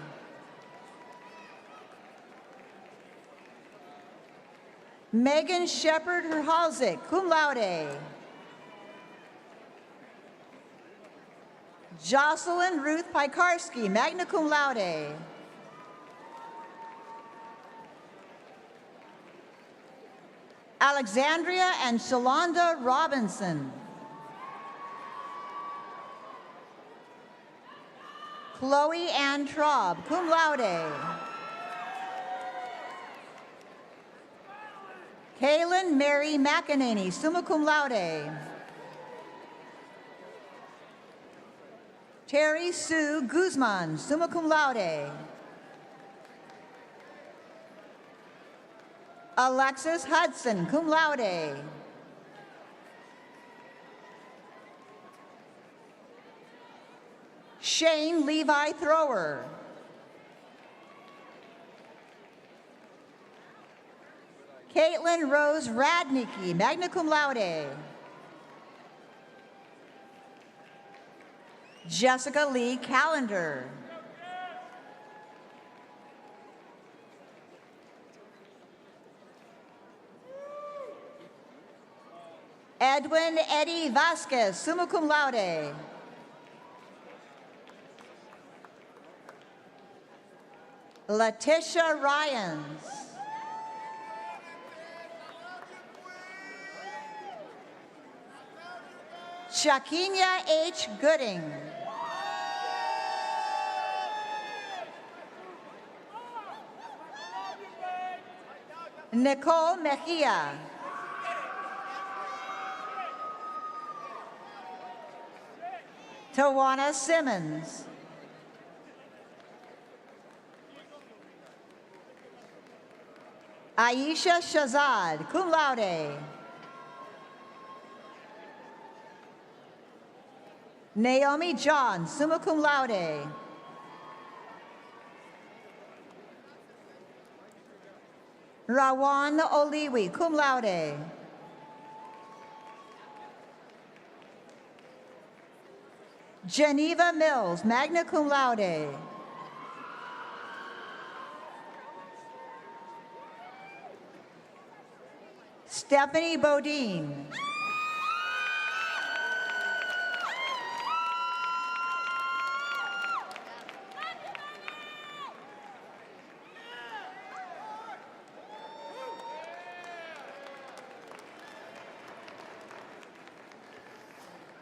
Megan Shepard Herhalzik, cum laude. Jocelyn Ruth Pikarski, magna cum laude. Alexandria and Shalonda Robinson. Chloe Ann Traub, cum laude. Kaylin Mary McEnany, summa cum laude. Terry Sue Guzman, summa cum laude. Alexis Hudson, cum laude. Shane Levi Thrower. Caitlin Rose Radnicki, magna cum laude. Jessica Lee Callender. Edwin Eddie Vasquez, summa cum laude. Letitia Ryans. Shakinia H. Gooding. Nicole Mejia. Tawana Simmons. Aisha Shazad, cum laude. Naomi John, summa cum laude. Rawan Oliwi, cum laude. Geneva Mills, magna cum laude. Stephanie Bodine.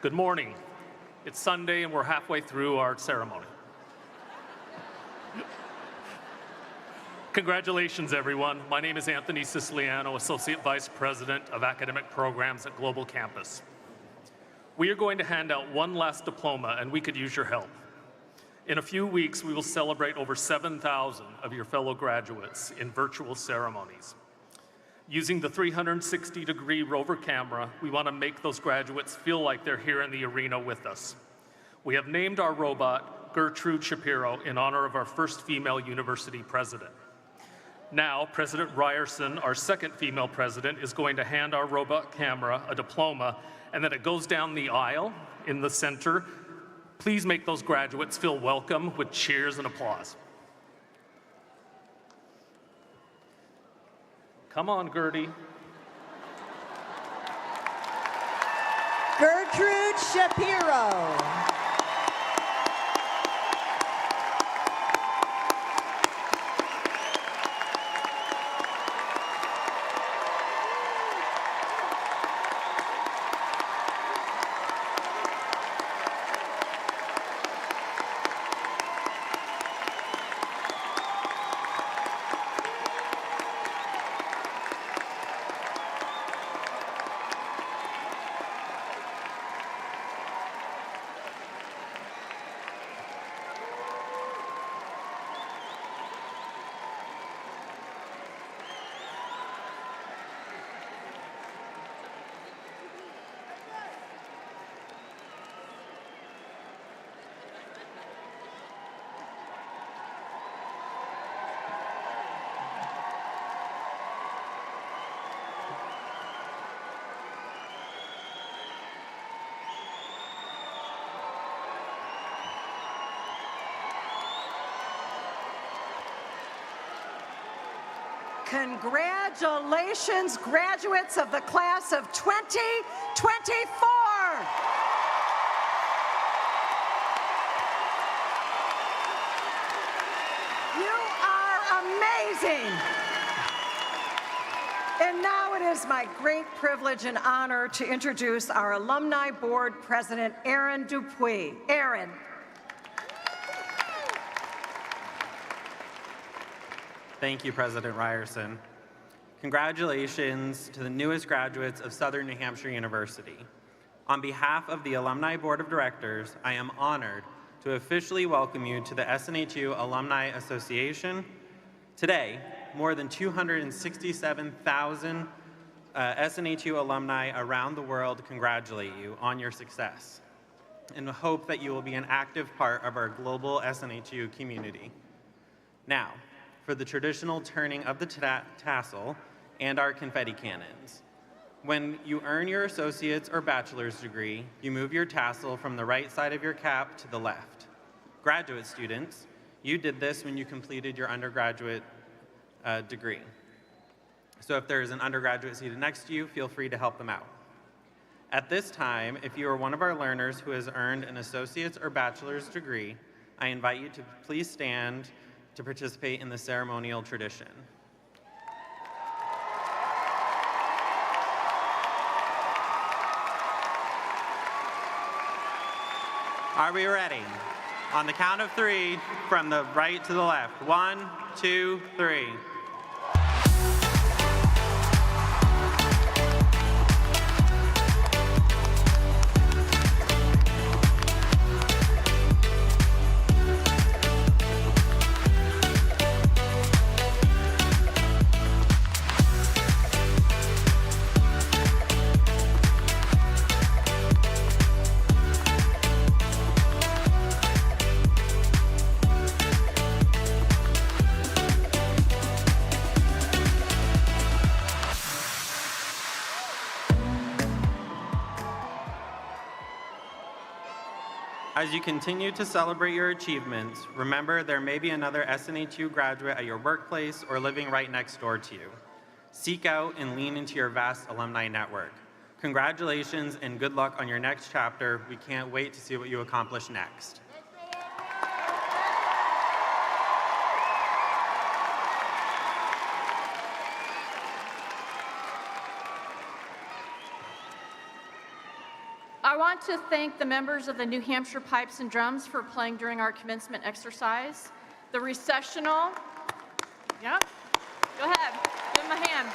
Good morning. It's Sunday and we're halfway through our ceremony. Congratulations, everyone. My name is Anthony Siciliano, Associate Vice President of Academic Programs at Global Campus. We are going to hand out one last diploma, and we could use your help. In a few weeks, we will celebrate over 7,000 of your fellow graduates in virtual ceremonies. Using the 360-degree rover camera, we want to make those graduates feel like they're here in the arena with us. We have named our robot Gertrude Shapiro in honor of our first female university president. Now, President Ryerson, our second female president, is going to hand our robot camera a diploma, and then it goes down the aisle in the center. Please make those graduates feel welcome with cheers and applause. Come on, Gertie. Gertrude Shapiro. Congratulations, graduates of the class of 2024. You are amazing. And now it is my great privilege and honor to introduce our Alumni Board President, Aaron Dupuy. Aaron. Thank you, President Ryerson. Congratulations to the newest graduates of Southern New Hampshire University. On behalf of the Alumni Board of Directors, I am honored to officially welcome you to the SNHU Alumni Association. Today, more than 267,000 SNHU alumni around the world congratulate you on your success and hope that you will be an active part of our global SNHU community. Now, for the traditional turning of the tassel and our confetti cannons. When you earn your associate's or bachelor's degree, you move your tassel from the right side of your cap to the left. Graduate students, you did this when you completed your undergraduate degree. So if there is an undergraduate seated next to you, feel free to help them out. At this time, if you are one of our learners who has earned an associate's or bachelor's degree, I invite you to please stand to participate in the ceremonial tradition. Are we ready? On the count of 3, from the right to the left. 1, 2, 3. As you continue to celebrate your achievements, remember there may be another SNHU graduate at your workplace or living right next door to you. Seek out and lean into your vast alumni network. Congratulations and good luck on your next chapter. We can't wait to see what you accomplish next. I want to thank the members of the New Hampshire Pipes and Drums for playing during our commencement exercise, the Recessional, Yeah. Go ahead. Give him a hand.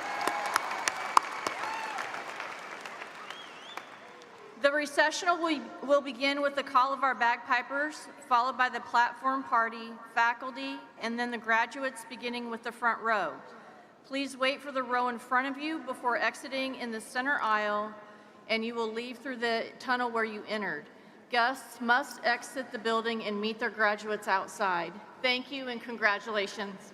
The recessional will begin with the call of our bagpipers, followed by the platform party, faculty, and then the graduates beginning with the front row. Please wait for the row in front of you before exiting in the center aisle, and you will leave through the tunnel where you entered. Guests must exit the building and meet their graduates outside. Thank you and congratulations.